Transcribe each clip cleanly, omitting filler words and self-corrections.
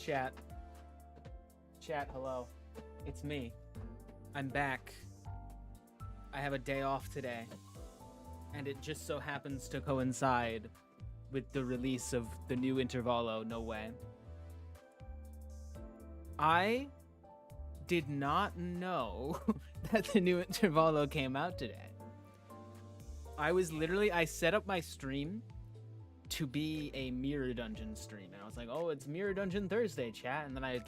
Chat. Chat, hello. It's me. I'm back. I have a day off today. And it just so happens to coincide with the release of the new intervallo, no way. I did not know that the new intervallo came out today. I set up my stream to be a Mirror Dungeon stream. And I was like, oh, it's Mirror Dungeon Thursday, chat. And then I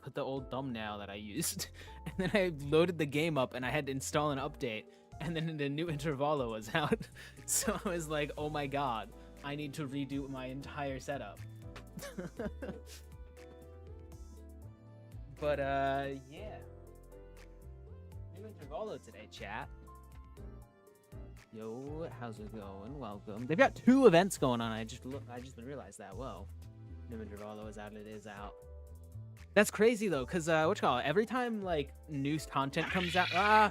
put the old thumbnail that I used. And then I loaded the game up and I had to install an update. And then the new intervallo was out. So I was like, oh my god, I need to redo my entire setup. But, yeah. New intervallo today, chat. Yo, how's it going? Welcome. They've got 2 events going on. I just realized that. Whoa. New intervallo is out. It is out. That's crazy though, cause every time like new content comes out.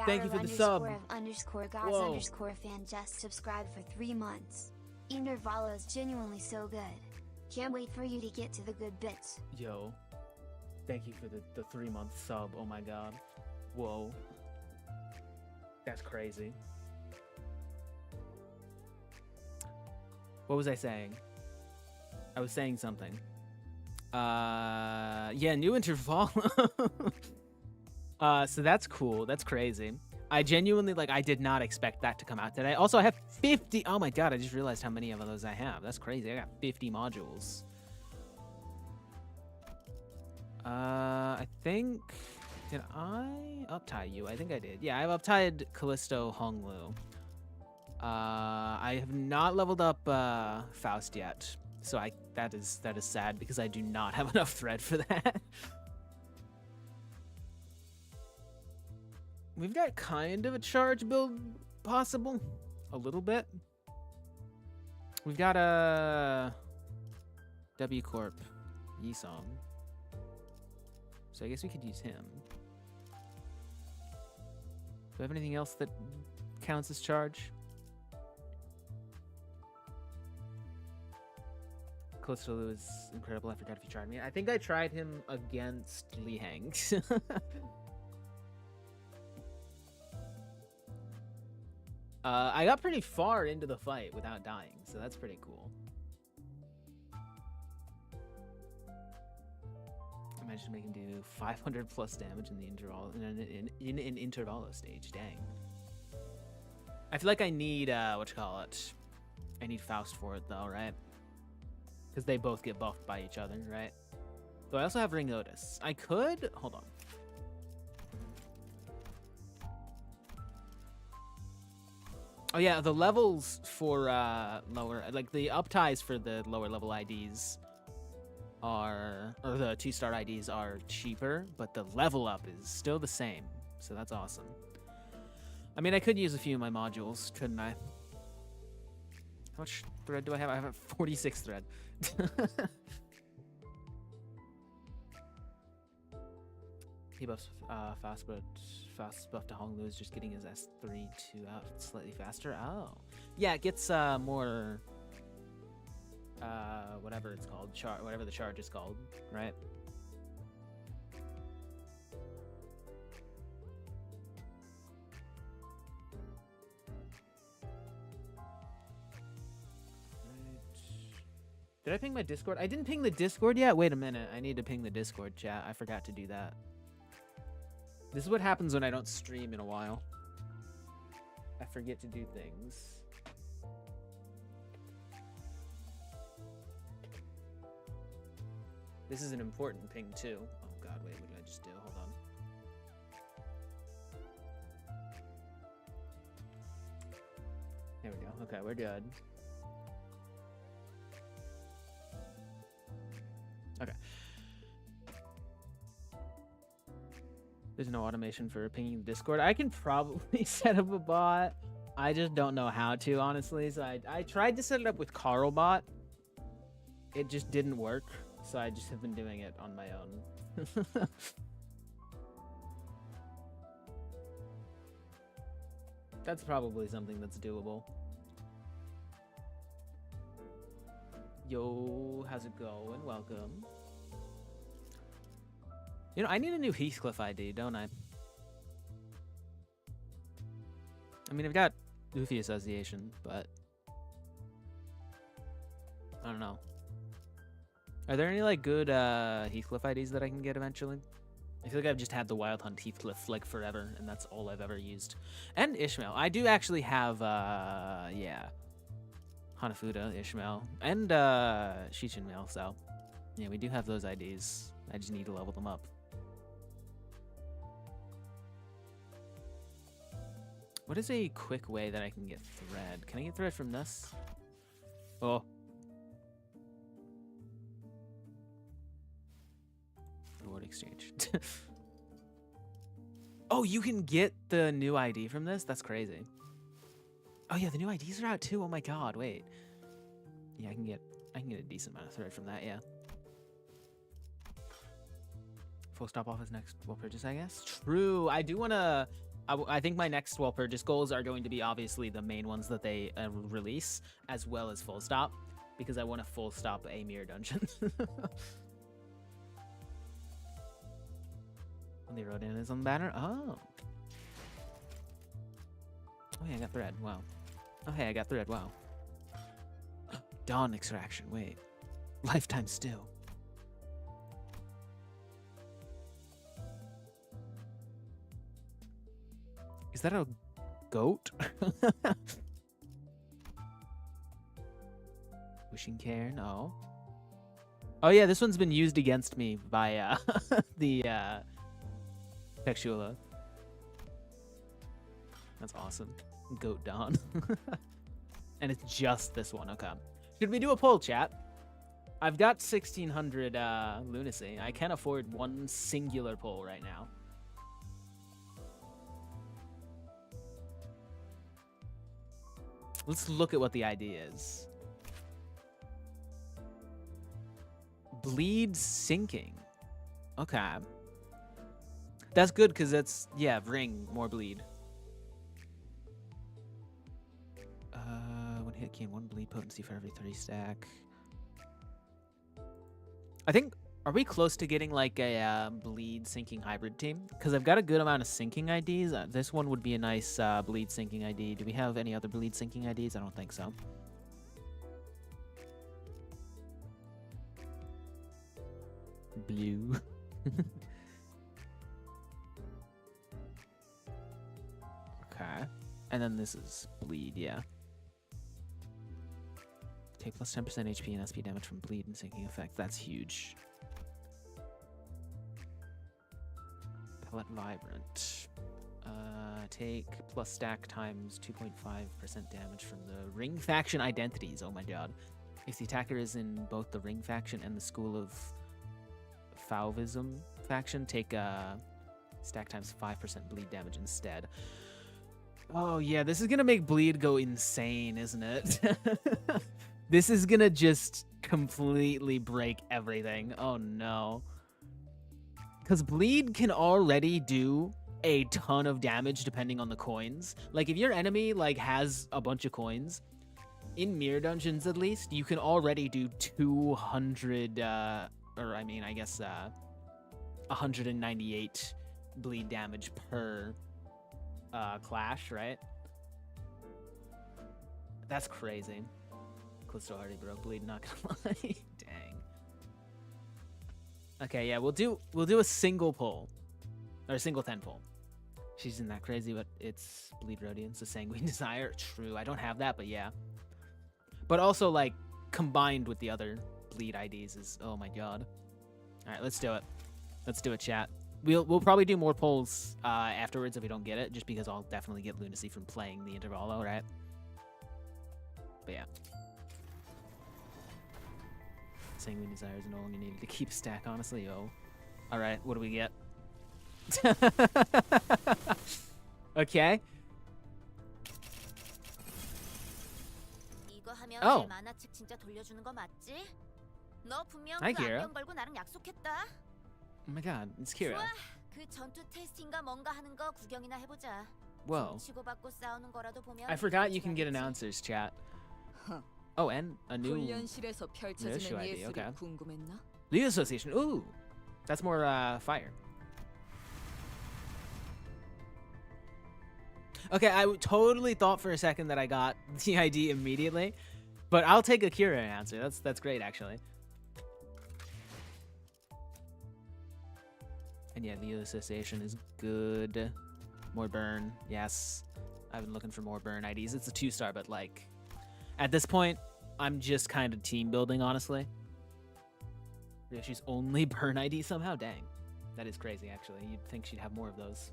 Thank you for the sub. _God_fan just subscribed for 3 months. Intervallo is genuinely so good. Can't wait for you to get to the good bits. Yo. Thank you for the 3-month sub. Oh my god. Whoa. That's crazy. What was I saying? I was saying something. Yeah, new intervallo. So that's cool. That's crazy. I genuinely, I did not expect that to come out today. Also, I have 50. Oh my god, I just realized how many of those I have. That's crazy. I got 50 modules. I think... Did I uptie you? I think I did. Yeah, I've uptied Callisto Honglu. I have not leveled up Faust yet. So that is sad because I do not have enough thread for that. We've got kind of a charge build possible. A little bit. We've got a W Corp Yisong. So I guess we could use him. Do we have anything else that counts as charge? Close to Lu is incredible. I forgot if you tried me. I think I tried him against Li Hang. I got pretty far into the fight without dying, so that's pretty cool. I managed to make him do 500 plus damage in the interval in an intervallo stage. Dang. I feel like I need I need Faust for it though, right? Because they both get buffed by each other, right? So I also have Ring Otis. I could... Hold on. Oh yeah, the levels for lower... the upties for the lower level IDs are... Or the 2-star IDs are cheaper, but the level up is still the same. So that's awesome. I mean, I could use a few of my modules, couldn't I? How much thread do I have? I have 46 thread. He buffs fast, but fast buff to Honglu is just getting his S3 2 out slightly faster. Oh, yeah, it gets more whatever it's called, whatever the charge is called, right? Did I ping my Discord? I didn't ping the Discord yet? Wait a minute. I need to ping the Discord chat. I forgot to do that. This is what happens when I don't stream in a while. I forget to do things. This is an important ping too. Oh god, wait, what did I just do? Hold on. There we go. Okay, we're good. Okay. There's no automation for pinging Discord. I can probably set up a bot. I just don't know how to, honestly. So I tried to set it up with Carlbot. It just didn't work. So I just have been doing it on my own. That's probably something that's doable. Yo, how's it going? Welcome. You know, I need a new Heathcliff ID, don't I? I mean, I've got Goofy Association, but I don't know. Are there any like good Heathcliff IDs that I can get eventually? I feel like I've just had the Wild Hunt Heathcliff like forever, and that's all I've ever used. And Ishmael. I do actually have, yeah, Hanafuda, Ishmael, and Shichinmail, so yeah, we do have those IDs. I just need to level them up. What is a quick way that I can get thread? Can I get thread from this? Oh. Reward exchange. Oh, you can get the new ID from this? That's crazy. Oh yeah, the new IDs are out too. Oh my god, wait. Yeah, I can get a decent amount of thread from that, yeah. Full stop office next well purchase, I guess. True. I do want to I think my next well purchase goals are going to be obviously the main ones that they release, as well as full stop, because I want to full stop a mirror dungeon. When they wrote in is on the banner. Oh. Oh yeah, I got thread. Wow. Oh hey, I got thread. Wow. Dawn extraction. Wait. Lifetime still. Is that a goat? Wishing care? No. Oh yeah, this one's been used against me by the Pexula. That's awesome. Goat Dawn. And it's just this one. Okay. Should we do a poll, chat? I've got 1600 lunacy. I can't afford one singular poll right now. Let's look at what the idea is. Bleed sinking. Okay. That's good because that's, yeah, ring, more bleed. When hit gain 1 bleed potency for every 3 stack. I think, are we close to getting like a bleed sinking hybrid team? Because I've got a good amount of sinking IDs. This one would be a nice bleed sinking ID. Do we have any other bleed sinking IDs? I don't think so. Blue. Okay. And then this is bleed, yeah. Take plus 10% HP and SP damage from bleed and sinking effect. That's huge. Pellet Vibrant. Take plus stack times 2.5% damage from the ring faction identities. Oh my god. If the attacker is in both the ring faction and the School of Fauvism faction, take stack times 5% bleed damage instead. Oh yeah, this is gonna make bleed go insane, isn't it? This is gonna just completely break everything. Oh no. Because bleed can already do a ton of damage depending on the coins. Like if your enemy like has a bunch of coins, in mirror dungeons at least, you can already do 200, or I mean, I guess 198 bleed damage per clash, right? That's crazy. Callisto already broke bleed, not gonna lie. Dang. Okay, yeah, we'll do a single pull. Or a single 10 pull. She's isn't that crazy, but it's Bleed Radiance, a Sanguine Desire. True, I don't have that, but yeah. But also, like, combined with the other bleed IDs is, oh my god. Alright, let's do it. Let's do it, chat. We'll probably do more polls afterwards if we don't get it, just because I'll definitely get lunacy from playing the intervallo, right? But yeah. Sanguine Desire is no longer needed to keep stack, honestly. Yo. Alright, what do we get? Okay. Oh. Hi, Kira. Oh my god, it's Kira. Whoa. I forgot you can get announcers, chat. Oh, and a new nursery ID, okay. League Association, ooh! That's more fire. Okay, I totally thought for a second that I got the ID immediately, but I'll take a Kira answer. That's great, actually. And yeah, Leo Association is good. More burn, yes. I've been looking for more burn IDs. It's a 2-star, but like, at this point, I'm just kind of team building, honestly. Yeah, she's only burn ID somehow? Dang. That is crazy, actually. You'd think she'd have more of those.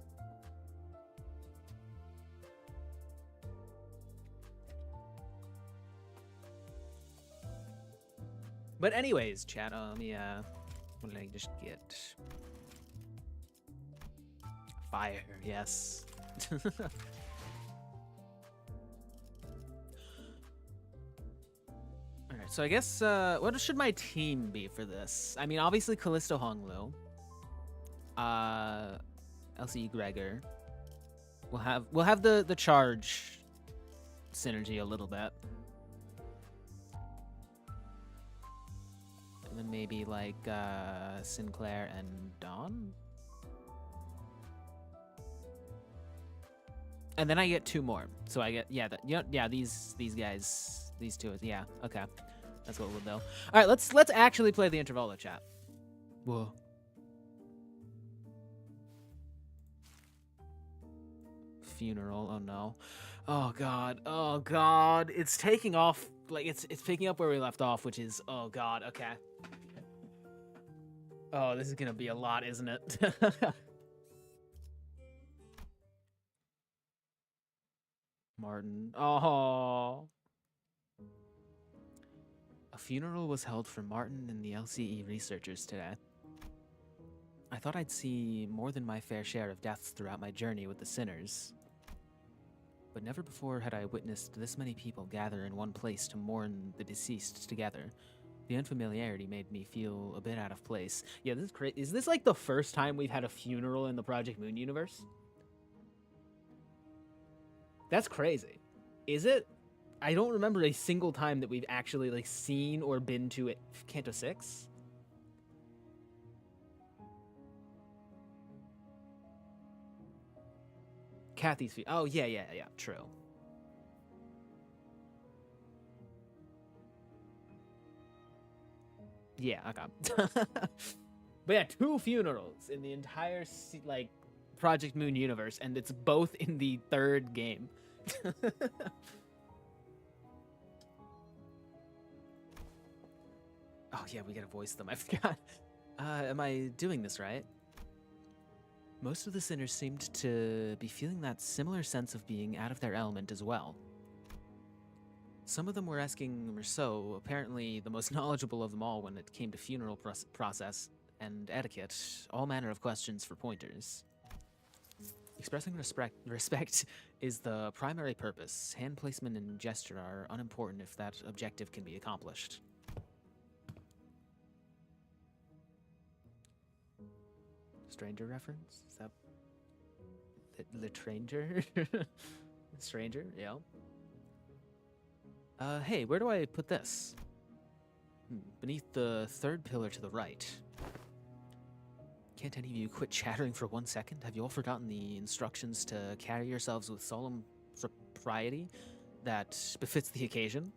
But anyways, chat, let me, what did I just get? Fire, yes. Alright, so I guess, what should my team be for this? I mean, obviously Callisto Honglu. LCE Gregor. We'll have the charge synergy a little bit. And then maybe like Sinclair and Dawn. And then I get 2 more. So I get these guys, these 2, yeah, okay. That's what we'll do. All right, let's actually play the intervallo chat. Whoa. Funeral, oh no. Oh god, it's taking off, like it's picking up where we left off, which is, oh god, okay. Oh, this is gonna be a lot, isn't it? Martin, oh. A funeral was held for Martin and the LCE researchers today. I thought I'd see more than my fair share of deaths throughout my journey with the sinners. But never before had I witnessed this many people gather in one place to mourn the deceased together. The unfamiliarity made me feel a bit out of place. Yeah, this is crazy. Is this like the first time we've had a funeral in the Project Moon universe? That's crazy. Is it? I don't remember a single time that we've actually like seen or been to it. Canto 6? Kathy's feet. Oh, yeah, true. Yeah, okay. But yeah, 2 funerals in the entire, like, Project Moon universe, and it's both in the 3rd game. Oh, yeah, we gotta voice them. I forgot. Am I doing this right? Most of the sinners seemed to be feeling that similar sense of being out of their element as well. Some of them were asking Rousseau, apparently the most knowledgeable of them all when it came to funeral process and etiquette, all manner of questions for pointers. Expressing respect is the primary purpose. Hand placement and gesture are unimportant if that objective can be accomplished. Stranger reference? Is that the Stranger? Stranger, yeah. Hey, where do I put this? Beneath the 3rd pillar to the right. Can't any of you quit chattering for 1 second? Have you all forgotten the instructions to carry yourselves with solemn propriety that befits the occasion?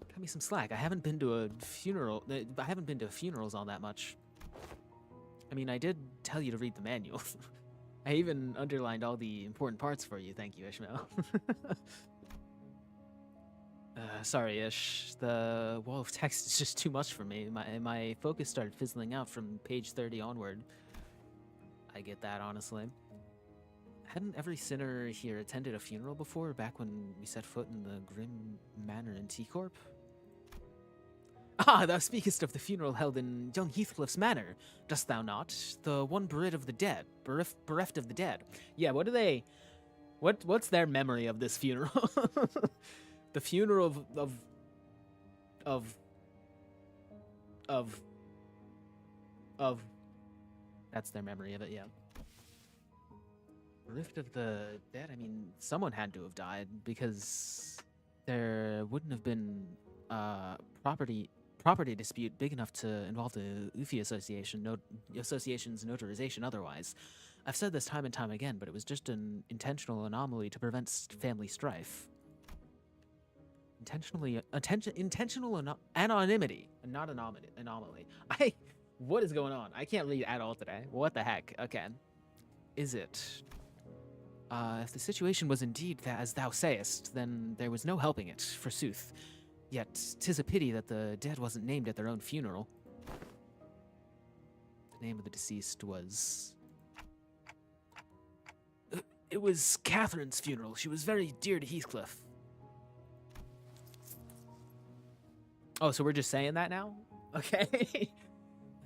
Cut me some slack. I haven't been to a funeral. I haven't been to funerals all that much. I mean, I did tell you to read the manual. I even underlined all the important parts for you. Thank you, Ishmael. Sorry, Ish. The wall of text is just too much for me. My focus started fizzling out from page 30 onward. I get that, honestly. Hadn't every sinner here attended a funeral before, back when we set foot in the grim manor in T-Corp? Ah, thou speakest of the funeral held in young Heathcliff's manor, dost thou not? The one bereft of the dead. Bereft of the dead. Yeah, what do they... What's their memory of this funeral? The funeral of that's their memory of it, yeah. Bereft of the dead, I mean, someone had to have died, because there wouldn't have been property property dispute big enough to involve the UFI Association's notarization otherwise. I've said this time and time again, but it was just an intentional anomaly to prevent family strife. Intentional anonymity, not anomaly. What is going on? I can't read at all today. What the heck? Okay. Is it? If the situation was indeed as thou sayest, then there was no helping it, forsooth. Yet 'tis a pity that the dead wasn't named at their own funeral. The name of the deceased was... It was Catherine's funeral. She was very dear to Heathcliff. Oh, so we're just saying that now? Okay.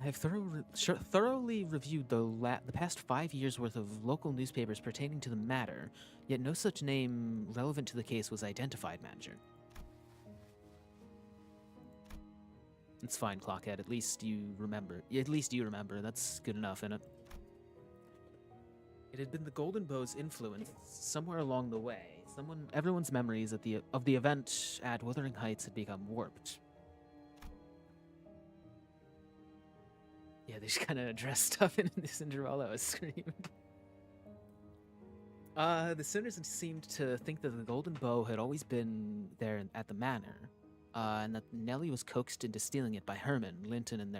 I've thoroughly reviewed the past 5 years' worth of local newspapers pertaining to the matter, yet no such name relevant to the case was identified, manager. It's fine, Clockhead. At least you remember. That's good enough, innit? It had been the Golden Bow's influence somewhere along the way. Everyone's memories of the event at Wuthering Heights had become warped. Yeah, they just kind of dressed up in this intervallo as Scream. The Sinners seemed to think that the Golden Bow had always been there at the manor, and that Nellie was coaxed into stealing it by Herman. Linton in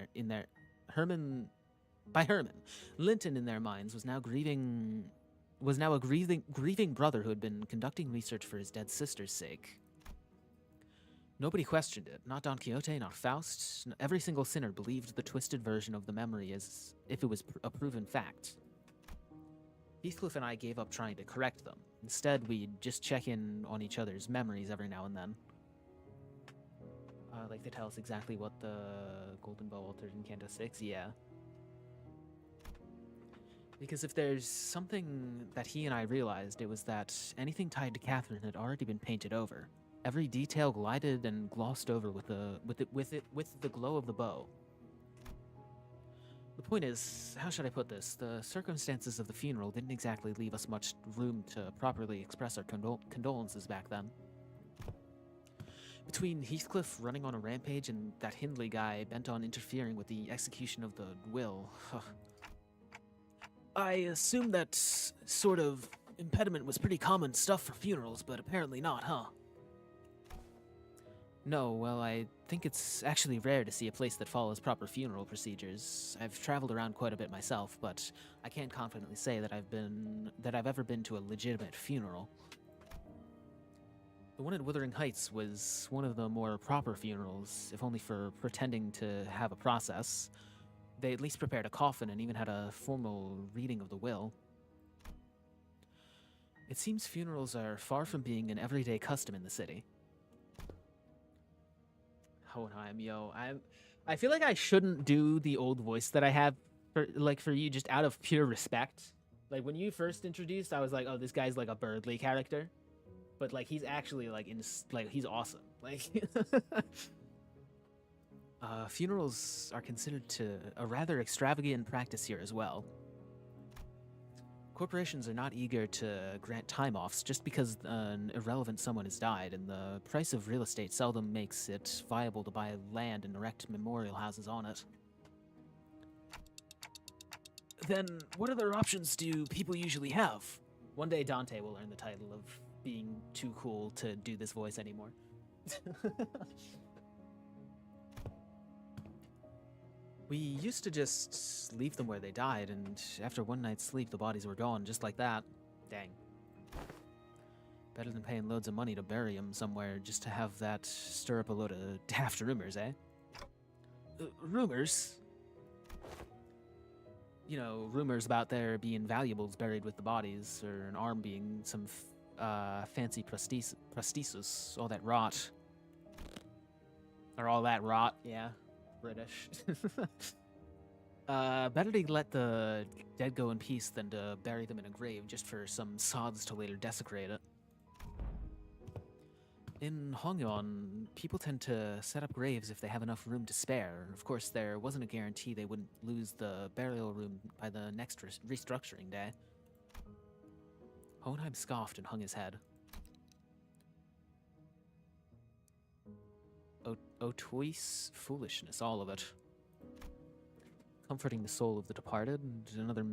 their minds was now a grieving brother who had been conducting research for his dead sister's sake. Nobody questioned it. Not Don Quixote, not Faust. Every single sinner believed the twisted version of the memory as if it was a proven fact. Heathcliff and I gave up trying to correct them. Instead, we'd just check in on each other's memories every now and then. Like they tell us exactly what the Golden Bow altered in Canto 6, yeah. Because if there's something that he and I realized, it was that anything tied to Catherine had already been painted over. Every detail glided and glossed over with the glow of the bow. The point is, how should I put this? The circumstances of the funeral didn't exactly leave us much room to properly express our condolences back then. Between Heathcliff running on a rampage and that Hindley guy bent on interfering with the execution of the will, I assumed that sort of impediment was pretty common stuff for funerals, but apparently not, huh? No, well, I think it's actually rare to see a place that follows proper funeral procedures. I've traveled around quite a bit myself, but I can't confidently say that I've ever been to a legitimate funeral. The one at Wuthering Heights was one of the more proper funerals, if only for pretending to have a process. They at least prepared a coffin and even had a formal reading of the will. It seems funerals are far from being an everyday custom in the city. Hohenheim, yo, I feel like I shouldn't do the old voice that I have for you just out of pure respect. Like when you first introduced, I was like, oh, this guy's like a Birdley character, but like he's actually like he's awesome. Like funerals are considered a rather extravagant practice here as well. Corporations are not eager to grant time-offs just because an irrelevant someone has died, and the price of real estate seldom makes it viable to buy land and erect memorial houses on it. Then, what other options do people usually have? One day Dante will earn the title of being too cool to do this voice anymore. We used to just leave them where they died, and after one night's sleep, the bodies were gone, just like that. Dang. Better than paying loads of money to bury them somewhere just to have that stir up a load of daft rumors, eh? Rumors? You know, rumors about there being valuables buried with the bodies, or an arm being some fancy prosthesis, all that rot. Or all that rot, yeah. British. Better to let the dead go in peace than to bury them in a grave just for some sods to later desecrate it. In Hongyon, people tend to set up graves if they have enough room to spare. Of course, there wasn't a guarantee they wouldn't lose the burial room by the next restructuring day. Hohenheim scoffed and hung his head. Otois foolishness, all of it. Comforting the soul of the departed, and another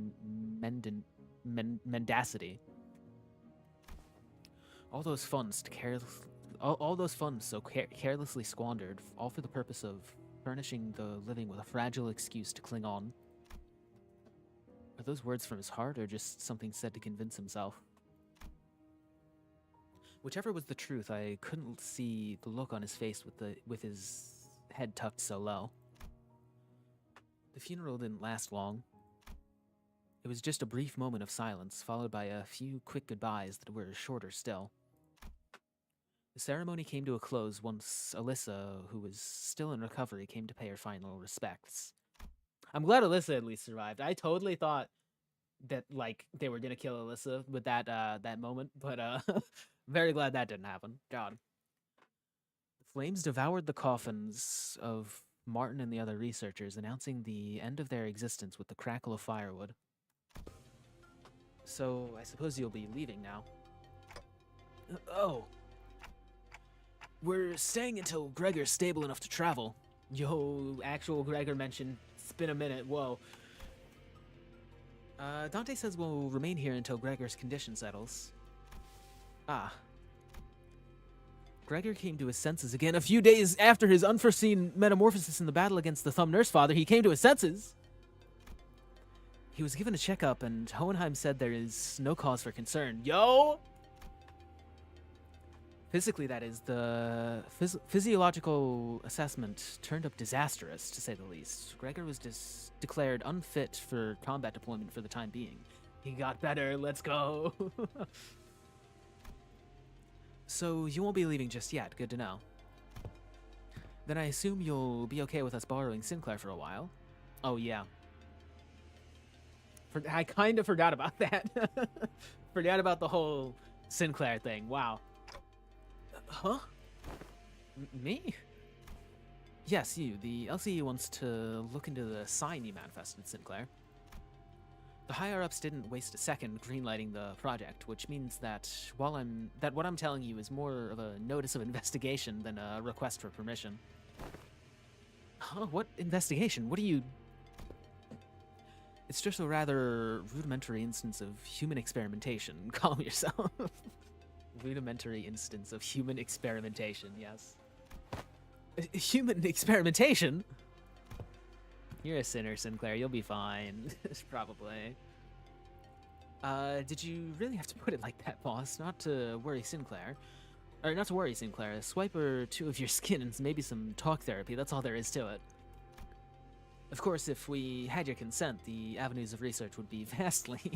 mendacity. All those funds all those funds so carelessly squandered, all for the purpose of furnishing the living with a fragile excuse to cling on. Are those words from his heart, or just something said to convince himself? Whichever was the truth, I couldn't see the look on his face with his head tucked so low. The funeral didn't last long. It was just a brief moment of silence, followed by a few quick goodbyes that were shorter still. The ceremony came to a close once Alyssa, who was still in recovery, came to pay her final respects. I'm glad Alyssa at least survived. I totally thought that, like, they were gonna kill Alyssa with that moment, but very glad that didn't happen. God. The flames devoured the coffins of Martin and the other researchers, announcing the end of their existence with the crackle of firewood. So, I suppose you'll be leaving now. Oh. We're staying until Gregor's stable enough to travel. Yo, actual Gregor mentioned it's been a minute, whoa. Dante says we'll remain here until Gregor's condition settles. Ah. Gregor came to his senses again a few days after his unforeseen metamorphosis in the battle against the Thumb Nurse Father. He came to his senses. He was given a checkup, and Hohenheim said there is no cause for concern. Yo! Physically, that is, the physiological assessment turned up disastrous, to say the least. Gregor was declared unfit for combat deployment for the time being. He got better, let's go! So, you won't be leaving just yet, good to know. Then I assume you'll be okay with us borrowing Sinclair for a while? Oh, yeah. I kind of forgot about that. Forgot about the whole Sinclair thing, wow. Huh? Me? Yes, you. The LCE wants to look into the sign you manifested, Sinclair. The higher-ups didn't waste a second greenlighting the project, which means that what I'm telling you is more of a notice of investigation than a request for permission. Huh? What investigation? What do you... It's just a rather rudimentary instance of human experimentation. Calm yourself. Rudimentary instance of human experimentation, yes. Human experimentation? You're a sinner, Sinclair. You'll be fine. Probably. Did you really have to put it like that, boss? Not to worry Sinclair. Or not to worry, Sinclair. A swipe or two of your skin and maybe some talk therapy. That's all there is to it. Of course, if we had your consent, the avenues of research would be vastly...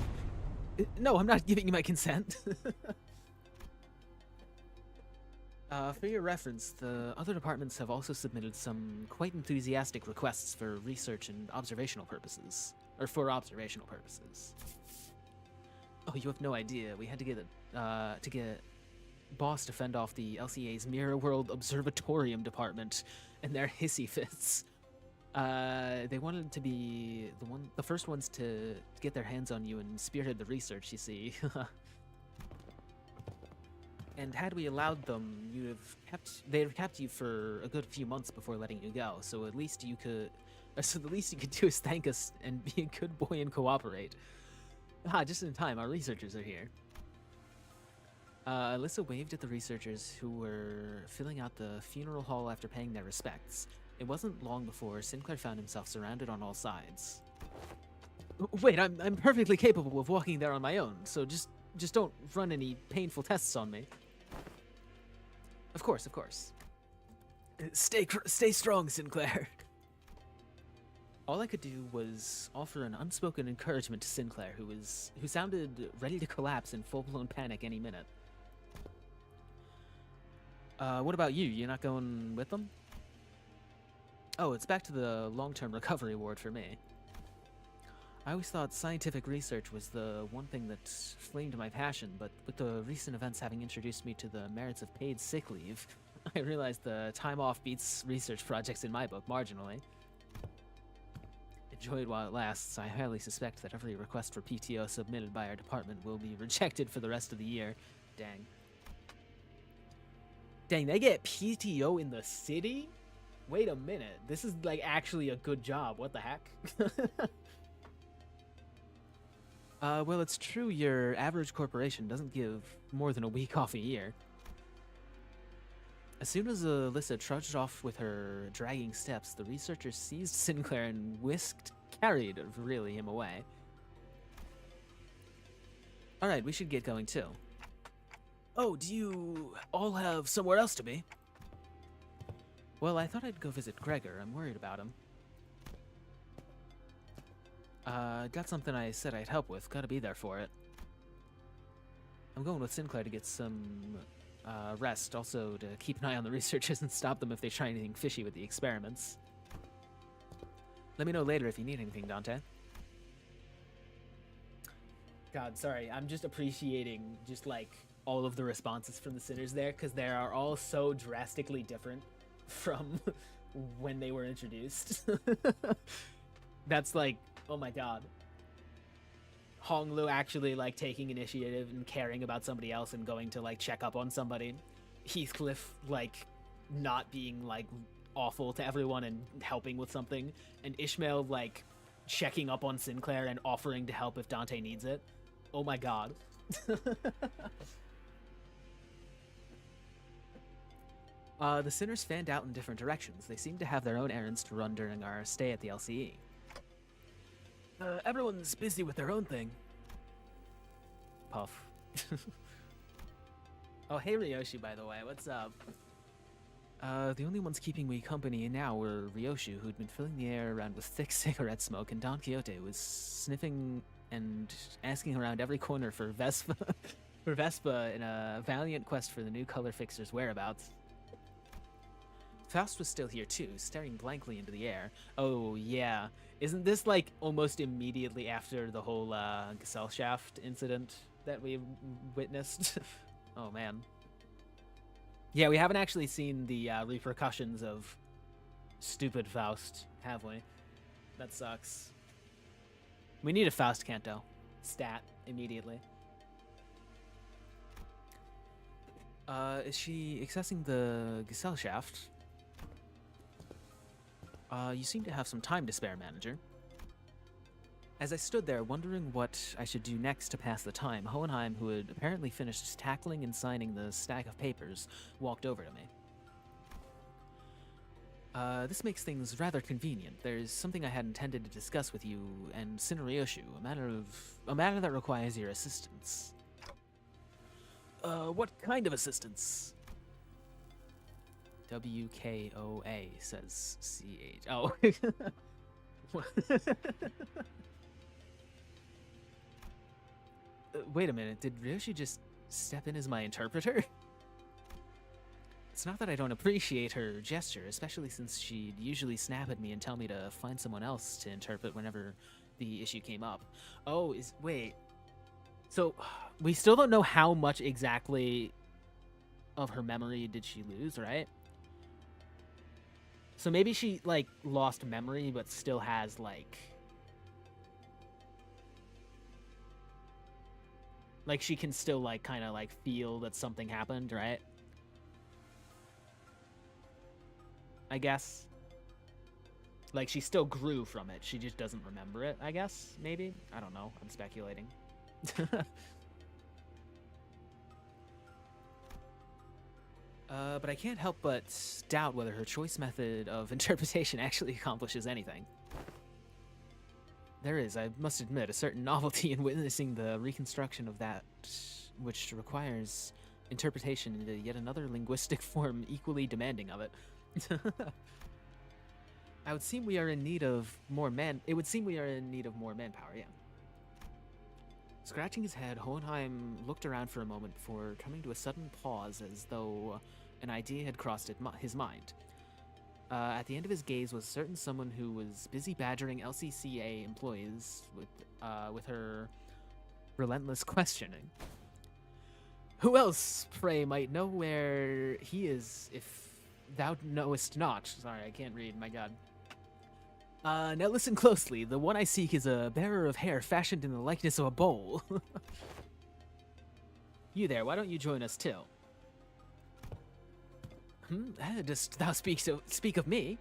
No, I'm not giving you my consent. For your reference, the other departments have also submitted some quite enthusiastic requests for research and observational purposes. Or for observational purposes. Oh, you have no idea. We had to get Boss to fend off the LCA's Mirror World Observatorium department and their hissy fits. They wanted to be the first ones to get their hands on you and spearhead the research, you see. And had we allowed them, they'd have kept you for a good few months before letting you go. So the least you could do is thank us and be a good boy and cooperate. Just in time, our researchers are here. Alyssa waved at the researchers who were filling out the funeral hall after paying their respects. It wasn't long before Sinclair found himself surrounded on all sides. Wait, I'm perfectly capable of walking there on my own, so just don't run any painful tests on me. Of course, of course. Stay strong, Sinclair. All I could do was offer an unspoken encouragement to Sinclair, who sounded ready to collapse in full-blown panic any minute. What about you? You're not going with them? Oh, it's back to the long-term recovery ward for me. I always thought scientific research was the one thing that flamed my passion, but with the recent events having introduced me to the merits of paid sick leave, I realized the time off beats research projects in my book marginally. Enjoy it while it lasts. I highly suspect that every request for PTO submitted by our department will be rejected for the rest of the year. Dang. Dang, they get PTO in the city? Wait a minute. This is, like, actually a good job. What the heck? Well, it's true your average corporation doesn't give more than a week off a year. As soon as Alyssa trudged off with her dragging steps, the researchers seized Sinclair and carried really him away. Alright, we should get going too. Oh, do you all have somewhere else to be? Well, I thought I'd go visit Gregor. I'm worried about him. Got something I said I'd help with. Gotta be there for it. I'm going with Sinclair to get some rest, also to keep an eye on the researchers and stop them if they try anything fishy with the experiments. Let me know later if you need anything, Dante. God, sorry. I'm just appreciating just, like, all of the responses from the sinners there, because they are all so drastically different from when they were introduced. That's like, oh my god. Honglu actually, like, taking initiative and caring about somebody else and going to, like, check up on somebody. Heathcliff, like, not being, like, awful to everyone and helping with something. And Ishmael, like, checking up on Sinclair and offering to help if Dante needs it. Oh my god. The sinners fanned out in different directions. They seemed to have their own errands to run during our stay at the LCE. Everyone's busy with their own thing. Puff. Oh, hey Ryoshi, by the way, what's up? The only ones keeping me company now were Ryoshu, who'd been filling the air around with thick cigarette smoke, and Don Quixote was sniffing and asking around every corner for Vespa, in a valiant quest for the new color fixer's whereabouts. Faust was still here too, staring blankly into the air. Oh yeah, isn't this like almost immediately after the whole Gesellschaft incident that we witnessed? Oh man. Yeah, we haven't actually seen the repercussions of stupid Faust, have we? That sucks. We need a Faust Canto. Stat, immediately. Is she accessing the Gesellschaft? You seem to have some time to spare, manager. As I stood there, wondering what I should do next to pass the time, Hohenheim, who had apparently finished tackling and signing the stack of papers, walked over to me. This makes things rather convenient. There's something I had intended to discuss with you and Shinryoshu, a matter that requires your assistance. What kind of assistance? WKOA says CH. Oh. Wait a minute, did Ryoshi just step in as my interpreter? It's not that I don't appreciate her gesture, especially since she'd usually snap at me and tell me to find someone else to interpret whenever the issue came up. Oh, wait. So, we still don't know how much exactly of her memory did she lose, right? So maybe she, like, lost memory, but still has, like, she can still, like, kind of, like, feel that something happened, right? I guess. Like, she still grew from it. She just doesn't remember it, I guess, maybe? I don't know. I'm speculating. But I can't help but doubt whether her choice method of interpretation actually accomplishes anything. There is, I must admit, a certain novelty in witnessing the reconstruction of that which requires interpretation into yet another linguistic form equally demanding of it. It would seem we are in need of more manpower, yeah. Scratching his head, Hohenheim looked around for a moment before coming to a sudden pause as though an idea had crossed his mind. At the end of his gaze was certain someone who was busy badgering LCCA employees with her relentless questioning. Who else, pray, might know where he is if thou knowest not? Sorry, I can't read, my god. Now listen closely. The one I seek is a bearer of hair fashioned in the likeness of a bowl. You there, why don't you join us too? Dost thou speak of me?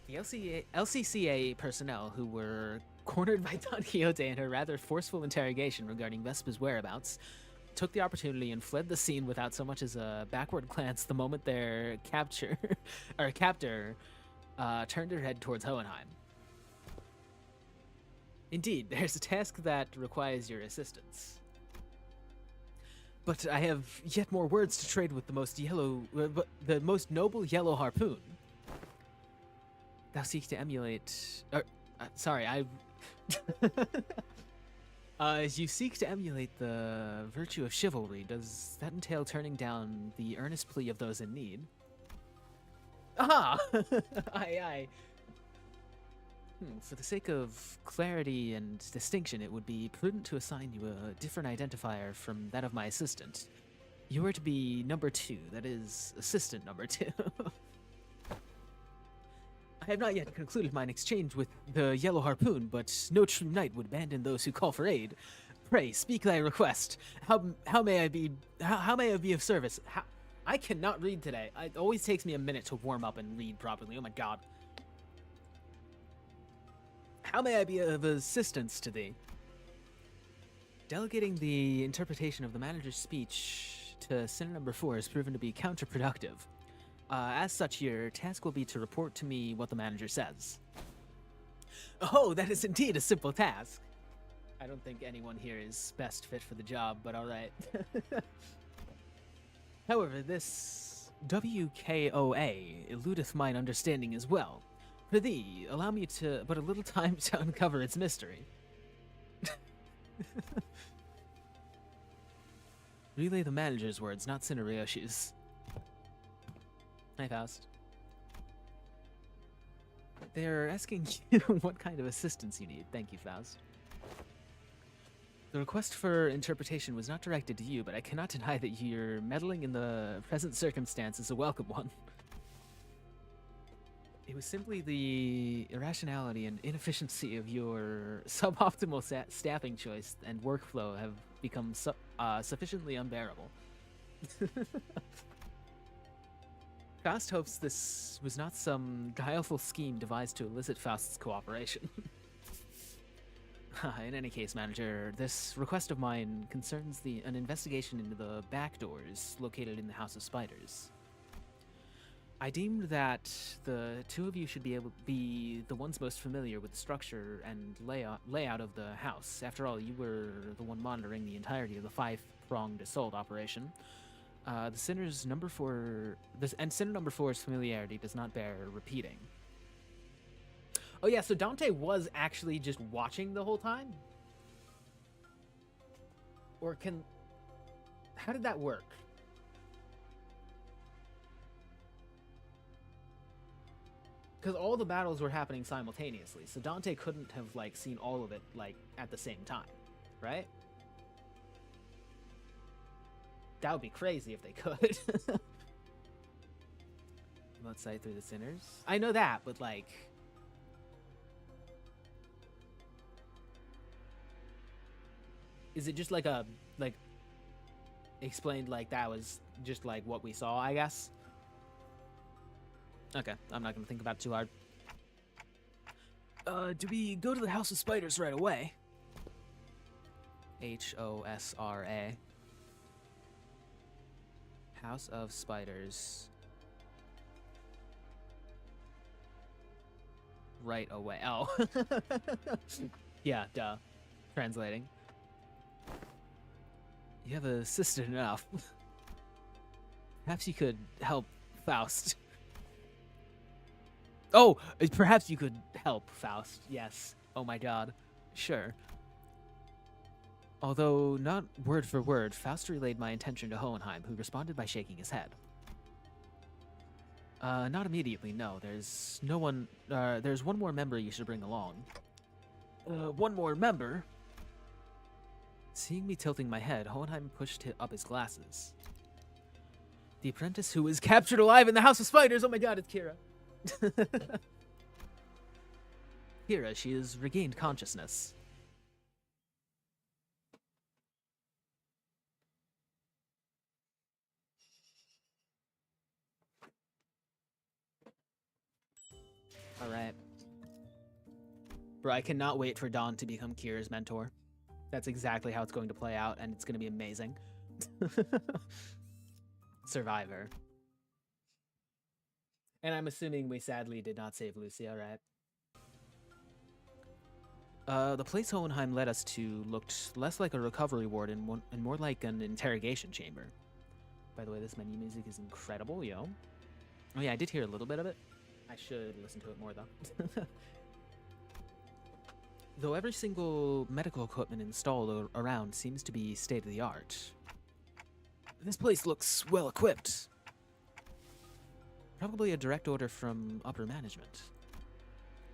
The LCCA personnel who were cornered by Don Quixote in her rather forceful interrogation regarding Vespa's whereabouts took the opportunity and fled the scene without so much as a backward glance the moment their captor turned her head towards Hohenheim. Indeed, there's a task that requires your assistance. But I have yet more words to trade with the most noble yellow harpoon. Thou seek to emulate... As you seek to emulate the virtue of chivalry, does that entail turning down the earnest plea of those in need? Aha! Aye. For the sake of clarity and distinction, it would be prudent to assign you a different identifier from that of my assistant. You are to be number 2, that is, assistant number 2. I have not yet concluded mine exchange with the yellow harpoon, but no true knight would abandon those who call for aid. Pray, speak thy request. How may I be of service? I cannot read today. It always takes me a minute to warm up and read properly. Oh my god. How may I be of assistance to thee? Delegating the interpretation of the manager's speech to Sinner number 4 has proven to be counterproductive. As such, your task will be to report to me what the manager says. Oh, that is indeed a simple task. I don't think anyone here is best fit for the job, but alright. However, this WKOA eludeth mine understanding as well. For thee, allow me but a little time to uncover its mystery. Relay the manager's words, not Cineriyoshi's. Hi, Faust. They're asking you what kind of assistance you need. Thank you, Faust. The request for interpretation was not directed to you, but I cannot deny that your meddling in the present circumstance is a welcome one. It was simply the irrationality and inefficiency of your suboptimal staffing choice and workflow have become sufficiently unbearable. Faust hopes this was not some guileful scheme devised to elicit Faust's cooperation. In any case, manager, this request of mine concerns an investigation into the back doors located in the House of Spiders. I deemed that the two of you should be the ones most familiar with the structure and layout of the house. After all, you were the one monitoring the entirety of the 5-pronged assault operation. Sinner number 4's familiarity does not bear repeating. Oh yeah, so Dante was actually just watching the whole time? Or how did that work? Because all the battles were happening simultaneously, so Dante couldn't have, like, seen all of it, like, at the same time, right? That would be crazy if they could. Remote sight through the Sinners? I know that, but, like... Is it just like explained like that was just like what we saw, I guess? Okay, I'm not gonna think about it too hard. Do we go to the House of Spiders right away? H-O-S-R-A. House of Spiders. Right away. Oh. Yeah, duh. Translating. You have assisted enough. Perhaps you could help Faust. Oh, perhaps you could help Faust. Yes. Oh my god. Sure. Although not word for word, Faust relayed my intention to Hohenheim, who responded by shaking his head. Not immediately, no. There's one more member you should bring along. One more member? Seeing me tilting my head, Hohenheim pushed up his glasses. The apprentice who was captured alive in the House of Spiders! Oh my god, it's Kira. Kira, she has regained consciousness. Bro, I cannot wait for Dawn to become Kira's mentor. That's exactly how it's going to play out, and it's going to be amazing. Survivor. And I'm assuming we sadly did not save Lucia, right? The place Hohenheim led us to looked less like a recovery ward and more like an interrogation chamber. By the way, this menu music is incredible, yo. Oh yeah, I did hear a little bit of it. I should listen to it more, though. Though every single medical equipment installed around seems to be state-of-the-art, this place looks well-equipped. Probably a direct order from upper management.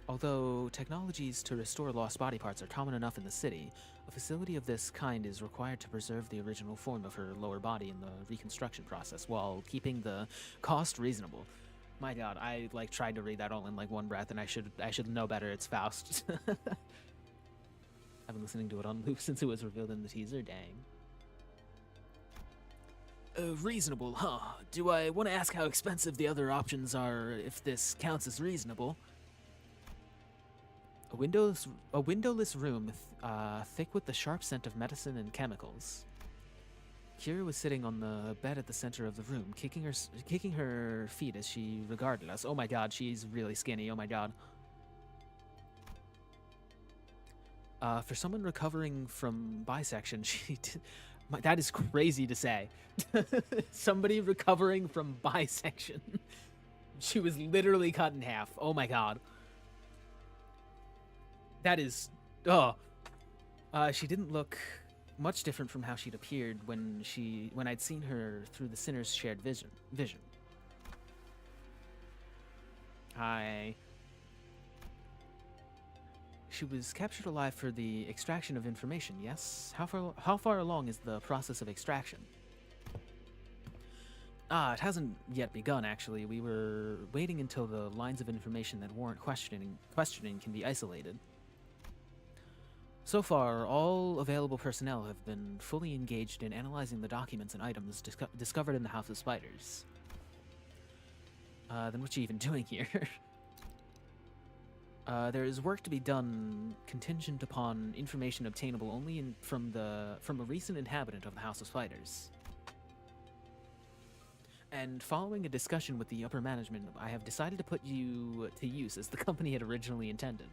Although technologies to restore lost body parts are common enough in the city, a facility of this kind is required to preserve the original form of her lower body in the reconstruction process while keeping the cost reasonable. My god, I tried to read that all in one breath, and I should know better. It's Faust. I've been listening to it on loop since it was revealed in the teaser. Dang. Reasonable, huh? Do I want to ask how expensive the other options are if this counts as reasonable? A windowless room, thick with the sharp scent of medicine and chemicals. Kira was sitting on the bed at the center of the room, kicking her feet as she regarded us. Oh my god, she's really skinny. Oh my god. For someone recovering from bisection, that is crazy to say. Somebody recovering from bisection. She was literally cut in half. Oh my god. That is... Oh. She didn't look much different from how she'd appeared when I'd seen her through the Sinner's shared vision. Hi. She was captured alive for the extraction of information, yes? How far along is the process of extraction? It hasn't yet begun, actually. We were waiting until the lines of information that warrant questioning can be isolated. So far, all available personnel have been fully engaged in analyzing the documents and items discovered in the House of Spiders. Then what's she even doing here? There is work to be done contingent upon information obtainable only from a recent inhabitant of the House of Spiders. And following a discussion with the upper management, I have decided to put you to use as the company had originally intended.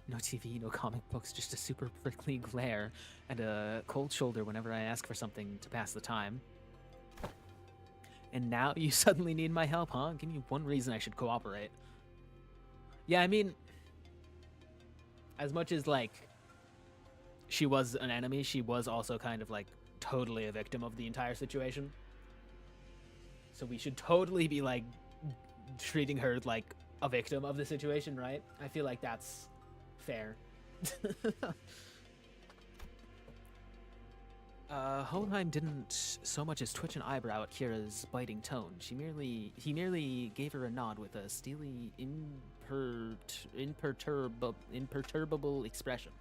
No TV, no comic books, just a super prickly glare and a cold shoulder whenever I ask for something to pass the time. And now you suddenly need my help, huh? Give me one reason I should cooperate. Yeah, I mean, as much as, she was an enemy, she was also kind of, totally a victim of the entire situation. So we should totally be, treating her like a victim of the situation, right? I feel like that's fair. Hohenheim didn't so much as twitch an eyebrow at Kira's biting tone. He merely gave her a nod with a steely, imperturbable expression.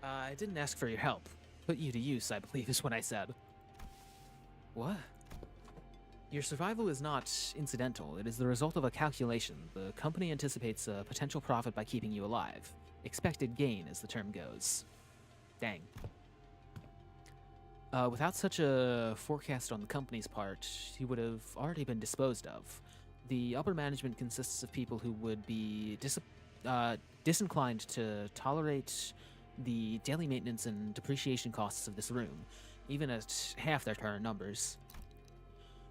I didn't ask for your help. Put you to use, I believe is what I said. What? Your survival is not incidental. It is the result of a calculation. The company anticipates a potential profit by keeping you alive. Expected gain, as the term goes. Dang. Without such a forecast on the company's part, he would have already been disposed of. The upper management consists of people who would be disinclined to tolerate the daily maintenance and depreciation costs of this room, even at half their current numbers.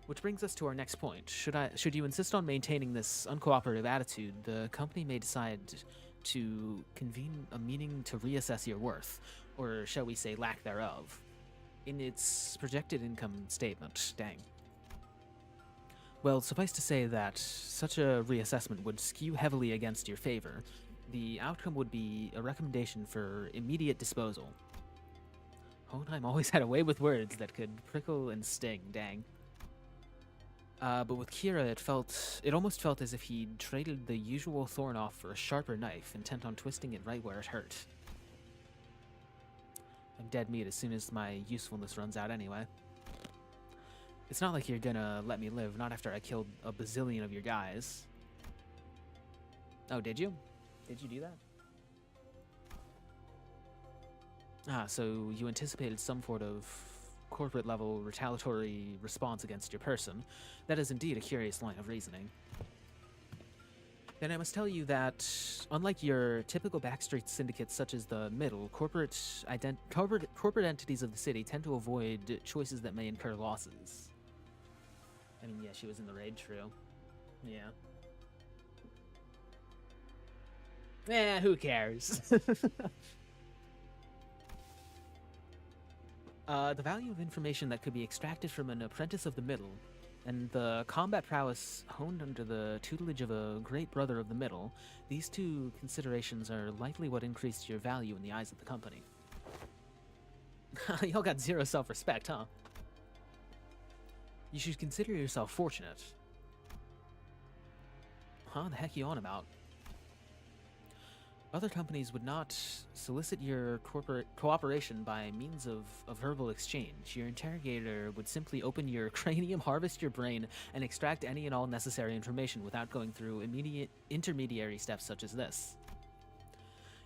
Which brings us to our next point. Should you insist on maintaining this uncooperative attitude, the company may decide to convene a meeting to reassess your worth, or shall we say lack thereof, in its projected income statement. Dang. Well, suffice to say that such a reassessment would skew heavily against your favor. The outcome would be a recommendation for immediate disposal. Hohenheim always had a way with words that could prickle and sting, dang. But with Kira, it almost felt as if he'd traded the usual thorn off for a sharper knife, intent on twisting it right where it hurt. I'm dead meat as soon as my usefulness runs out anyway. It's not like you're gonna let me live, not after I killed a bazillion of your guys. Oh, did you? Did you do that? Ah, so you anticipated some sort of corporate level retaliatory response against your person. That is indeed a curious line of reasoning. Then I must tell you that, unlike your typical backstreet syndicates such as the Middle, corporate entities of the city tend to avoid choices that may incur losses. I mean, yeah, she was in the raid, true. Yeah. Who cares? The value of information that could be extracted from an apprentice of the Middle, and the combat prowess honed under the tutelage of a great brother of the Middle, these two considerations are likely what increased your value in the eyes of the company. Y'all got zero self-respect, huh? You should consider yourself fortunate. Huh? The heck you on about? Other companies would not solicit your corporate cooperation by means of verbal exchange. Your interrogator would simply open your cranium, harvest your brain, and extract any and all necessary information without going through immediate intermediary steps such as this.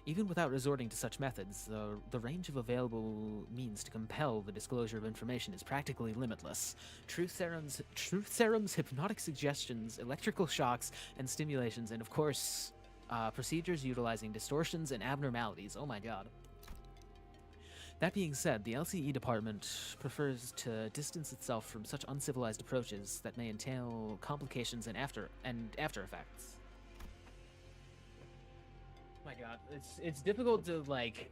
Even without resorting to such methods, the range of available means to compel the disclosure of information is practically limitless. Truth serums, hypnotic suggestions, electrical shocks, and stimulations, and of course, procedures utilizing distortions and abnormalities. Oh my god. That being said, the LCE department prefers to distance itself from such uncivilized approaches that may entail complications and after effects. My god, it's difficult to, like,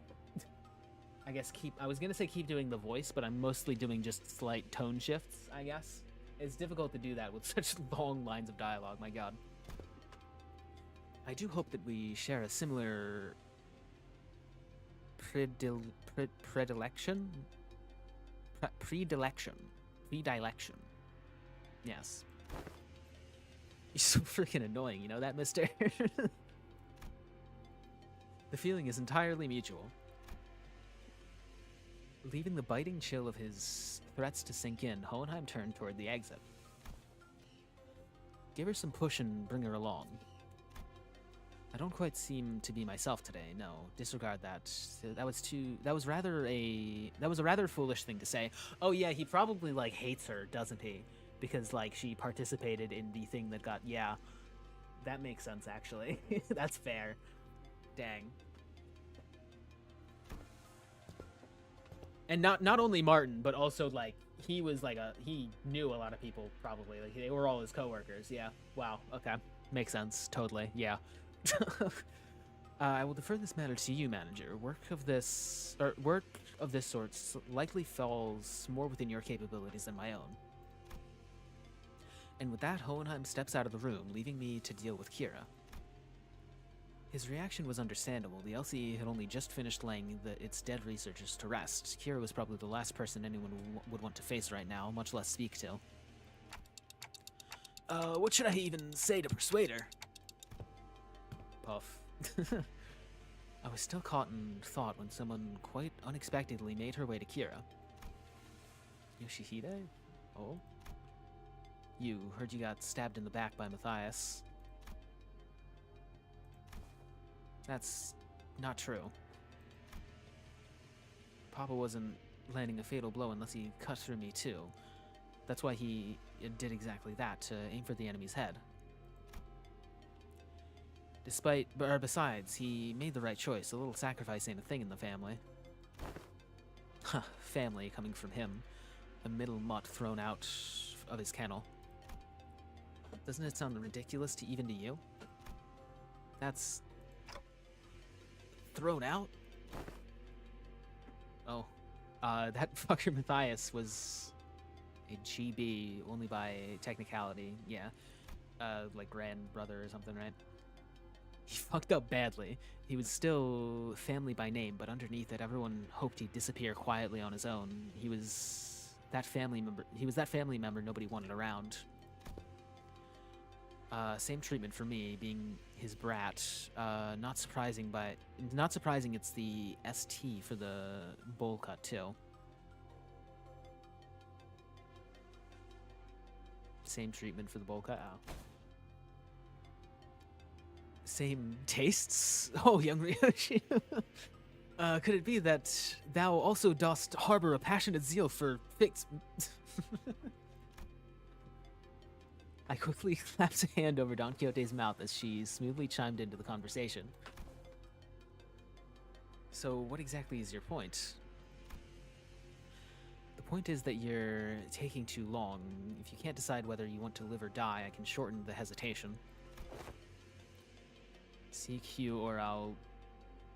I guess I was gonna say keep doing the voice, but I'm mostly doing just slight tone shifts, I guess. It's difficult to do that with such long lines of dialogue, my god. I do hope that we share a similar predilection? Predilection. Yes. You're so freaking annoying, you know that, mister? The feeling is entirely mutual. Leaving the biting chill of his threats to sink in, Hohenheim turned toward the exit. Give her some push and bring her along. I don't quite seem to be myself today. No, disregard that. That was a rather foolish thing to say. Oh yeah, he probably like hates her, doesn't he? Because like she participated in the thing that got, yeah. That makes sense actually. That's fair. Dang. And not only Martin, but also like he knew a lot of people probably. Like they were all his coworkers. Yeah. Wow. Okay. Makes sense. Totally. Yeah. I will defer this matter to you, manager. Work of this sort likely falls more within your capabilities than my own. And with that, Hohenheim steps out of the room, leaving me to deal with Kira. His reaction was understandable. The LCE had only just finished laying its dead researchers to rest. Kira was probably the last person anyone would want to face right now, much less speak to. What should I even say to persuade her? Puff. I was still caught in thought when someone quite unexpectedly made her way to Kira. Yoshihide? Oh? You, heard you got stabbed in the back by Matthias. That's not true. Papa wasn't landing a fatal blow unless he cut through me too. That's why he did exactly that, to aim for the enemy's head. Besides, he made the right choice. A little sacrifice ain't a thing in the family. Huh, family coming from him. A middle mutt thrown out of his kennel. Doesn't it sound ridiculous even to you? That's... thrown out? Oh. That fucker Matthias was a GB only by technicality. Yeah. Like grand brother or something, right? He fucked up badly. He was still family by name, but underneath it, everyone hoped he'd disappear quietly on his own. He was that family member nobody wanted around. Same treatment for me, being his brat. Not surprising it's the ST for the bowl cut too. Same treatment for the bowl cut. Oh. Same tastes? Oh, young Ryoshi. Could it be that thou also dost harbor a passionate zeal for fix... I quickly clapped a hand over Don Quixote's mouth as she smoothly chimed into the conversation. So what exactly is your point? The point is that you're taking too long. If you can't decide whether you want to live or die, I can shorten the hesitation. CQ or I'll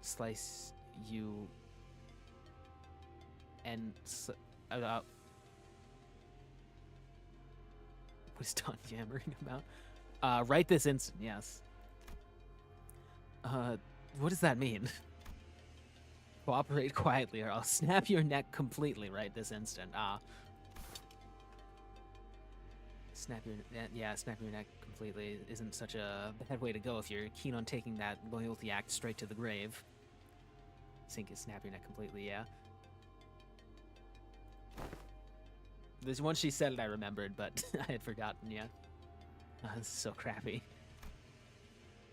slice you and what is Don yammering about? Right this instant, yes. What does that mean? Cooperate quietly or I'll snap your neck completely right this instant. Snap your neck completely isn't such a bad way to go if you're keen on taking that loyalty act straight to the grave. Snap your neck completely, yeah. There's once she said it I remembered, but I had forgotten, yeah. This is so crappy.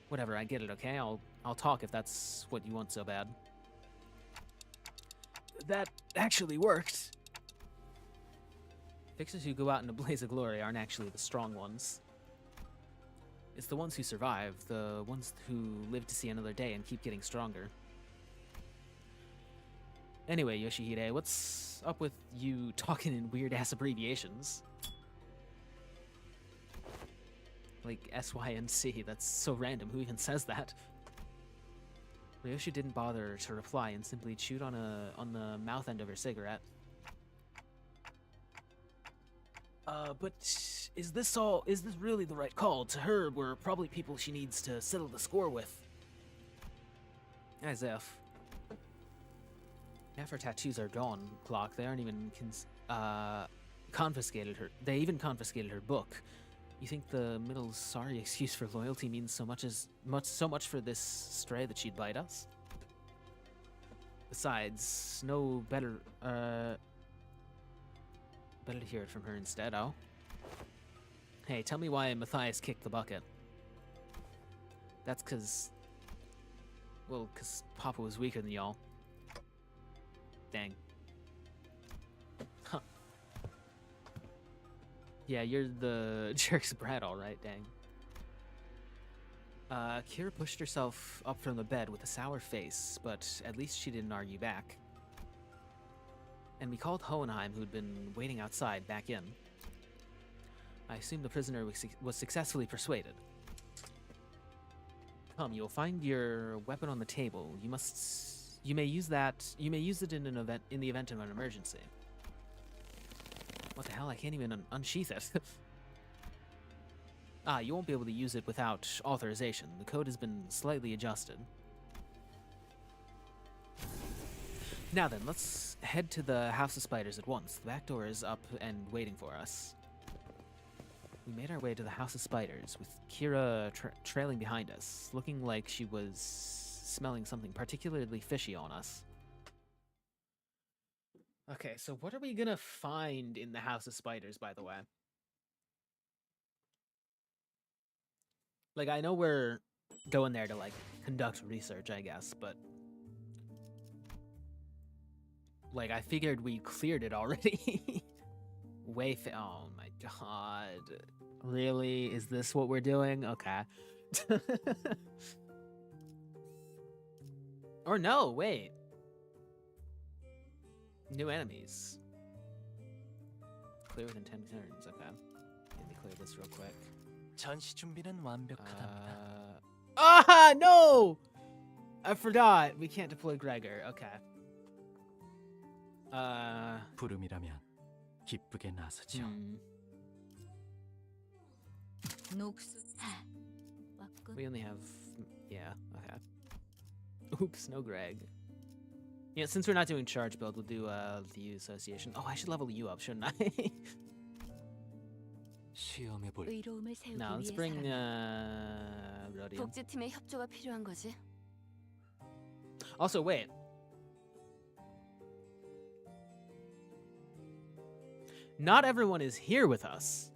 Whatever, I get it, okay? I'll talk if that's what you want so bad. That actually worked. Fixers who go out in a blaze of glory aren't actually the strong ones. It's the ones who survive, the ones who live to see another day and keep getting stronger. Anyway, Yoshihide, what's up with you talking in weird-ass abbreviations? Like SYNC, that's so random. Who even says that? Ryoshi didn't bother to reply and simply chewed on the mouth end of her cigarette. But is this really the right call? To her, we're probably people she needs to settle the score with. As if. Half her tattoos are gone, Clock. They aren't even confiscated her. They even confiscated her book. You think the middle sorry excuse for loyalty means so much for this stray that she'd bite us? Besides, no better to hear it from her instead, oh? Hey, tell me why Matthias kicked the bucket. That's cause Papa was weaker than y'all. Dang. Huh. Yeah, you're the jerk's brat, alright, dang. Kira pushed herself up from the bed with a sour face, but at least she didn't argue back. And we called Hohenheim, who'd been waiting outside, back in. I assume the prisoner was successfully persuaded. Come, you'll find your weapon on the table. You may use it in the event of an emergency. What the hell? I can't even unsheath it. You won't be able to use it without authorization. The code has been slightly adjusted. Now then, let's head to the House of Spiders at once. The back door is up and waiting for us. We made our way to the House of Spiders, with Kira trailing behind us, looking like she was smelling something particularly fishy on us. Okay, so what are we gonna find in the House of Spiders, by the way? Like, I know we're going there to, like, conduct research, I guess, but... Like, I figured we cleared it already. Oh my god. Really? Is this what we're doing? Okay. Or no, wait. New enemies. Clear within 10 turns, okay. Let me clear this real quick. 전시 준비는 완벽하답니다. No! I forgot. We can't deploy Gregor. Okay. 부름이라면 기쁘게 나서죠. We only have... Yeah, okay. Oops, no Greg. Yeah, since we're not doing charge build, we'll do the association. Oh, I should level you up, shouldn't I? No, let's bring Rodeo. 복제팀의 협조가 필요한 거지. Also, wait. Not everyone is here with us.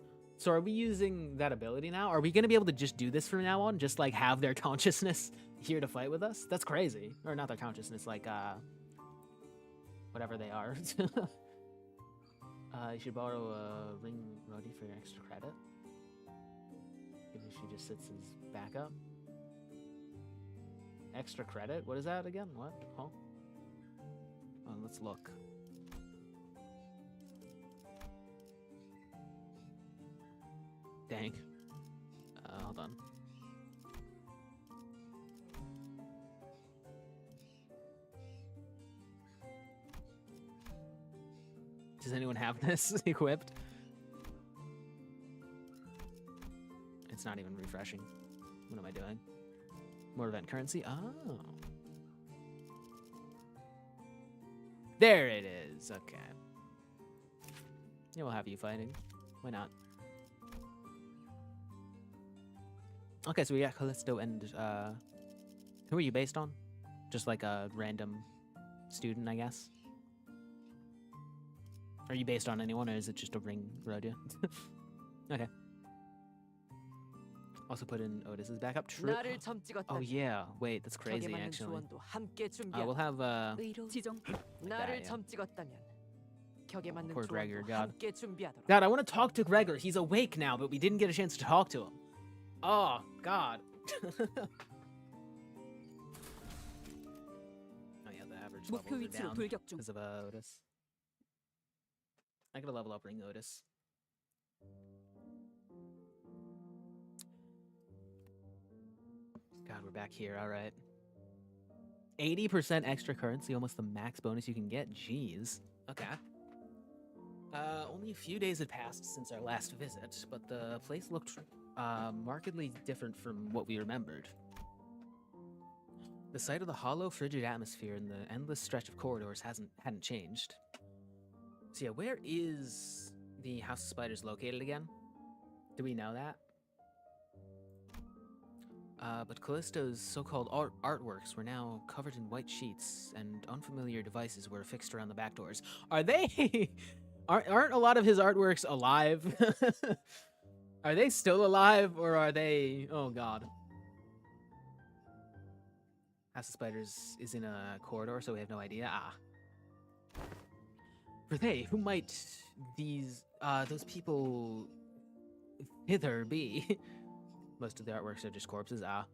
So are we using that ability now? Are we gonna be able to just do this from now on? Just like have their consciousness here to fight with us? That's crazy. Or not their consciousness, like whatever they are. You should borrow a ring Rody for your extra credit. Maybe she just sits as backup. Extra credit? What is that again? What? Huh? Oh, let's look. Dang. Hold on. Does anyone have this equipped? It's not even refreshing. What am I doing? More event currency? Oh. There it is. Okay. Yeah, we'll have you fighting. Why not? Okay, so we got Callisto and, who are you based on? Just like a random student, I guess? Are you based on anyone, or is it just a ring Rhodia? Okay. Also put in Otis's backup. True. Oh yeah, wait, that's crazy actually. We'll have poor Gregor, God. God, I want to talk to Gregor. He's awake now, but we didn't get a chance to talk to him. Oh, God. Oh yeah, the average levels are down because of Otis. I gotta level up ring Otis. God, we're back here. All right. 80% extra currency, almost the max bonus you can get. Jeez. Okay. Only a few days had passed since our last visit, but the place looked markedly different from what we remembered. The sight of the hollow, frigid atmosphere and the endless stretch of corridors hadn't changed. So yeah, where is the House of Spiders located again? Do we know that? But Callisto's so-called artworks were now covered in white sheets, and unfamiliar devices were fixed around the back doors. Are they... aren't a lot of his artworks alive? Are they still alive, or are they... Oh, God. House of Spiders is in a corridor, so we have no idea. Ah. For they, who might those people hither be? Most of the artworks are just corpses. Ah.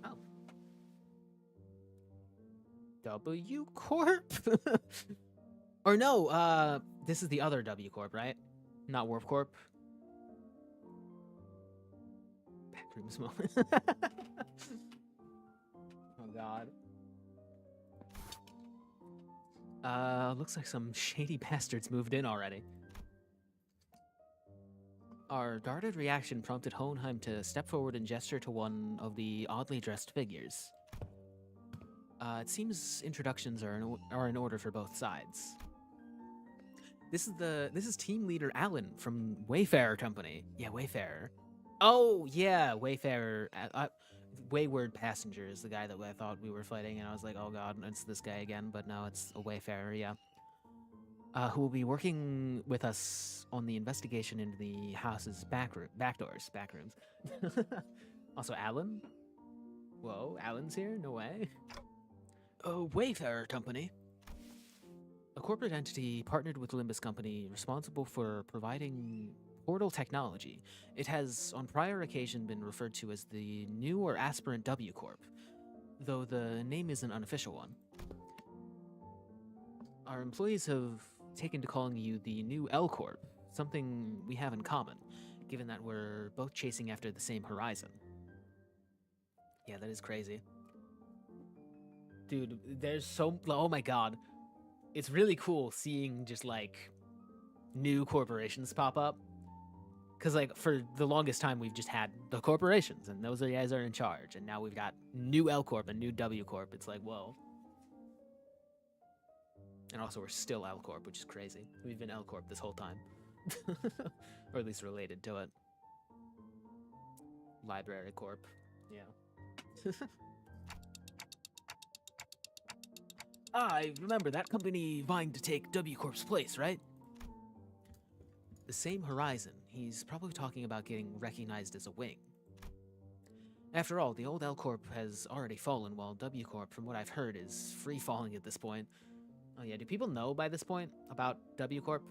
Oh. W Corp? Or no, this is the other W Corp, right? Not Warp Corp. Backrooms moment. Oh God. Looks like some shady bastards moved in already. Our guarded reaction prompted Hohenheim to step forward and gesture to one of the oddly dressed figures. It seems introductions are in order for both sides. This is team leader Alan from Wayfarer Company. Yeah, Wayfarer. Oh yeah, Wayfarer. Wayward Passenger is the guy that I thought we were fighting, and I was like, oh God, it's this guy again. But no, it's a Wayfarer. Yeah. Who will be working with us on the investigation into the house's back rooms. Also, Alan? Whoa, Alan's here? No way. Oh, Wayfarer Company. A corporate entity partnered with Limbus Company responsible for providing portal technology. It has, on prior occasion, been referred to as the new or aspirant W Corp, though the name is an unofficial one. Our employees have taken to calling you the new L Corp, something we have in common, given that we're both chasing after the same horizon. Yeah, that is crazy. Dude, there's so... Oh my God. It's really cool seeing just, like, new corporations pop up. Because, like, for the longest time, we've just had the corporations, and those guys are in charge. And now we've got new L Corp and new W Corp. It's like, whoa. And also, we're still L Corp, which is crazy. We've been L Corp this whole time. Or at least related to it. Library Corp. Yeah. I remember that company vying to take W Corp's place, right? The same horizon. He's probably talking about getting recognized as a wing. After all, the old L Corp has already fallen, while W Corp, from what I've heard, is free falling at this point. Oh yeah, do people know by this point about W Corp?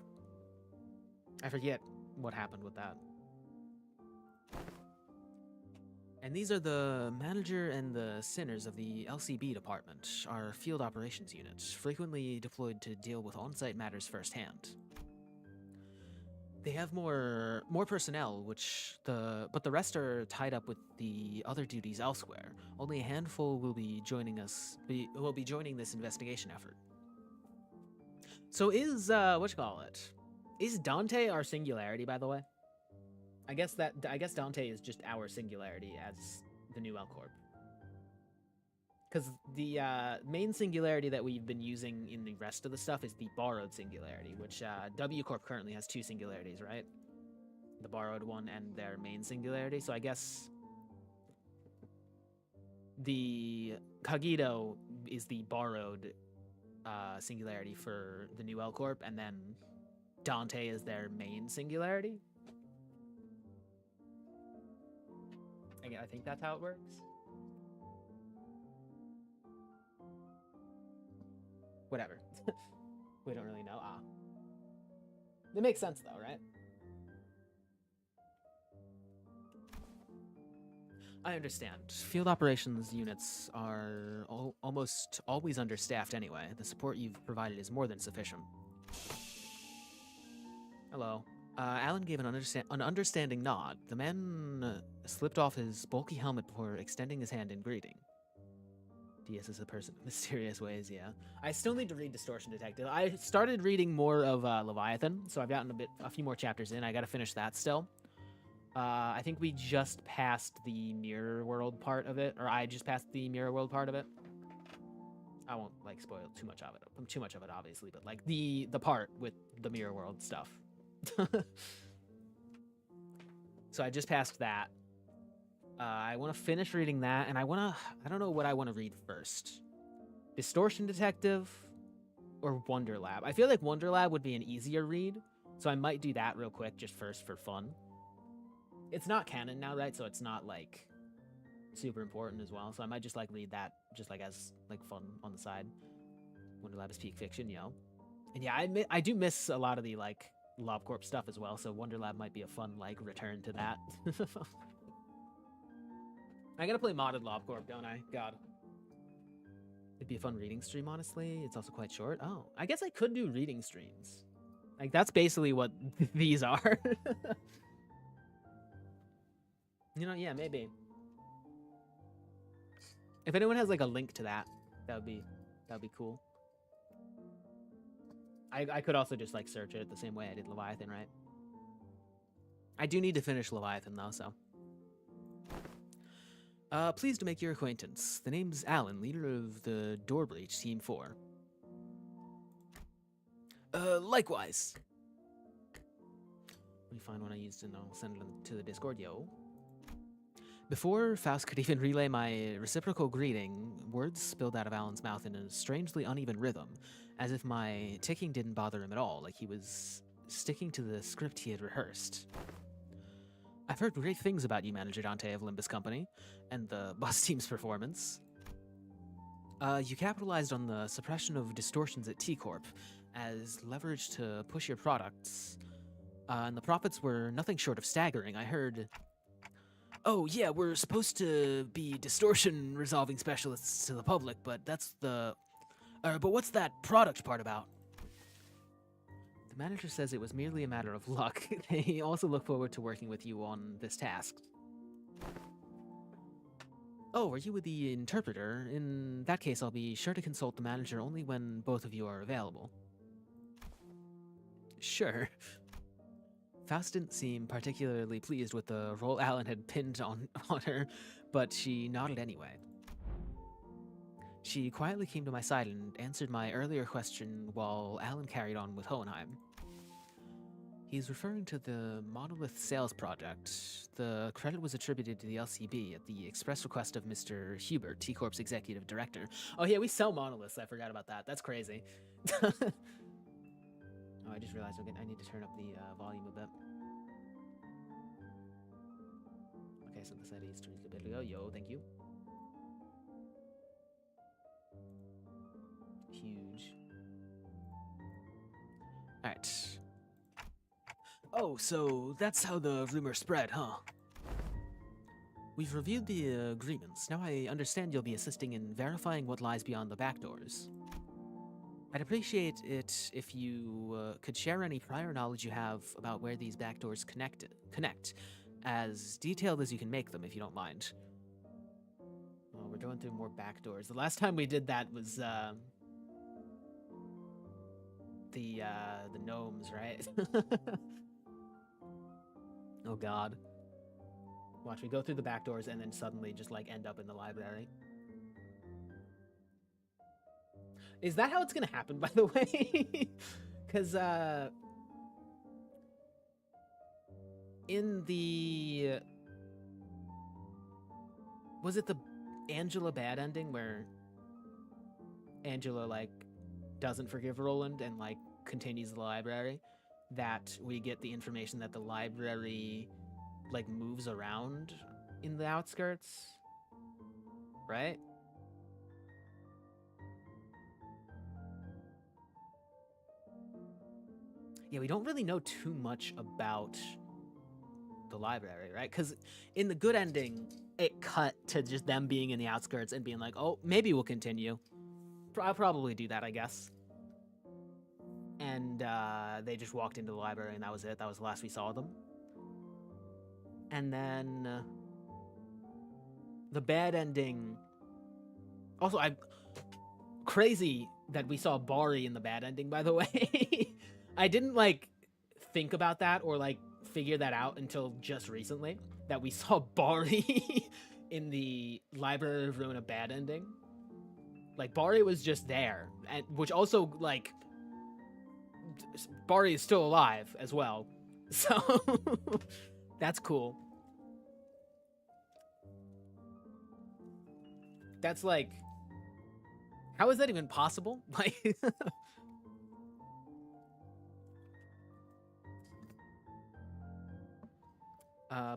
I forget what happened with that. And these are the manager and the sinners of the LCB department, our field operations unit, frequently deployed to deal with on-site matters firsthand. They have more personnel, but the rest are tied up with the other duties elsewhere. Only a handful will be joining this investigation effort. So is is Dante our singularity, by the way? I guess Dante is just our singularity as the new L Corp. Because the main singularity that we've been using in the rest of the stuff is the borrowed singularity, which W Corp currently has two singularities, right? The borrowed one and their main singularity. So I guess the Cogito is the borrowed singularity for the new L Corp, and then Dante is their main singularity. I think that's how it works. Whatever. We don't really know. It makes sense though, right? I understand. Field operations units are almost always understaffed anyway. The support you've provided is more than sufficient. Hello. Alan gave an understanding nod. The man slipped off his bulky helmet before extending his hand in greeting. DS is a person of mysterious ways, yeah. I still need to read Distortion Detective. I started reading more of Leviathan, so I've gotten a few more chapters in. I gotta finish that still. I think we just passed the mirror world part of it, or I just passed the mirror world part of it. I won't like spoil too much of it, obviously, but like the part with the mirror world stuff. So I just passed that. I want to finish reading that, and I don't know what I want to read first. Distortion Detective or Wonder Lab. I feel like Wonder Lab would be an easier read, so I might do that real quick just first for fun. It's not canon now, right? So it's not like super important as well. So I might just like read that just like as like fun on the side. Wonder Lab is peak fiction, yo. And yeah, I do miss a lot of the like LobCorp stuff as well, so Wonder Lab might be a fun like return to that. I gotta play modded LobCorp, don't I? God. It'd be a fun reading stream, honestly. It's also quite short. Oh, I guess I could do reading streams. Like, that's basically what these are. You know, yeah, maybe. If anyone has like a link to that, that'd be cool. I could also just like search it the same way I did Leviathan, right? I do need to finish Leviathan though, so. Pleased to make your acquaintance. The name's Alan, leader of the Door Breach Team 4. Likewise. Let me find one I used and I'll send it to the Discord, yo. Before Faust could even relay my reciprocal greeting, words spilled out of Alan's mouth in a strangely uneven rhythm, as if my ticking didn't bother him at all, like he was sticking to the script he had rehearsed. I've heard great things about you, Manager Dante of Limbus Company, and the bus team's performance. You capitalized on the suppression of distortions at T-Corp as leverage to push your products, and the profits were nothing short of staggering. I heard... Oh, yeah, we're supposed to be distortion resolving specialists to the public, but that's the... but what's that product part about? The manager says it was merely a matter of luck. They also look forward to working with you on this task. Oh, are you with the interpreter? In that case, I'll be sure to consult the manager only when both of you are available. Sure. Faust didn't seem particularly pleased with the role Alan had pinned on her, but she nodded anyway. She quietly came to my side and answered my earlier question while Alan carried on with Hohenheim. He's referring to the Monolith sales project. The credit was attributed to the LCB at the express request of Mr. Hubert, T-Corp's executive director. Oh yeah, we sell monoliths. I forgot about that. That's crazy. Oh, I just realized I need to turn up the volume a bit. Okay, so this ID is a bit ago. Yo, thank you. Huge. Alright. Oh, so that's how the rumor spread, huh? We've reviewed the agreements. Now I understand you'll be assisting in verifying what lies beyond the back doors. I'd appreciate it if you could share any prior knowledge you have about where these back doors connect, as detailed as you can make them, if you don't mind. Well, we're going through more back doors. The last time we did that was the gnomes, right? Oh God. Watch me go through the back doors and then suddenly just like end up in the library. Is that how it's gonna happen, by the way? Because in the, was it the Angela bad ending where Angela like doesn't forgive Roland and like continues the library, that we get the information that the library like moves around in the outskirts, right? Yeah, we don't really know too much about the library, right? Because in the good ending, it cut to just them being in the outskirts and being like, oh, maybe we'll continue. I'll probably do that, I guess. And they just walked into the library and that was it. That was the last we saw of them. And then the bad ending. Also, crazy that we saw Bari in the bad ending, by the way. I didn't like think about that or like figure that out until just recently, that we saw Bari in the Library of Ruin a bad ending. Like Bari was just there, and which also like Bari is still alive as well. So that's cool. That's like, how is that even possible? Like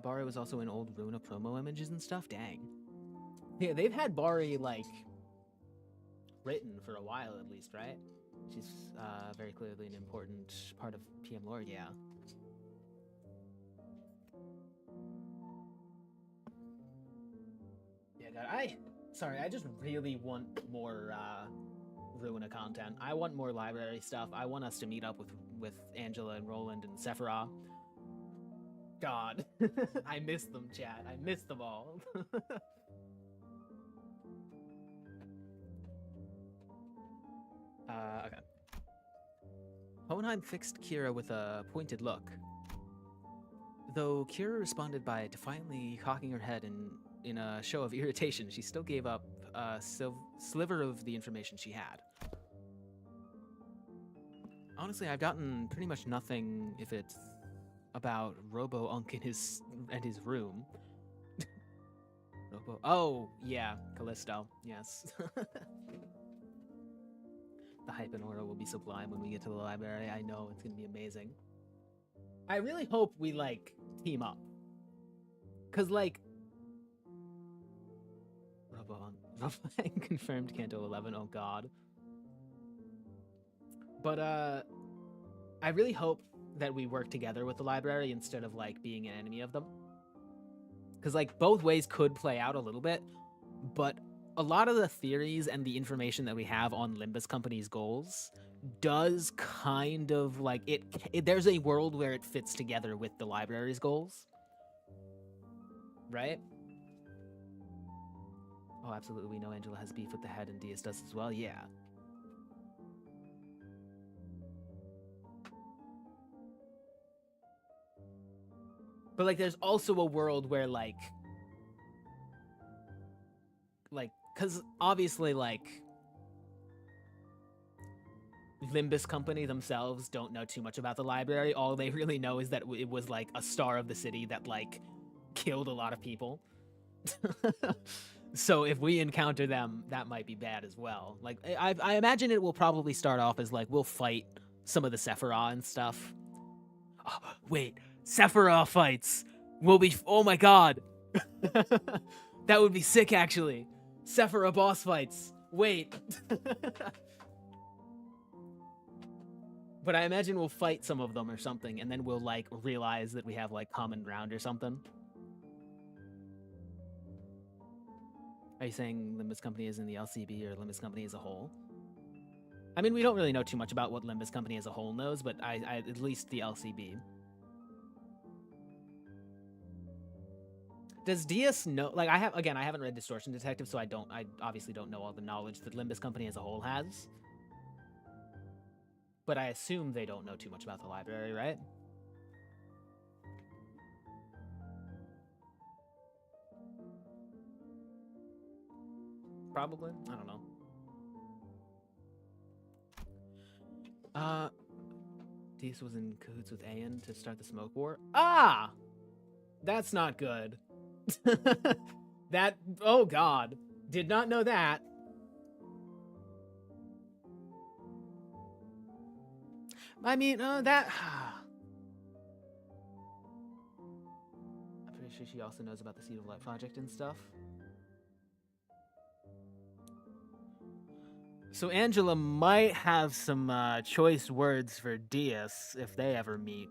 Bari was also in old Runa promo images and stuff. Dang. Yeah, they've had Bari like written for a while at least, right? She's very clearly an important part of PM lore, yeah. Yeah, God, I just really want more Runa content. I want more library stuff. I want us to meet up with Angela and Roland and Sephiroth. God, I miss them, chat. I miss them all. Okay. Hohenheim fixed Kira with a pointed look. Though Kira responded by defiantly cocking her head in a show of irritation, she still gave up a sliver of the information she had. Honestly, I've gotten pretty much nothing if it's about Robo-Unk in his room. Oh, yeah, Callisto, yes. The hype and aura will be sublime when we get to the library. I know, it's gonna be amazing. I really hope we, like, team up. Cause, like... Robo-Unk confirmed Kanto 11, oh god. But, I really hope that we work together with the library instead of, like, being an enemy of them. Because, like, both ways could play out a little bit, but a lot of the theories and the information that we have on Limbus Company's goals does kind of, like, there's a world where it fits together with the library's goals. Right? Oh, absolutely, we know Angela has beef with the head and Diaz does as well, yeah. But, like, there's also a world where, like, because obviously, like, Limbus Company themselves don't know too much about the library. All they really know is that it was, like, a star of the city that, like, killed a lot of people. So if we encounter them, that might be bad as well. Like, I imagine it will probably start off as, like, we'll fight some of the Sephiroth and stuff. Oh, wait, Sephiroth fights will be. Oh my god, that would be sick actually. Sephiroth boss fights. Wait. But I imagine we'll fight some of them or something, and then we'll like realize that we have like common ground or something. Are you saying Limbus Company is in the LCB or Limbus Company as a whole? I mean, we don't really know too much about what Limbus Company as a whole knows, but I at least the LCB. Does Diaz know? Like, I haven't read Distortion Detective, so I obviously don't know all the knowledge that Limbus Company as a whole has. But I assume they don't know too much about the library, right? Probably. I don't know. Diaz was in cahoots with Ayan to start the smoke war. Ah! That's not good. Oh god. Did not know that. I mean, that... I'm pretty sure she also knows about the Seed of Light project and stuff. So Angela might have some choice words for Diaz if they ever meet.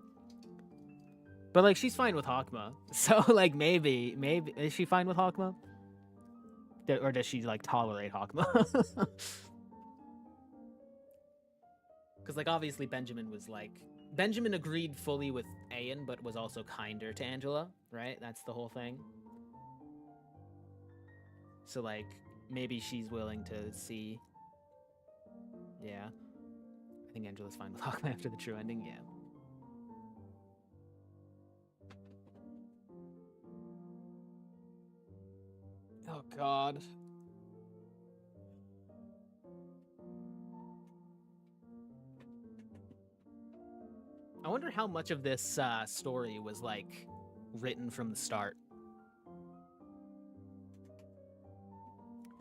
But, like, she's fine with Hakma. So, like, maybe... Is she fine with Hakma? Or does she, like, tolerate Hakma? Because, like, obviously Benjamin was, like... Benjamin agreed fully with Ayan, but was also kinder to Angela, right? That's the whole thing. So, like, maybe she's willing to see... Yeah. I think Angela's fine with Hakma after the true ending, yeah. Oh, God. I wonder how much of this story was, like, written from the start.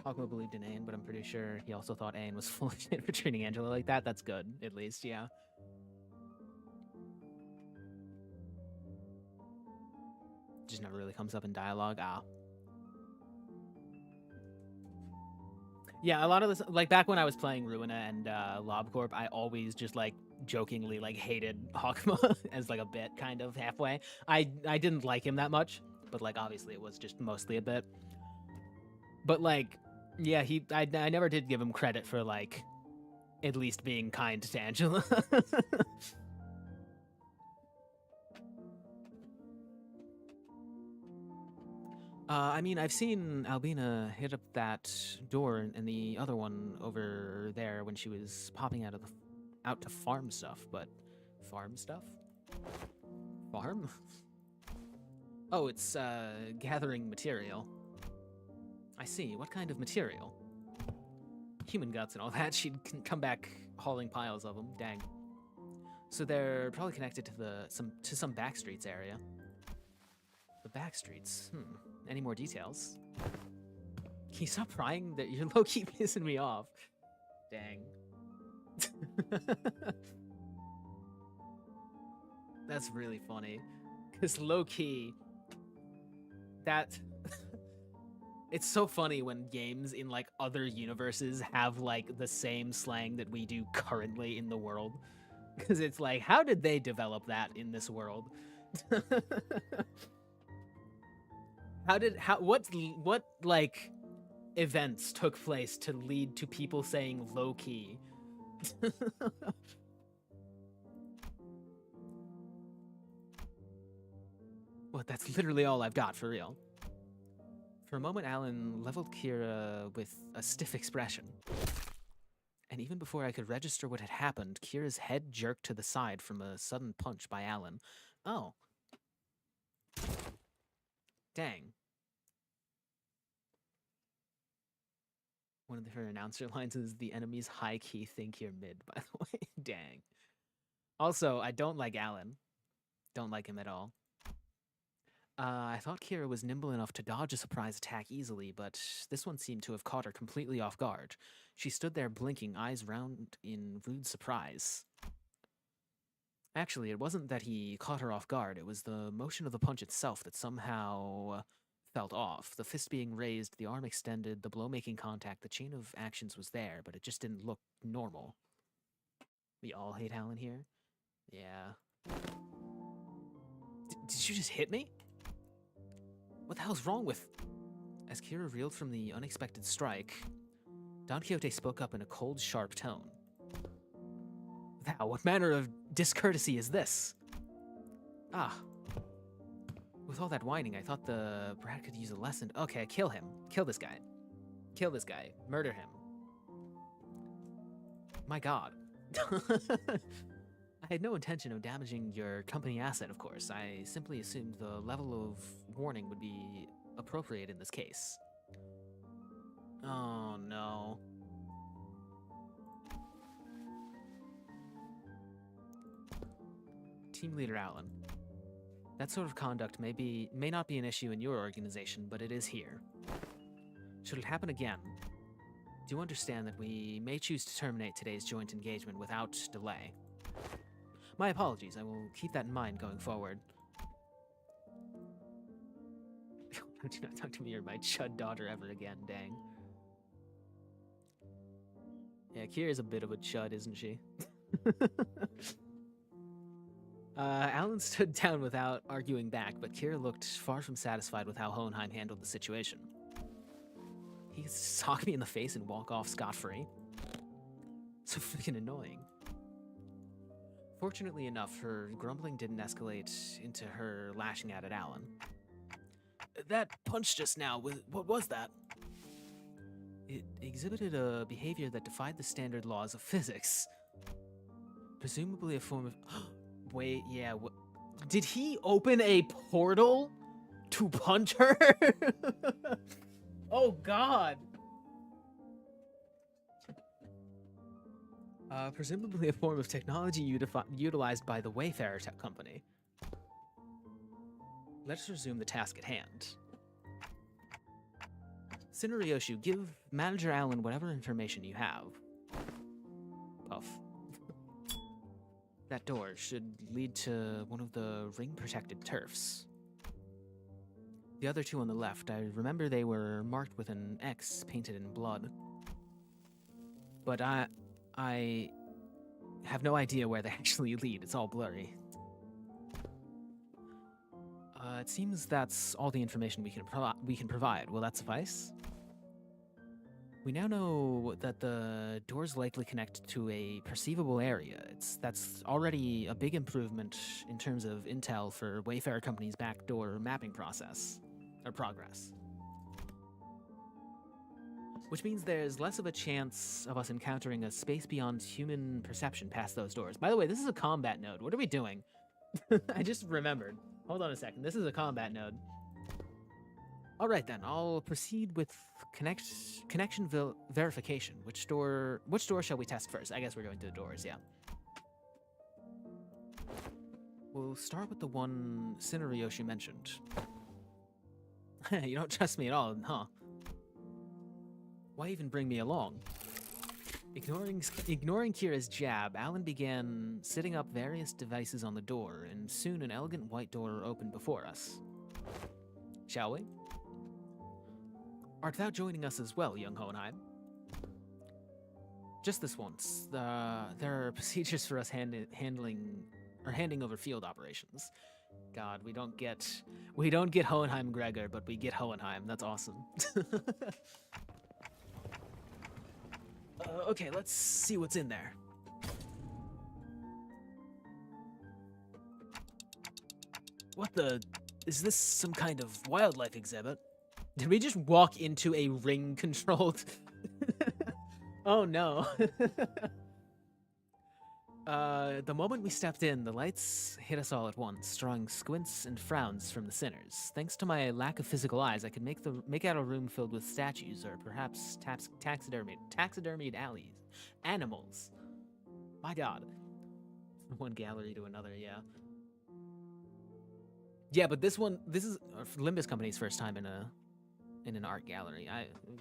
Hakma believed in Ayan, but I'm pretty sure he also thought Ayan was full of shit for treating Angela like that. That's good, at least, yeah. Just never really comes up in dialogue. Ah. Yeah, a lot of this, like, back when I was playing Ruina and LobCorp, I always just, like, jokingly, like, hated Hakma as, like, a bit, kind of, halfway. I didn't like him that much, but, like, obviously it was just mostly a bit. But, like, yeah, I never did give him credit for, like, at least being kind to Angela. I mean, I've seen Albina hit up that door and the other one over there when she was popping out to farm stuff, but farm stuff? Farm? Oh, it's gathering material. I see. What kind of material? Human guts and all that. She'd come back hauling piles of them. Dang. So they're probably connected to some backstreets area. The backstreets. Any more details? Can you stop prying? That you're low-key pissing me off. Dang. That's really funny. Because low-key, that... It's so funny when games in, like, other universes have, like, the same slang that we do currently in the world. Because it's like, how did they develop that in this world? What like events took place to lead to people saying low key? What, that's literally all I've got for real. For a moment, Alan leveled Kira with a stiff expression. And even before I could register what had happened, Kira's head jerked to the side from a sudden punch by Alan. Oh. Dang. One of her announcer lines is, "The enemy's high key think you're mid," by the way. Dang. Also, I don't like Alan. Don't like him at all. I thought Kira was nimble enough to dodge a surprise attack easily, but this one seemed to have caught her completely off guard. She stood there blinking, eyes round in rude surprise. Actually, it wasn't that he caught her off guard. It was the motion of the punch itself that somehow felt off. The fist being raised, the arm extended, the blow making contact, the chain of actions was there, but it just didn't look normal. We all hate Alan here? Yeah. Did you just hit me? What the hell's wrong with... As Kira reeled from the unexpected strike, Don Quixote spoke up in a cold, sharp tone. Thou, what manner of discourtesy is this? Ah. With all that whining, I thought the brat could use a lesson. Okay, kill him. Kill this guy. Kill this guy. Murder him. My god. I had no intention of damaging your company asset, of course. I simply assumed the level of warning would be appropriate in this case. Oh, no. Team Leader Alan. That sort of conduct may not be an issue in your organization, but it is here. Should it happen again, do understand that we may choose to terminate today's joint engagement without delay. My apologies, I will keep that in mind going forward. Do not talk to me or my chud daughter ever again, dang. Yeah, Kira's a bit of a chud, isn't she? Alan stood down without arguing back, but Kira looked far from satisfied with how Hohenheim handled the situation. He could sock me in the face and walk off scot-free. So freaking annoying. Fortunately enough, her grumbling didn't escalate into her lashing out at Alan. That punch just now, what was that? It exhibited a behavior that defied the standard laws of physics. Presumably a form of... Wait, yeah, did he open a portal to punch her? Oh, God. Presumably a form of technology utilized by the Wayfarer Company. Let's resume the task at hand. Cineriyoshu, give Manager Alan whatever information you have. Puff. That door should lead to one of the ring-protected turfs. The other two on the left, I remember they were marked with an X painted in blood. But I have no idea where they actually lead. It's all blurry. It seems that's all the information we can provide. Will that suffice? We now know that the doors likely connect to a perceivable area. That's already a big improvement in terms of intel for Wayfarer Company's backdoor mapping process, or progress. Which means there's less of a chance of us encountering a space beyond human perception past those doors. By the way, this is a combat node. What are we doing? I just remembered. Hold on a second. This is a combat node. All right, then. I'll proceed with connection verification. Which door shall we test first? I guess we're going to the doors, yeah. We'll start with the one Cineriyoshu mentioned. You don't trust me at all, huh? Why even bring me along? Ignoring Kira's jab, Alan began setting up various devices on the door, and soon an elegant white door opened before us. Shall we? Art thou joining us as well, young Hohenheim? Just this once. There are procedures for us handing over field operations. God, we don't get Hohenheim Gregor, but we get Hohenheim. That's awesome. Okay, let's see what's in there. What the... Is this some kind of wildlife exhibit? Did we just walk into a ring-controlled... Oh, no. The moment we stepped in, the lights hit us all at once, drawing squints and frowns from the sinners. Thanks to my lack of physical eyes, I could make out a room filled with statues, or perhaps taxidermied animals. My God. From one gallery to another, yeah. Yeah, but this is Limbus Company's first time in an art gallery.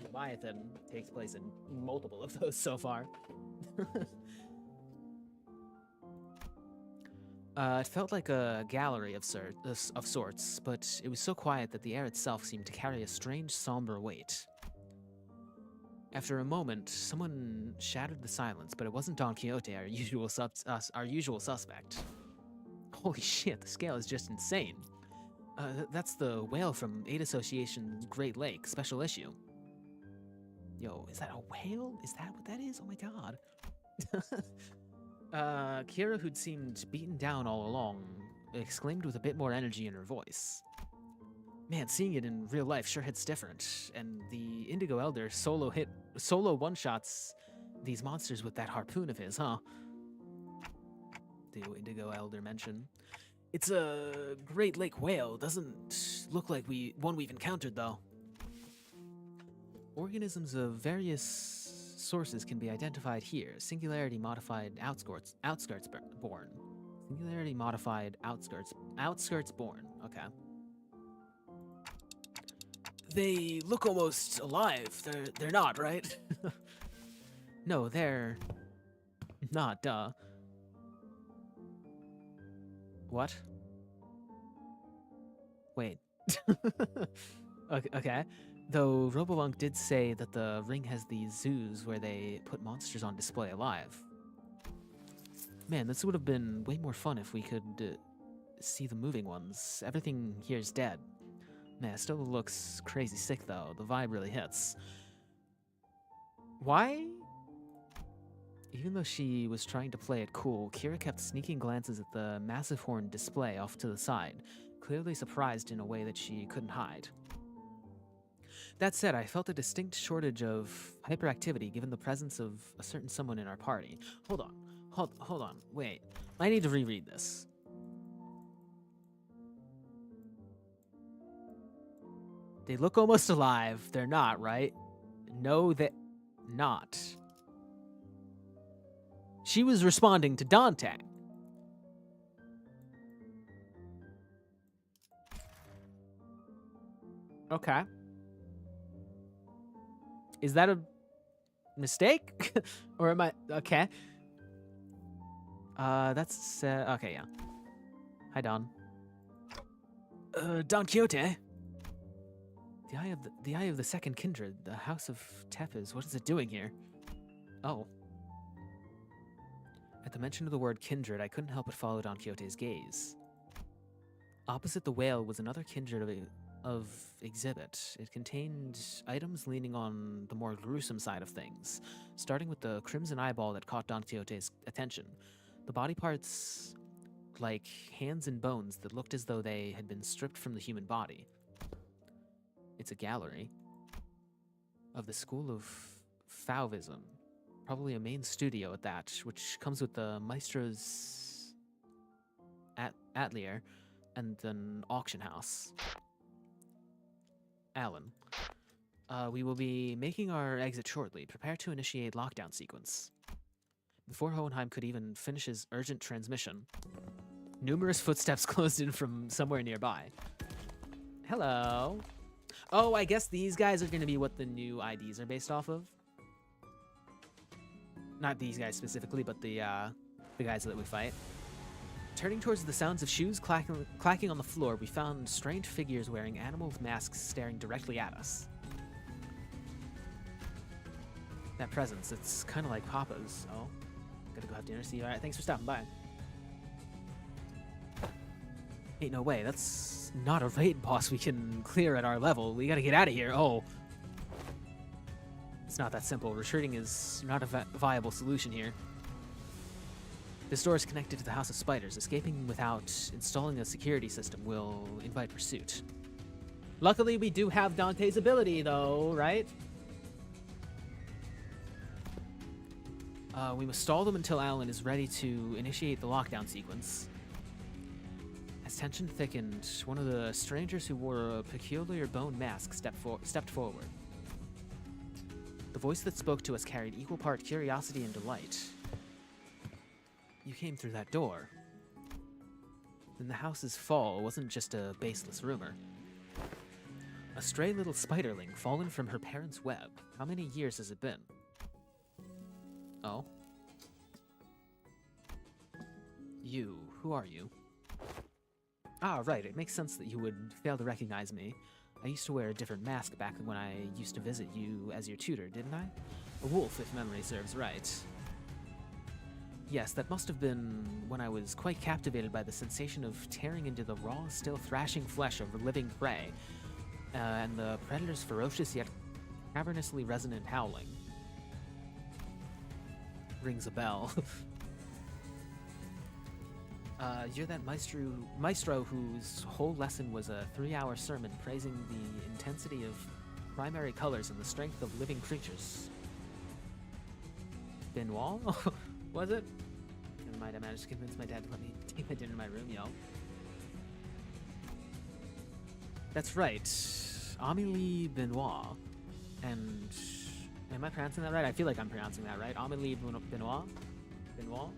Leviathan takes place in multiple of those so far. It felt like a gallery of sorts, but it was so quiet that the air itself seemed to carry a strange, somber weight. After a moment, someone shattered the silence, but it wasn't Don Quixote, our usual suspect. Holy shit, the scale is just insane. That's the whale from Aid Association's Great Lake special issue. Yo, is that a whale? Is that what that is? Oh my god. Kira, who'd seemed beaten down all along, exclaimed with a bit more energy in her voice. Man, seeing it in real life sure hits different, and the Indigo Elder solo one-shots these monsters with that harpoon of his, huh? The Indigo Elder mentioned. It's a Great Lake whale. Doesn't look like one we've encountered, though. Organisms of various sources can be identified here. Singularity modified outskirts born. Singularity modified outskirts born. Okay. They look almost alive. They're not, right? No, they're not, duh. What? Wait. Okay. Though Robobunk did say that the ring has these zoos where they put monsters on display alive. Man, this would have been way more fun if we could see the moving ones. Everything here's dead. Man, it still looks crazy sick though. The vibe really hits. Why? Even though she was trying to play it cool, Kira kept sneaking glances at the massive horn display off to the side, clearly surprised in a way that she couldn't hide. That said, I felt a distinct shortage of hyperactivity given the presence of a certain someone in our party. Hold on, wait. I need to reread this. They look almost alive. They're not, right? No, they're not. She was responding to Dante. Okay. Is that a mistake? Or am I... Okay. That's... okay, yeah. Hi, Don. Don Quixote? The Eye of the Second Kindred, the House of Tepes, what is it doing here? Oh. At the mention of the word kindred, I couldn't help but follow Don Quixote's gaze. Opposite the whale was another kindred of exhibit. It contained items leaning on the more gruesome side of things, starting with the crimson eyeball that caught Don Quixote's attention. The body parts like hands and bones that looked as though they had been stripped from the human body. It's a gallery of the School of Fauvism. Probably a main studio at that, which comes with the Maestro's atelier and an auction house. Alan. We will be making our exit shortly. Prepare to initiate lockdown sequence. Before Hohenheim could even finish his urgent transmission, numerous footsteps closed in from somewhere nearby. Hello. Oh, I guess these guys are going to be what the new IDs are based off of. Not these guys specifically, but the guys that we fight. Turning towards the sounds of shoes clacking on the floor, we found strange figures wearing animal masks staring directly at us. That presence, it's kind of like Papa's. Oh, gotta go have dinner. See you. All right, thanks for stopping by. Ain't no way. That's not a raid boss we can clear at our level. We gotta get out of here. Oh. It's not that simple. Retreating is not a viable solution here. This door is connected to the House of Spiders. Escaping without installing a security system will invite pursuit. Luckily, we do have Dante's ability, though, right? We must stall them until Alan is ready to initiate the lockdown sequence. As tension thickened, one of the strangers who wore a peculiar bone mask stepped forward. The voice that spoke to us carried equal part curiosity and delight. You came through that door. Then the house's fall wasn't just a baseless rumor. A stray little spiderling fallen from her parents' web. How many years has it been? Oh. You. who are you? Ah, right, it makes sense that you would fail to recognize me. I used to wear a different mask back when I used to visit you as your tutor, didn't I? A wolf, if memory serves right. Yes, that must have been when I was quite captivated by the sensation of tearing into the raw, still thrashing flesh of living prey, and the predator's ferocious yet cavernously resonant howling. Rings a bell. You're that maestro whose whole lesson was a 3-hour sermon praising the intensity of primary colors and the strength of living creatures. Benoit? Was it? Never mind, I managed to convince my dad to let me take my dinner in my room, yo. That's right. Amélie Benoit. And am I pronouncing that right? I feel like I'm pronouncing that right. Amélie Benoit? Benoit?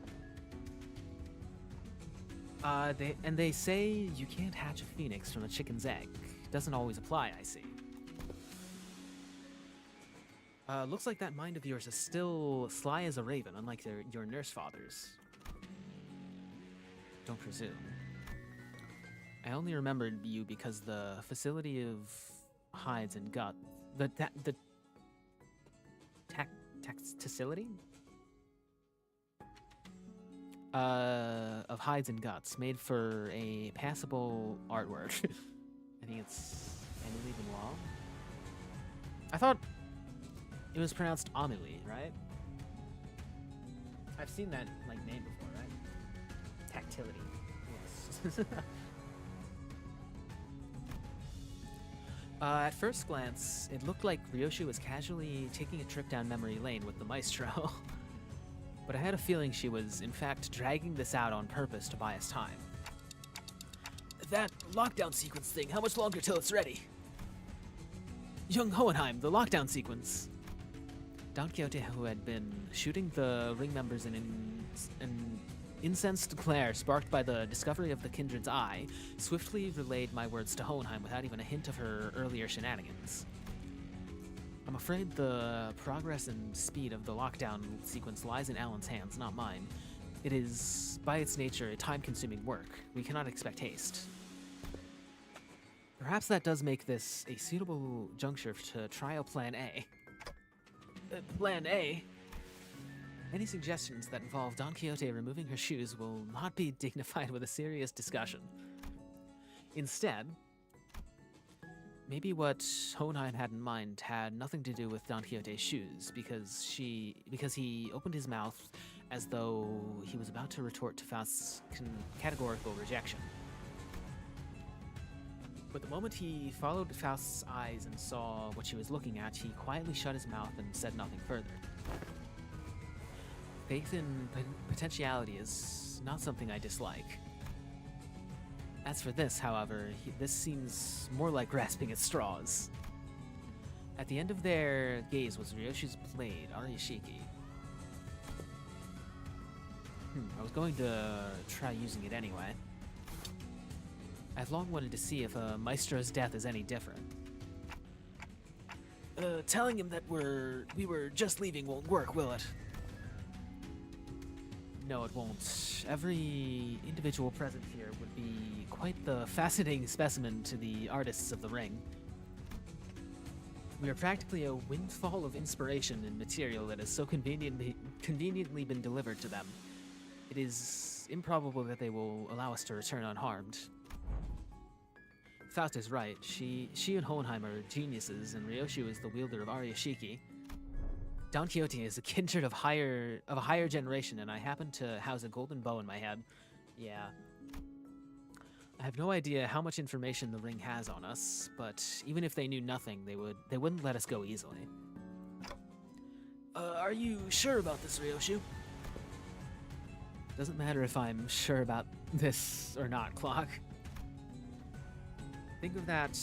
They say you can't hatch a phoenix from a chicken's egg. Doesn't always apply, I see. Looks like that mind of yours is still sly as a raven, unlike your nurse father's. Don't presume. I only remembered you because the facility of hides and gut, the facility of hides and guts made for a passable artwork. I think it's Amélie Benoit. I thought it was pronounced Amélie, right? I've seen that like name before, right? Tactility. Yes. At first glance, it looked like Ryoshi was casually taking a trip down memory lane with the maestro. But I had a feeling she was, in fact, dragging this out on purpose to buy us time. That lockdown sequence thing, how much longer till it's ready? Young Hohenheim, the lockdown sequence. Don Quixote, who had been shooting the ring members in an incensed glare sparked by the discovery of the Kindred's eye, swiftly relayed my words to Hohenheim without even a hint of her earlier shenanigans. I'm afraid the progress and speed of the lockdown sequence lies in Alan's hands, not mine. It is, by its nature, a time-consuming work. We cannot expect haste. Perhaps that does make this a suitable juncture to trial Plan A. Plan A? Any suggestions that involve Don Quixote removing her shoes will not be dignified with a serious discussion. Instead, maybe what Hohenheim had in mind had nothing to do with Don Quixote's shoes, because he opened his mouth as though he was about to retort to Faust's categorical rejection. But the moment he followed Faust's eyes and saw what she was looking at, he quietly shut his mouth and said nothing further. Faith in potentiality is not something I dislike. As for this, however, this seems more like grasping at straws. At the end of their gaze was Ryoshi's blade, Arishiki. I was going to try using it anyway. I've long wanted to see if a maestro's death is any different. Telling him that we were just leaving won't work, will it? No, it won't. Every individual present here would be quite the fascinating specimen to the artists of the ring. We are practically a windfall of inspiration and material that has so conveniently been delivered to them. It is improbable that they will allow us to return unharmed. Faust is right. She and Hohenheim are geniuses, and Ryoshi is the wielder of Arishiki. Don Quixote is a kindred of a higher generation, and I happen to house a golden bow in my head. Yeah. I have no idea how much information the ring has on us, but even if they knew nothing, they wouldn't let us go easily. Are you sure about this, Ryoshi? Doesn't matter if I'm sure about this or not, Clock. Think of that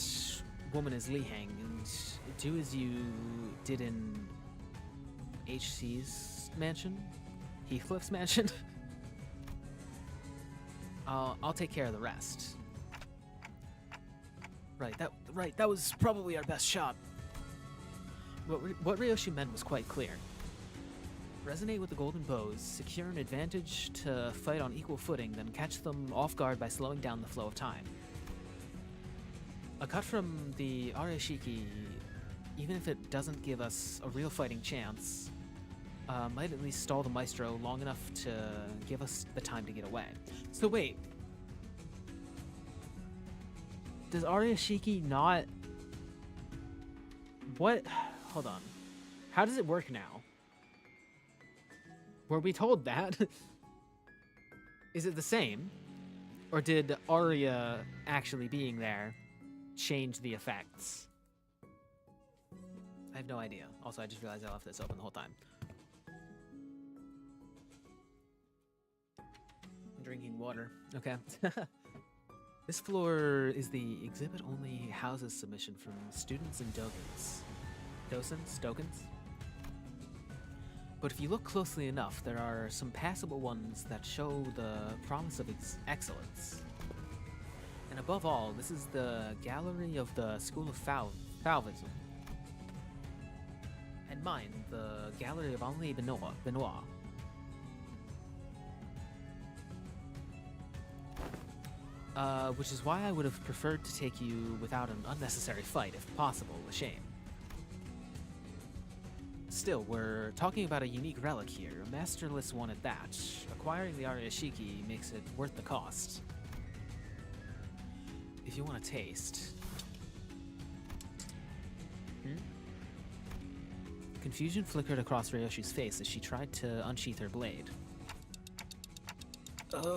woman as Lihang, and do as you did in HC's mansion? Heathcliff's mansion? I'll take care of the rest. Right, that was probably our best shot. What Ryoshi meant was quite clear. Resonate with the golden bows, secure an advantage to fight on equal footing, then catch them off guard by slowing down the flow of time. A cut from the Arashiki, even if it doesn't give us a real fighting chance, might at least stall the Maestro long enough to give us the time to get away. So wait. Does Arashiki not... What? Hold on. How does it work now? Were we told that? Is it the same? Or did Arya actually being there change the effects? I have no idea. Also, I just realized I left this open the whole time. I'm drinking water. Okay. This floor is the exhibit only houses submission from students and dogans. Docents? Dogans? But if you look closely enough, there are some passable ones that show the promise of excellence. And above all, this is the gallery of the School of Fauvism. And mine, the gallery of Henri Benoit. Which is why I would have preferred to take you without an unnecessary fight, if possible, a shame. Still, we're talking about a unique relic here, a masterless one at that. Acquiring the Arashiki makes it worth the cost. If you want a taste. Confusion flickered across Ryoshi's face as she tried to unsheath her blade.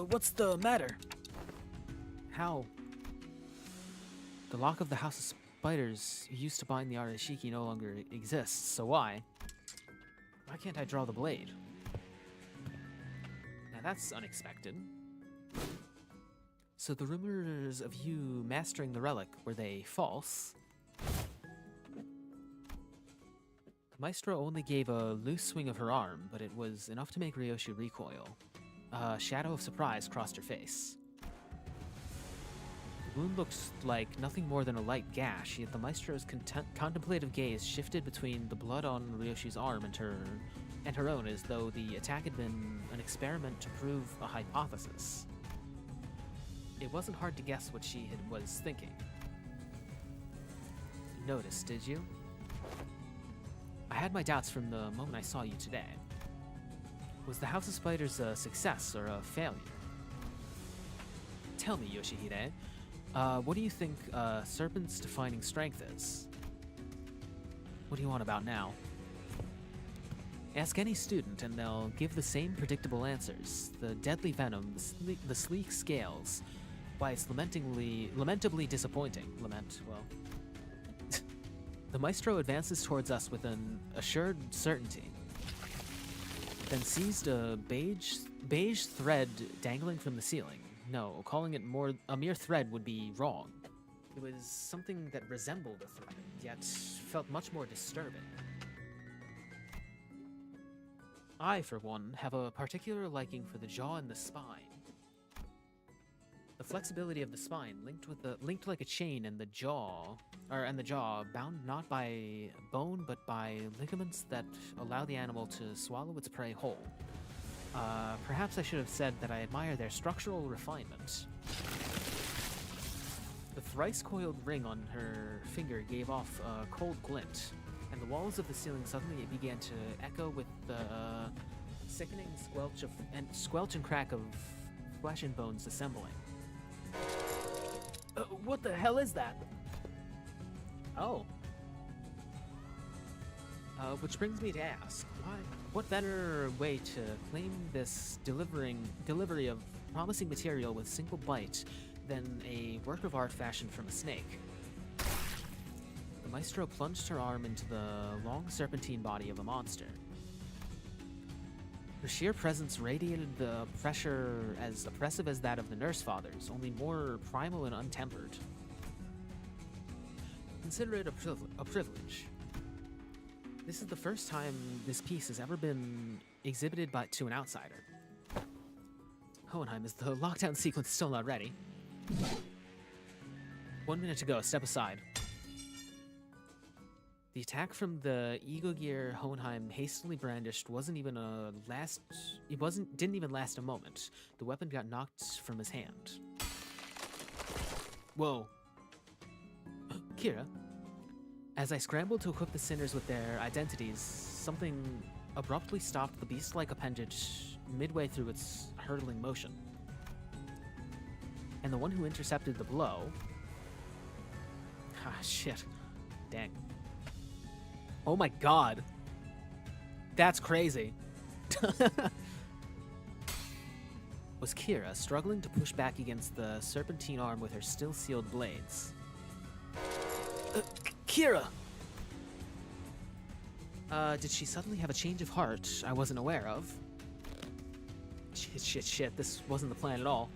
What's the matter? How? The lock of the House of Spiders used to bind the Arashiki no longer exists, so why? Why can't I draw the blade? Now that's unexpected. So the rumors of you mastering the relic, were they false? The Maestro only gave a loose swing of her arm, but it was enough to make Ryoshi recoil. A shadow of surprise crossed her face. The wound looked like nothing more than a light gash, yet the Maestro's contemplative gaze shifted between the blood on Ryoshi's arm and her own, as though the attack had been an experiment to prove a hypothesis. It wasn't hard to guess what she was thinking. Noticed, did you? I had my doubts from the moment I saw you today. Was the House of Spiders a success or a failure? Tell me, Yoshihide, what do you think a serpent's defining strength is? What do you want about now? Ask any student and they'll give the same predictable answers. The deadly venom, the sleek scales. Why, it's lamentably disappointing. Lament, well. The Maestro advances towards us with an assured certainty, then seized a beige thread dangling from the ceiling. No, calling it a mere thread would be wrong. It was something that resembled a thread, yet felt much more disturbing. I, for one, have a particular liking for the jaw and the spine. The flexibility of the spine linked like a chain, and the jaw bound not by bone but by ligaments that allow the animal to swallow its prey whole. Perhaps I should have said that I admire their structural refinement. The thrice-coiled ring on her finger gave off a cold glint, and the walls of the ceiling suddenly began to echo with the sickening squelch and crack of flesh and bones assembling. What the hell is that? Oh. Which brings me to ask, what better way to claim this delivery of promising material with single bite than a work of art fashioned from a snake? The Maestro plunged her arm into the long serpentine body of a monster. Her sheer presence radiated the pressure as oppressive as that of the Nurse Fathers, only more primal and untempered. Consider it a privilege. This is the first time this piece has ever been exhibited to an outsider. Hohenheim, is the lockdown sequence still not ready? 1 minute to go, step aside. The attack from the Eagle Gear Hohenheim hastily brandished wasn't even a last. Didn't even last a moment. The weapon got knocked from his hand. Whoa. Kira. As I scrambled to equip the sinners with their identities, something abruptly stopped the beast-like appendage midway through its hurtling motion. And the one who intercepted the blow... Ah, shit. Dang. Oh my god. That's crazy. Was Kira, struggling to push back against the serpentine arm with her still-sealed blades. Kira! Did she suddenly have a change of heart I wasn't aware of? Shit, this wasn't the plan at all.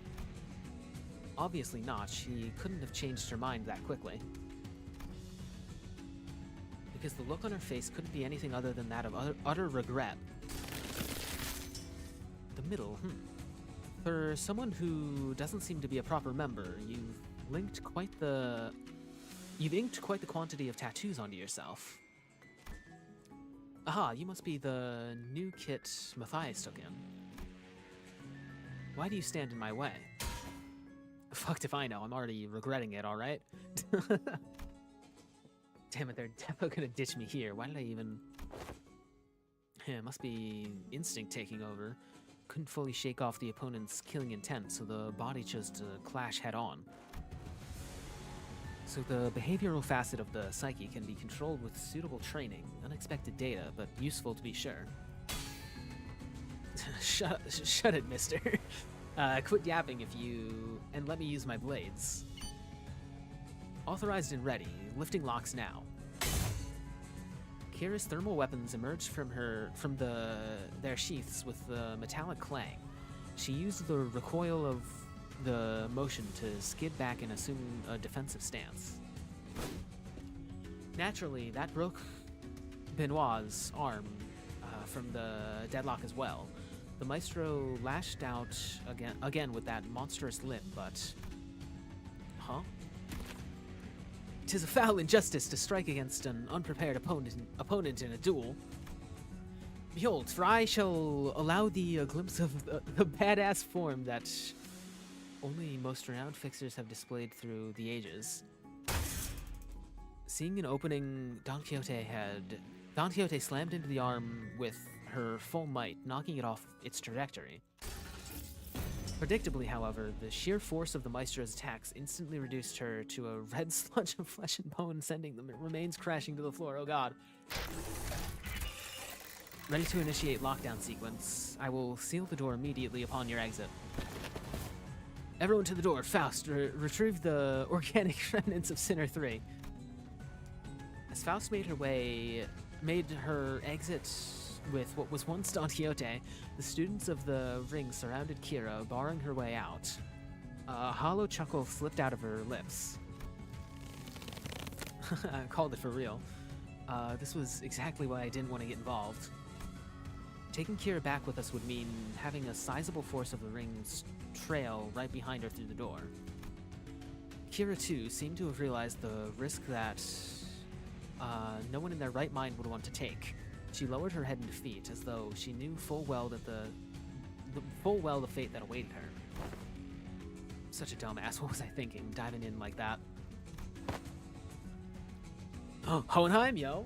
Obviously not. She couldn't have changed her mind that quickly. Because the look on her face couldn't be anything other than that of utter regret. The middle, For someone who doesn't seem to be a proper member, you've inked quite the quantity of tattoos onto yourself. Aha, you must be the new kit Matthias took in. Why do you stand in my way? Fucked if I know, I'm already regretting it, alright? Damn it, they're definitely gonna ditch me here. Why did I even... It must be instinct taking over. Couldn't fully shake off the opponent's killing intent, so the body chose to clash head-on. So the behavioral facet of the psyche can be controlled with suitable training. Unexpected data, but useful to be sure. Shut it, mister. Quit yapping and let me use my blades. Authorized and ready. Lifting locks now. Kira's thermal weapons emerged from their sheaths with the metallic clang. She used the recoil of the motion to skid back and assume a defensive stance. Naturally, that broke Benoit's arm from the deadlock as well. The maestro lashed out again with that monstrous limb, but... Huh? 'Tis a foul injustice to strike against an unprepared opponent in a duel. Behold, for I shall allow thee a glimpse of the badass form that only most renowned fixers have displayed through the ages. Seeing an opening, Don Quixote slammed into the arm with her full might, knocking it off its trajectory. Predictably, however, the sheer force of the maestro's attacks instantly reduced her to a red sludge of flesh and bone, sending the remains crashing to the floor. Oh god. Ready to initiate lockdown sequence. I will seal the door immediately upon your exit. Everyone to the door. Faust, retrieve the organic remnants of Sinner 3. As Faust made her exit with what was once Don Quixote, the students of the ring surrounded Kira, barring her way out. A hollow chuckle slipped out of her lips. I called it for real. This was exactly why I didn't want to get involved. Taking Kira back with us would mean having a sizable force of the ring's trail right behind her through the door. Kira, too, seemed to have realized the risk that no one in their right mind would want to take. She lowered her head in defeat, as though she knew full well the fate that awaited her. Such a dumbass. What was I thinking, diving in like that? Oh, Hohenheim, yo!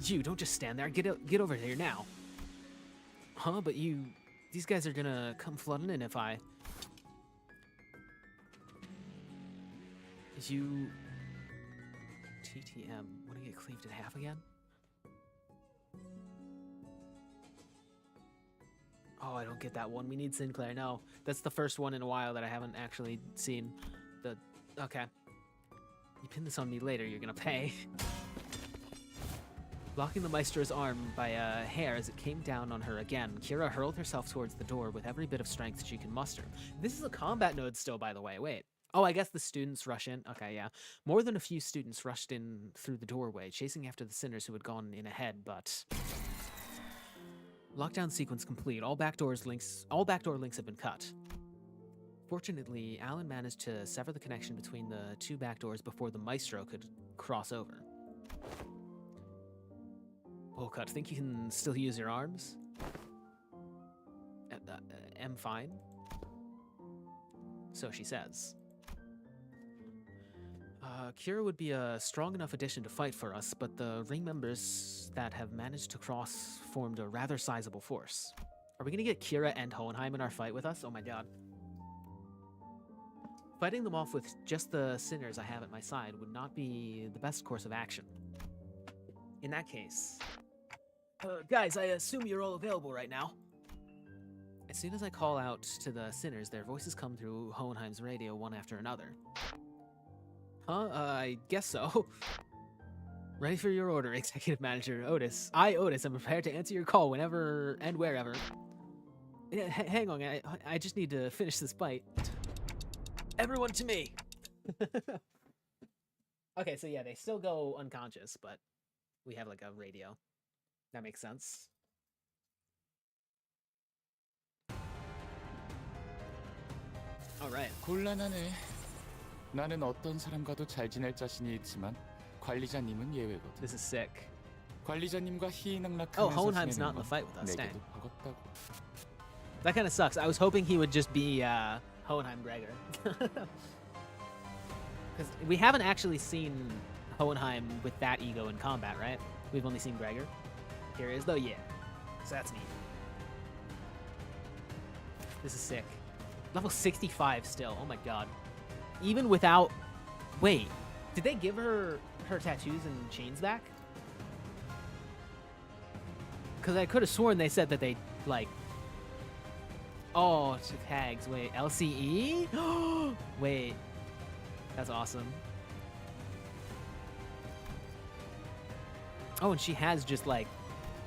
You, don't just stand there. Get over here now. Huh? But these guys are gonna come flooding in if I... TTM. Want to get cleaved in half again? Oh, I don't get that one. We need Sinclair. No, that's the first one in a while that I haven't actually seen. Okay. You pin this on me later, you're gonna pay. Blocking the maestro's arm by a hair as it came down on her again, Kira hurled herself towards the door with every bit of strength she can muster. This is a combat node still, by the way. Wait. Oh, I guess the students rush in. Okay, yeah. More than a few students rushed in through the doorway, chasing after the sinners who had gone in ahead, but... Lockdown sequence complete. All backdoor links have been cut. Fortunately, Alan managed to sever the connection between the two back doors before the maestro could cross over. Wolcott, think you can still use your arms? Am fine. So she says. Kira would be a strong enough addition to fight for us, but the ring members that have managed to cross formed a rather sizable force. Are we gonna get Kira and Hohenheim in our fight with us? Oh my god. Fighting them off with just the sinners I have at my side would not be the best course of action. In that case... guys, I assume you're all available right now. As soon as I call out to the sinners, their voices come through Hohenheim's radio one after another. I guess so. Ready for your order, Executive Manager Otis. Otis, am prepared to answer your call whenever and wherever. Hang on, I just need to finish this bite. Everyone to me! Okay, so yeah, they still go unconscious, but we have like a radio. That makes sense. Alright. 곤란하네. 나는 어떤 사람과도 잘 지낼 자신이 있지만 관리자님은 예외거든. This is sick. 관리자님과 희희낙낙하면서 Oh, Hohenheim's not in the 지내는 fight with 건 us, dang. 내게도 버겁다고. That kind of sucks. I was hoping he would just be Hohenheim Gregor. Because we haven't actually seen Hohenheim with that ego in combat, right? We've only seen Gregor. Here is though, yeah. So that's neat. This is sick. Level 65 still. Oh my god. Even without... Wait. Did they give her tattoos and chains back? Because I could have sworn they said that they, like... Oh, it's tags. Wait, LCE? Wait. That's awesome. Oh, and she has just, like,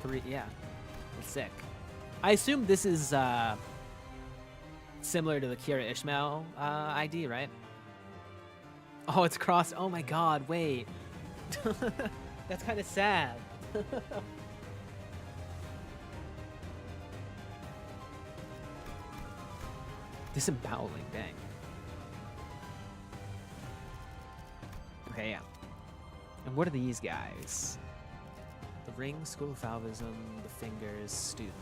3... Yeah. That's sick. I assume this is, similar to the Kira Ishmael ID, right? Oh, it's crossed. Oh my god, wait. That's kind of sad. Disemboweling, dang. Okay, yeah. And what are these guys? The ring, School of Falvism, the fingers, student.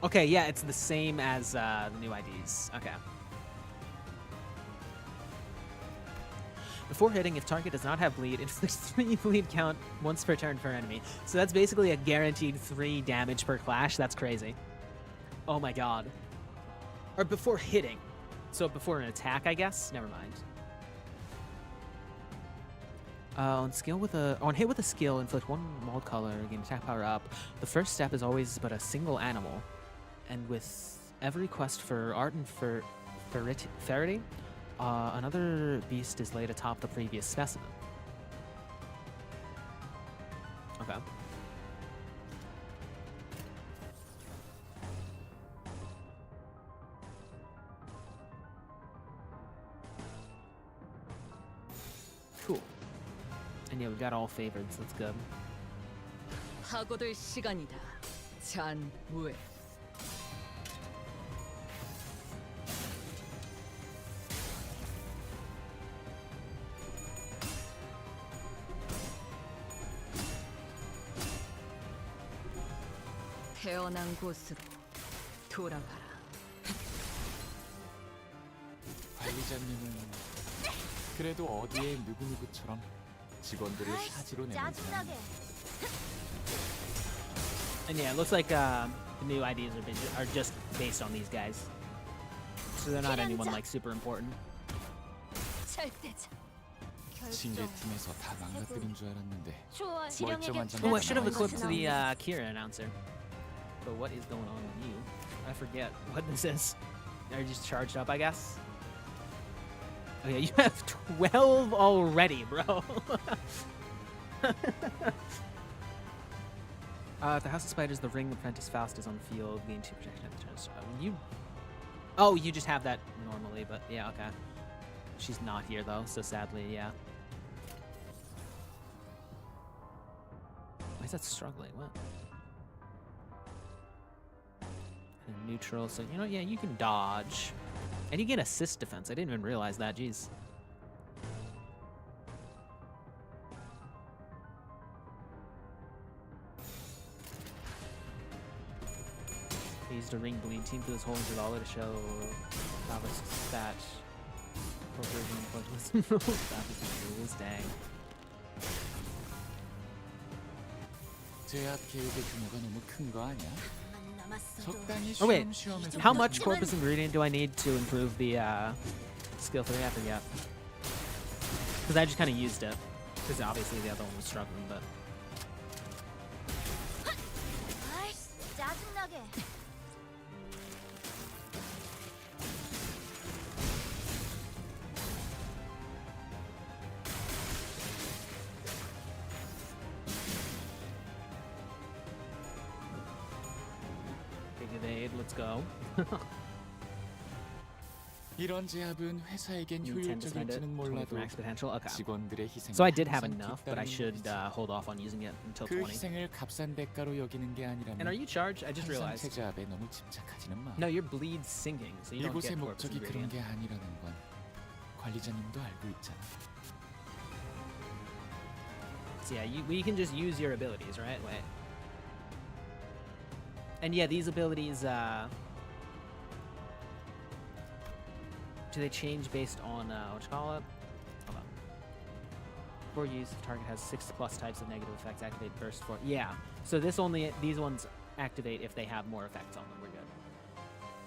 Okay, yeah, it's the same as the new IDs. Okay. Before hitting, if target does not have bleed, inflicts 3 bleed count once per turn per enemy. So that's basically a guaranteed 3 damage per clash. That's crazy. Oh my god. Or before hitting. So before an attack, I guess? Never mind. On hit with a skill, inflict 1 mold color, gain attack power up. The first step is always but a single animal. And with every quest for art and ferrity, another beast is laid atop the previous specimen. Okay. Cool. And yeah, we've got all favorites. That's good. 하고들 시간이다. 잔무에. 태어난 곳으로 돌아가라. 관리자님은 그래도 어디에 누구누구처럼 직원들을 사지로 내는 사람. And yeah, it looks like the new IDs are just based on these guys. So they're not anyone like super important. 징계팀에서 다 망가뜨린 줄 알았는데 Oh, I should have equipped the Kira announcer. But what is going on with you? I forget what this is. They're just charged up, I guess. Oh yeah, you have 12 already, bro. At the House of Spiders, the Ring Apprentice Faust is on the field. Gain 2 protection at the turn. Oh, you just have that normally, but yeah, okay. She's not here though, so sadly, yeah. Why is that struggling? What? And neutral, so you know, yeah, you can dodge. And you get assist defense. I didn't even realize that, jeez. used a ring bleed team for this whole intervallo to show Travis that version of rules. That was rules, dang. 제압 계획의 규모가 너무 큰 거 아니야? 적당히 Oh wait, 쉬엄쉬엄해서 how much corpus ingredient do I need to improve the skill 3? I forget. Because I just kind of used it. Because obviously the other one was struggling, but... 짜증나게. Big evade, let's go. 이런 제압은 회사에겐 You intend to spend it? 효율적일지는 20 for 몰라도 max potential? Okay. 직원들의 희생은 So I did have 항상 enough, but I 뒤따르는 should 법이지. hold off on using it until 그 20. 희생을 값싼 대가로 여기는 게 And are 아니라면 you charged? I just 항상 realized. 제압에 너무 집착하지는 마. No, your bleed's sinking, so you don't 이곳의 get corpus 목적이 그런 ingredient. 게 아니라는 건 관리자님도 알고 있잖아. So yeah, we can just use your abilities, right? Wait. And yeah, these abilities, do they change based on, what you call it? Hold on. For use, the target has 6+ types of negative effects. Activate burst for, yeah. So these ones activate if they have more effects on them. We're good.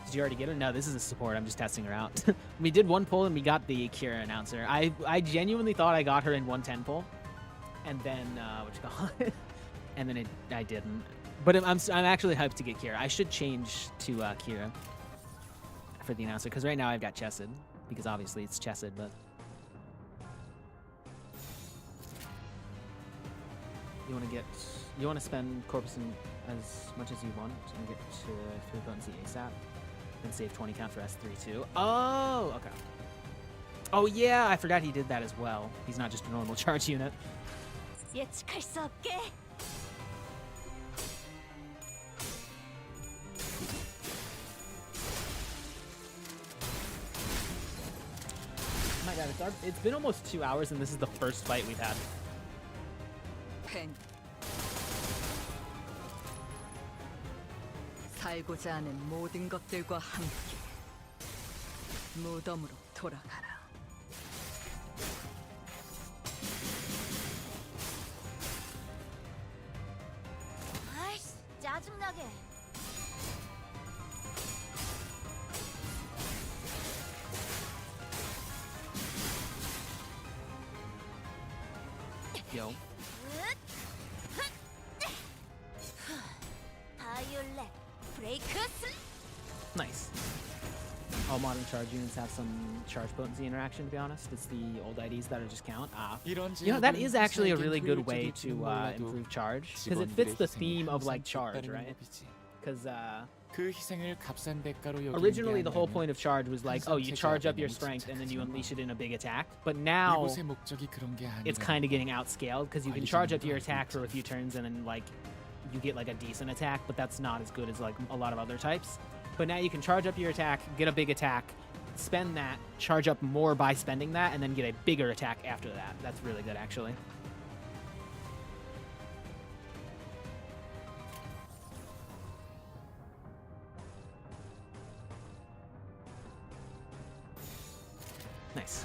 Did you already get her? No, this is a support. I'm just testing her out. We did one pull and we got the Kira announcer. I genuinely thought I got her in 110 pull. And then, what you call it? And then I didn't. But I'm actually hyped to get Kira. I should change to Kira for the announcer, because right now I've got Chesed, because obviously it's Chesed, but... You want to spend Corpus as much as you want and get to 3 potency ASAP, and save 20 count for S3 too. Oh, okay. Oh yeah, I forgot he did that as well. He's not just a normal charge unit. 예측할 수 없게. Oh my god, it's been almost 2 hours and this is the first fight we've had. 팽. 살고자 하는 모든 것들과 함께 무덤으로 돌아가라. 아이씨, 짜증나게. Yo. 바이올렛 브레이크 슬. Nice. All modern charge units have some charge potency interaction, to be honest. It's the old IDs that are just count. 이런 You know, that 제압은 is actually a 회사에겐 really good way to 효율적일지는 몰라도 improve charge, because it fits 직원들의 the 희생이 theme of like 항상 charge, 뒤따르는 right? 법이지. Because 그 희생을 값싼 대가로 여기는 originally 게 the whole 아니라면 point of charge was like, oh, you charge up your strength and then you unleash it in a big attack. But now 이곳의 목적이 그런 게 it's 아니라면 kind of getting outscaled, because you can charge up your attack for a few turns and then like you get like a decent attack, but that's not as good as like a lot of other types. But now you can charge up your attack, get a big attack, spend that, charge up more by spending that, and then get a bigger attack after that. That's really good, actually. Nice.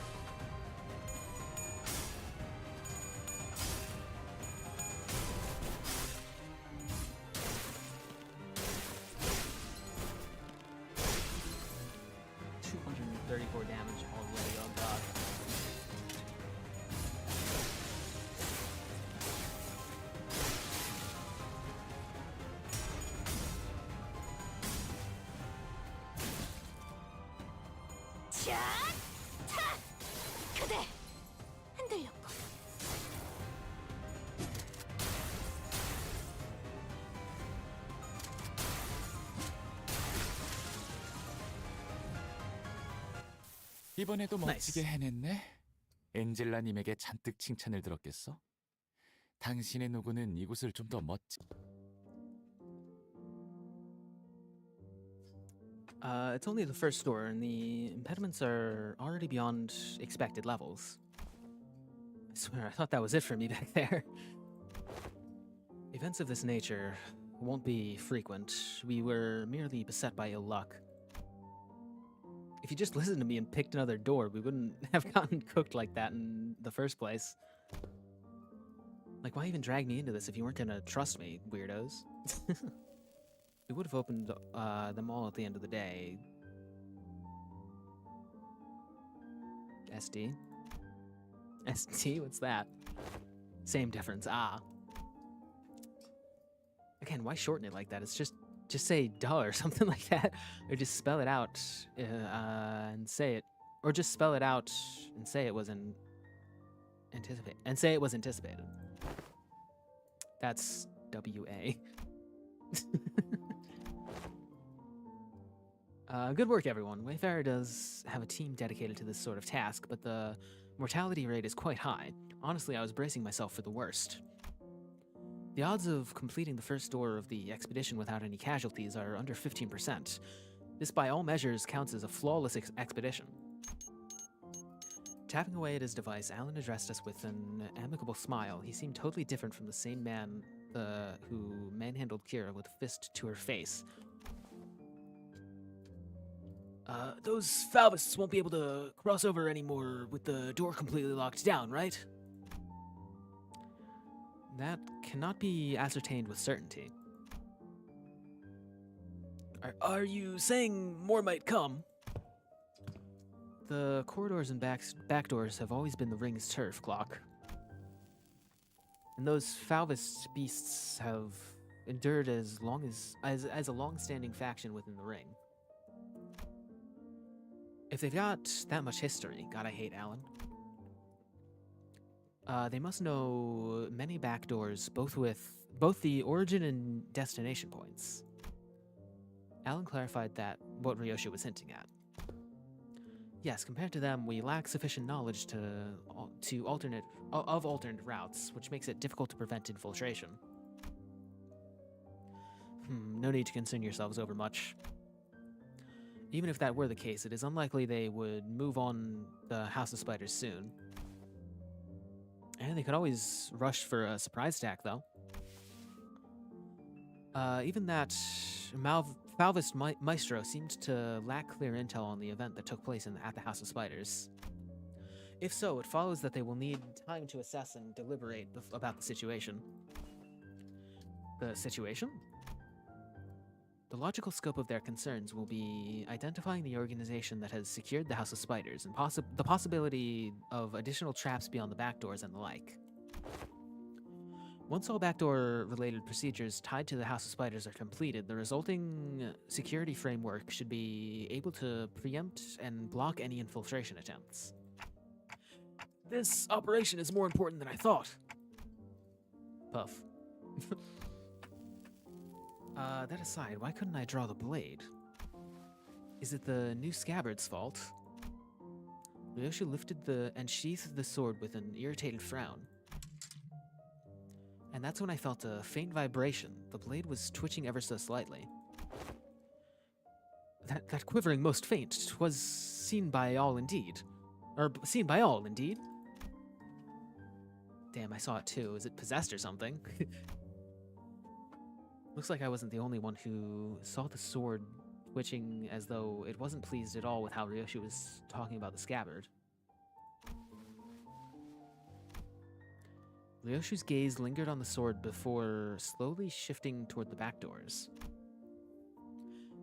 $234 damage already, oh god. 자, 타. 그대 흔들렸고. 이번에도 멋지게 나이스. 해냈네. 엔젤라님에게 잔뜩 칭찬을 들었겠어? 당신의 노고는 이곳을 좀 더 멋지. It's only the first store, and the impediments are already beyond expected levels. I swear, I thought that was it for me back there. Events of this nature won't be frequent. We were merely beset by ill luck. If you just listened to me and picked another door, we wouldn't have gotten cooked like that in the first place. Like, why even drag me into this if you weren't gonna trust me, weirdos? We would have opened them all at the end of the day. SD? SD? What's that? Same difference. Ah. Again, why shorten it like that? It's just say duh or something like that. Or just spell it out and say it. Or just spell it out and say it was anticipated. That's WA. Good work, everyone. Wayfarer does have a team dedicated to this sort of task, but the mortality rate is quite high. Honestly, I was bracing myself for the worst. The odds of completing the first door of the expedition without any casualties are under 15%. This, by all measures, counts as a flawless expedition. Tapping away at his device, Alan addressed us with an amicable smile. He seemed totally different from the same man who manhandled Kira with a fist to her face. Those Falvists won't be able to cross over anymore with the door completely locked down, right? That cannot be ascertained with certainty. Are you saying more might come? The corridors and back doors have always been the ring's turf, Clock. And those Falvist beasts have endured as long as a long-standing faction within the ring. If they've got that much history, God, I hate Alan. They must know many back doors, both the origin and destination points. Alan clarified that what Ryoshi was hinting at. Yes, compared to them, we lack sufficient knowledge of alternate routes, which makes it difficult to prevent infiltration. No need to concern yourselves over much. Even if that were the case, it is unlikely they would move on the House of Spiders soon. And they could always rush for a surprise attack, though. Even that Falvist Maestro seemed to lack clear intel on the event that took place at the House of Spiders. If so, it follows that they will need time to assess and deliberate about the situation. The situation? The logical scope of their concerns will be identifying the organization that has secured the House of Spiders and the possibility of additional traps beyond the back doors and the like. Once all backdoor-related procedures tied to the House of Spiders are completed, the resulting security framework should be able to preempt and block any infiltration attempts. This operation is more important than I thought. Puff. That aside, why couldn't I draw the blade? Is it the new scabbard's fault? Ryoshi lifted and sheathed the sword with an irritated frown. And that's when I felt a faint vibration. The blade was twitching ever so slightly. That quivering most faint, 'twas seen by all indeed. Seen by all, indeed? Damn, I saw it too. Is it possessed or something? Looks like I wasn't the only one who saw the sword twitching as though it wasn't pleased at all with how Ryoshi was talking about the scabbard. Ryoshi's gaze lingered on the sword before slowly shifting toward the back doors.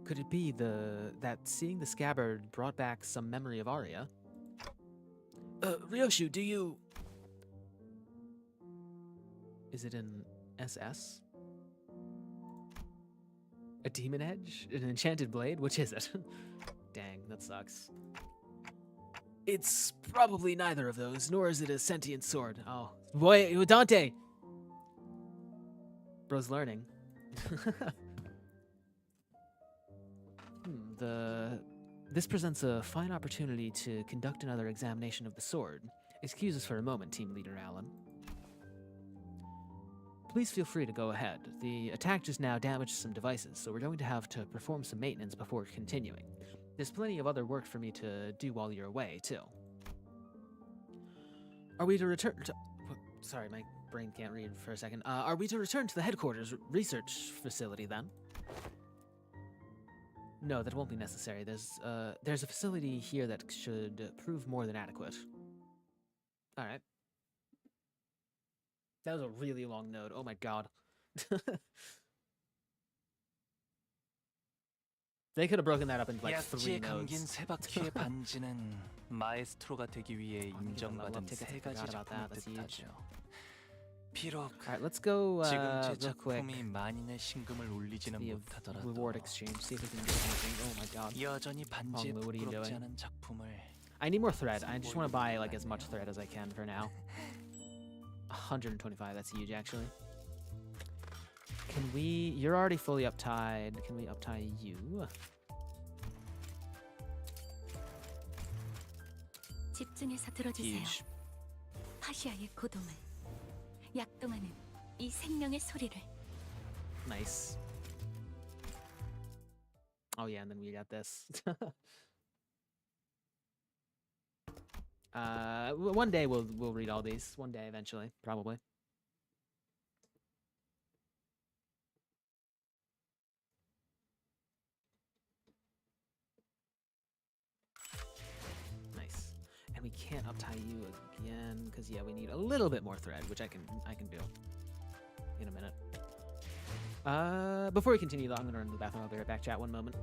Could it be that seeing the scabbard brought back some memory of Arya? Ryoshi, do you... Is it an SS? A demon edge? An enchanted blade? Which is it? Dang, that sucks. It's probably neither of those, nor is it a sentient sword. Oh, boy, Dante! Bro's learning. This presents a fine opportunity to conduct another examination of the sword. Excuse us for a moment, Team Leader Alan. Please feel free to go ahead. The attack just now damaged some devices, so we're going to have to perform some maintenance before continuing. There's plenty of other work for me to do while you're away, too. Are we to return to... Sorry, my brain can't read for a second. Are we to return to the headquarters research facility then? No, that won't be necessary. There's a facility here that should prove more than adequate. All right. That was a really long node. Oh my god. They could have broken that up into like 3 약지에 감긴 nodes. 세 바퀴의 반지는 마에스트로가 되기 위해 level 인정받은 up tickets. 세 I 가지 forgot about that. 작품을 That's huge. 뜻하죠. 비록 All right, let's go 지금 제 real quick. 작품이 만인의 신금을 울리지는 The 못하더라도 reward exchange. See if we can get anything. Oh my god. 여전히 반지에 what are you 부끄럽지 doing? 않은 작품을 I need more thread. I just want to buy like as much thread as I can for now. 125. That's huge, actually. Can we? You're already fully uptied. Can we uptie you? 집중해서 들어주세요. Huge. 파시아의 고동을 약동하는 이 생명의 소리를. Nice. Oh yeah, and then we got this. One day we'll read all these. One day eventually, probably. Nice. And we can't uptie you again because yeah, we need a little bit more thread, which I can do in a minute. Before we continue though, I'm gonna run to the bathroom. I'll be right back. Chat, one moment.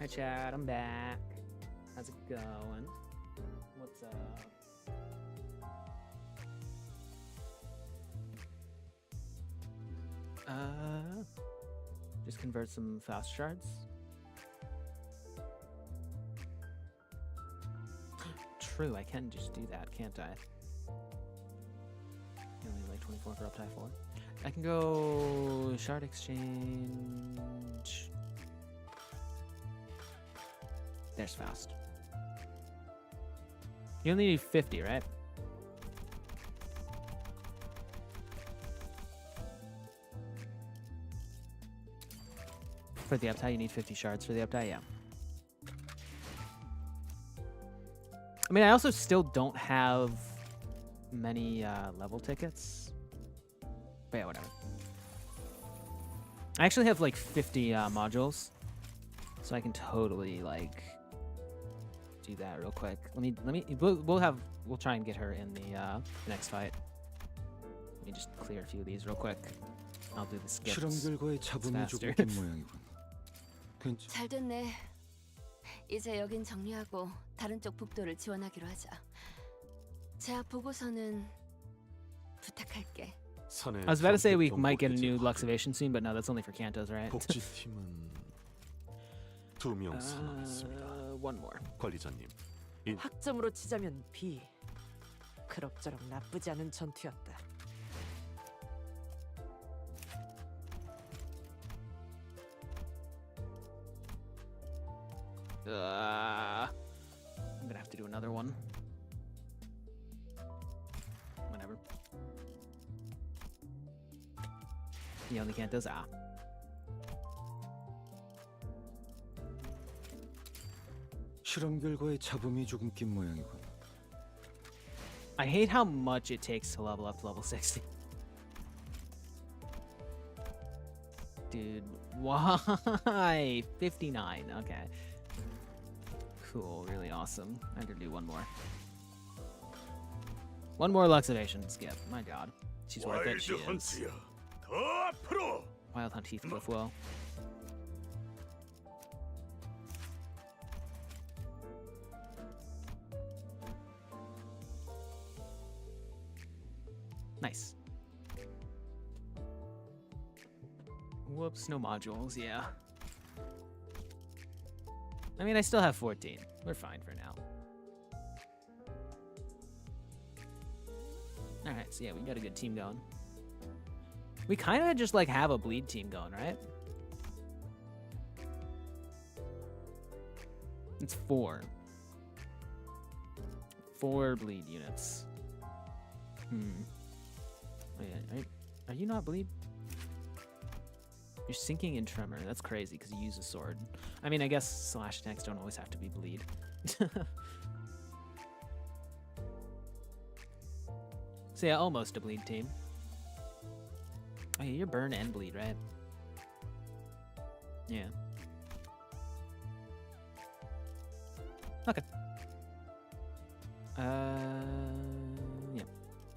Hi chat, I'm back. How's it going? What's up? Just convert some fast shards. True, I can just do that, can't I? Only like 24 for uptie 4. I can go shard exchange. There's fast. You only need 50, right? For the uptie, you need 50 shards for the uptie, yeah. I mean, I also still don't have many level tickets. But yeah, whatever. I actually have like 50 modules. So I can totally like do that real quick. We'll try and get her in the next fight. Let me just clear a few of these real quick. I'll do the skips. 실험결과의 잡음이 faster. 조금 낀 모양이군. 잘 됐네. 이제 여긴 정리하고 다른 쪽 북도를 지원하기로 하자. 제약 보고서는 부탁할게. 선의 I was about to say we 선택 might get a 정보 new 기지 Luxivation soon, but no, that's only for Kantos, right? 복지팀은 2명 사망했습니다. One more. 관리자님, 학점으로 치자면 B. 그럭저럭 나쁘지 않은 전투였다. I'm gonna have to do another one. You only can't those 실험 결과에 잡음이 조금 낀 모양이군. I hate how much it takes to level up to level 60. Dude, why? 59, okay. Cool, really awesome. I'm gonna do one more. One more Luxivation skip, my god. She's worth it, she is. Wild Hunt Heathcliff will. Nice. Whoops, no modules, yeah. I mean, I still have 14. We're fine for now. Alright, so yeah, we got a good team going. We kind of just, like, have a bleed team going, right? It's 4. 4 bleed units. Oh, yeah. Are you not bleed? You're sinking in tremor. That's crazy because you use a sword. I mean, I guess slash attacks don't always have to be bleed. So yeah, almost a bleed team. Oh yeah, you're burn and bleed, right? Yeah. Okay. Yeah.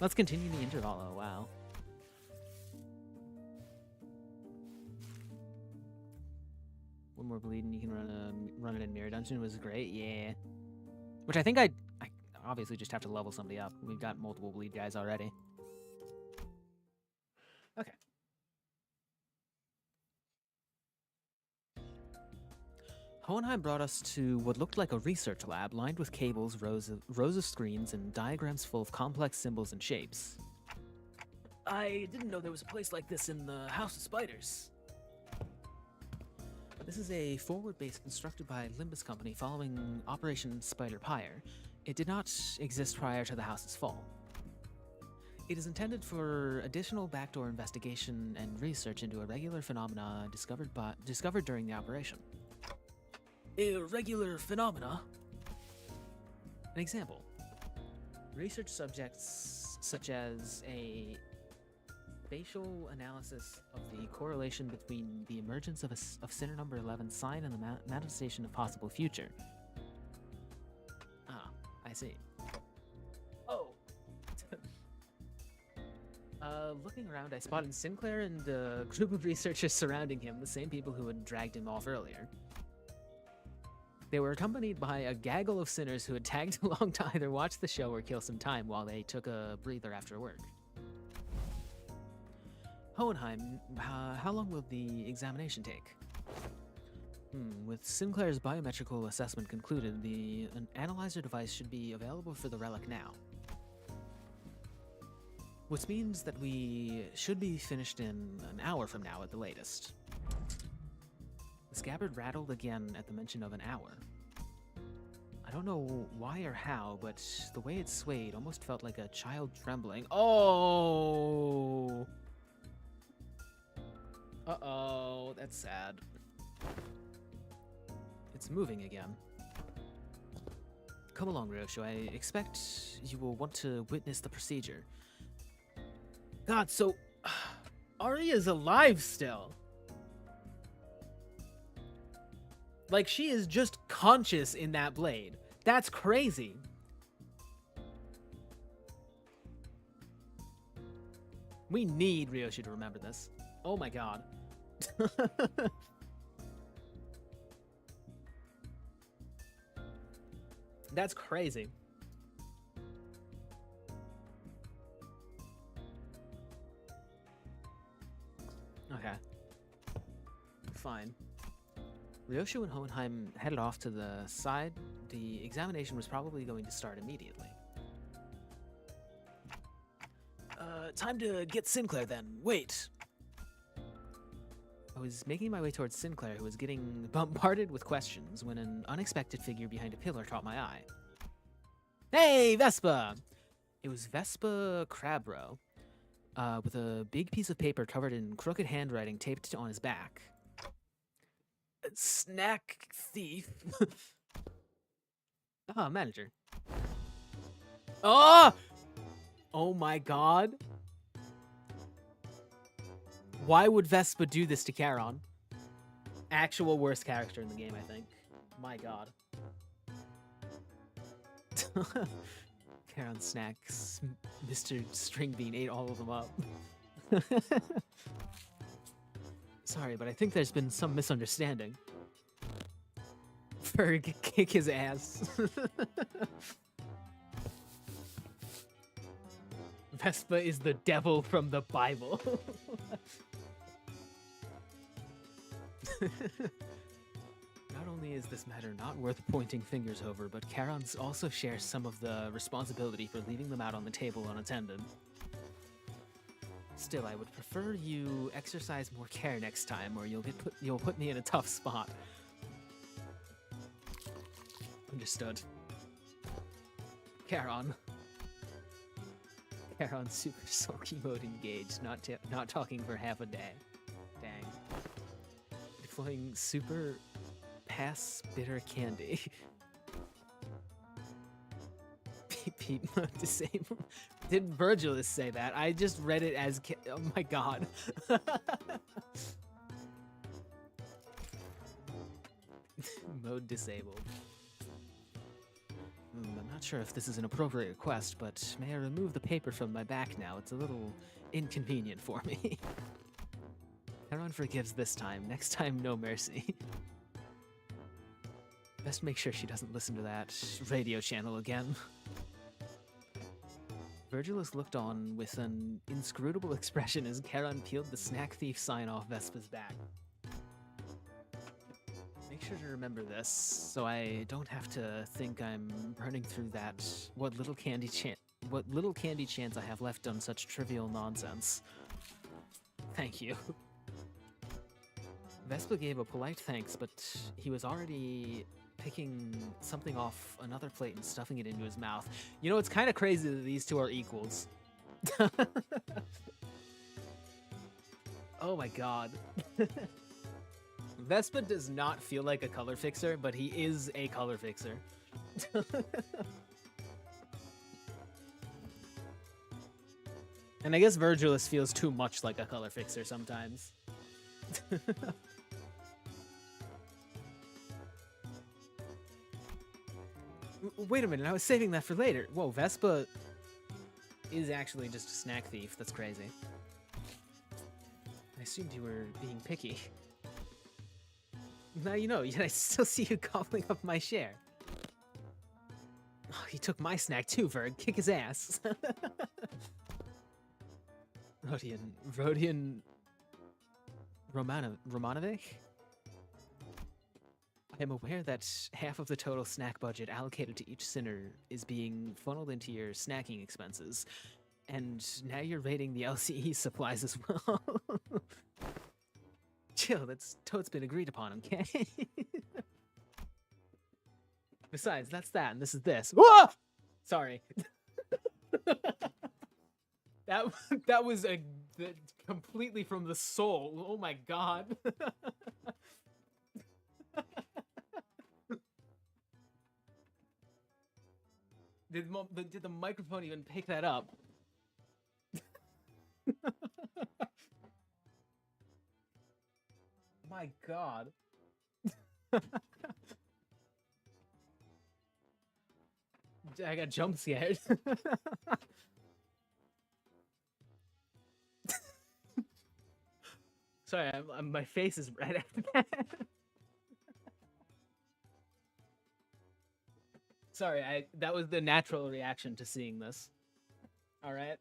Let's continue the intervallo. Wow. One more bleed and you can run it in Mirror Dungeon was great. Yeah. Which I think I obviously just have to level somebody up. We've got multiple bleed guys already. Okay. Hohenheim brought us to what looked like a research lab lined with cables, rows of screens, and diagrams full of complex symbols and shapes. I didn't know there was a place like this in the House of Spiders. This is a forward base constructed by Limbus Company following Operation Spider Pyre. It did not exist prior to the house's fall. It is intended for additional backdoor investigation and research into irregular phenomena discovered during the operation. Irregular phenomena? An example. Research subjects such as a spatial analysis of the correlation between the emergence of Sinner number 11 sign and the manifestation of possible future. Ah, I see. Oh! Looking around, I spotted Sinclair and a group of researchers surrounding him, the same people who had dragged him off earlier. They were accompanied by a gaggle of sinners who had tagged along to either watch the show or kill some time while they took a breather after work. Hohenheim, how long will the examination take? With Sinclair's biometrical assessment concluded, an analyzer device should be available for the relic now. Which means that we should be finished in an hour from now at the latest. The scabbard rattled again at the mention of an hour. I don't know why or how, but the way it swayed almost felt like a child trembling. Oh! Uh-oh, that's sad. It's moving again. Come along, Ryosho. I expect you will want to witness the procedure. God, so Arya's alive still. Like, she is just conscious in that blade. That's crazy. We need Ryosho to remember this. Oh my god. That's crazy. Okay. Fine. Ryosho and Hohenheim headed off to the side. The examination was probably going to start immediately. Time to get Sinclair then. Wait. I was making my way towards Sinclair, who was getting bombarded with questions, when an unexpected figure behind a pillar caught my eye. Hey, Vespa! It was Vespa Crabro. with a big piece of paper covered in crooked handwriting taped on his back. Snack thief. Ah, manager. Oh! Oh my god. Why would Vespa do this to Charon? Actual worst character in the game, I think. My god. Charon snacks. Mr. Stringbean ate all of them up. Sorry, but I think there's been some misunderstanding. Ferg, kick his ass. Vespa is the devil from the Bible. Not only is this matter not worth pointing fingers over, but Charon also shares some of the responsibility for leaving them out on the table unattended. Still, I would prefer you exercise more care next time, or you'll put me in a tough spot. Understood. Charon. Charon super sulky mode engaged, not talking for half a day. Dang. Deploying super pass bitter candy. Peep mode disabled. Did Virgilus say that? I just read it as oh my god. Mode disabled. I'm not sure if this is an appropriate request, but may I remove the paper from my back now? It's a little inconvenient for me. Everyone forgives this time. Next time, no mercy. Best make sure she doesn't listen to that radio channel again. Virgilus looked on with an inscrutable expression as Charon peeled the snack thief sign off Vespa's back. Make sure to remember this, so I don't have to think I'm burning through that what little candy chance I have left on such trivial nonsense. Thank you. Vespa gave a polite thanks, but he was already picking something off another plate and stuffing it into his mouth. You know, it's kind of crazy that these two are equals. Oh my god. Vespa does not feel like a color fixer, but he is a color fixer. And I guess Virgilus feels too much like a color fixer sometimes. Wait a minute, I was saving that for later. Whoa, Vespa is actually just a snack thief. That's crazy. I assumed you were being picky. Now you know, yet I still see you gobbling up my share. Oh, he took my snack too, Verg. Kick his ass. Rodion Romanovic? I am aware that half of the total snack budget allocated to each sinner is being funneled into your snacking expenses. And now you're raiding the LCE supplies as well. Chill, that's totes been agreed upon, okay? Besides, that's that, and this is this. Whoa! Sorry. that was completely from the soul. Oh my god. Did the microphone even pick that up? My god. I got jump scared. Sorry, my face is red after that. Sorry, that was the natural reaction to seeing this. All right.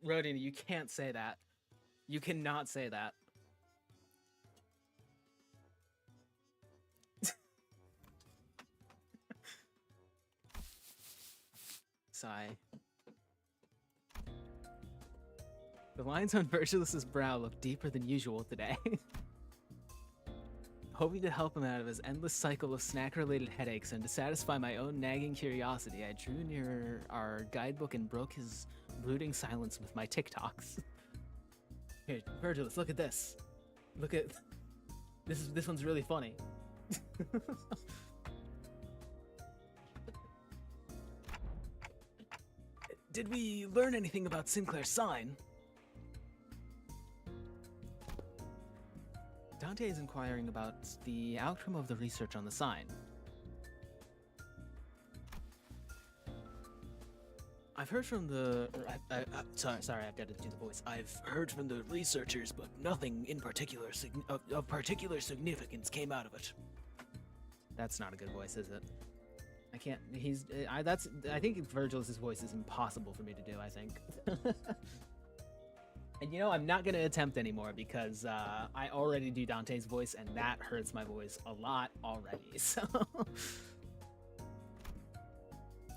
Rodion, you can't say that. You cannot say that. Sigh. The lines on Virgilus's brow look deeper than usual today. Hoping to help him out of his endless cycle of snack-related headaches and to satisfy my own nagging curiosity, I drew near our guidebook and broke his brooding silence with my TikToks. Here, Virgilus, look at this. Look at this one's really funny. Did we learn anything about Sinclair's sign? Dante is inquiring about the outcome of the research on the sign. I've heard from the... sorry, I've got to do the voice. I've heard from the researchers, but nothing in particular of particular significance came out of it. That's not a good voice, is it? I can't... I think Virgil's voice is impossible for me to do, I think. And you know, I'm not going to attempt anymore because I already do Dante's voice and that hurts my voice a lot already, so...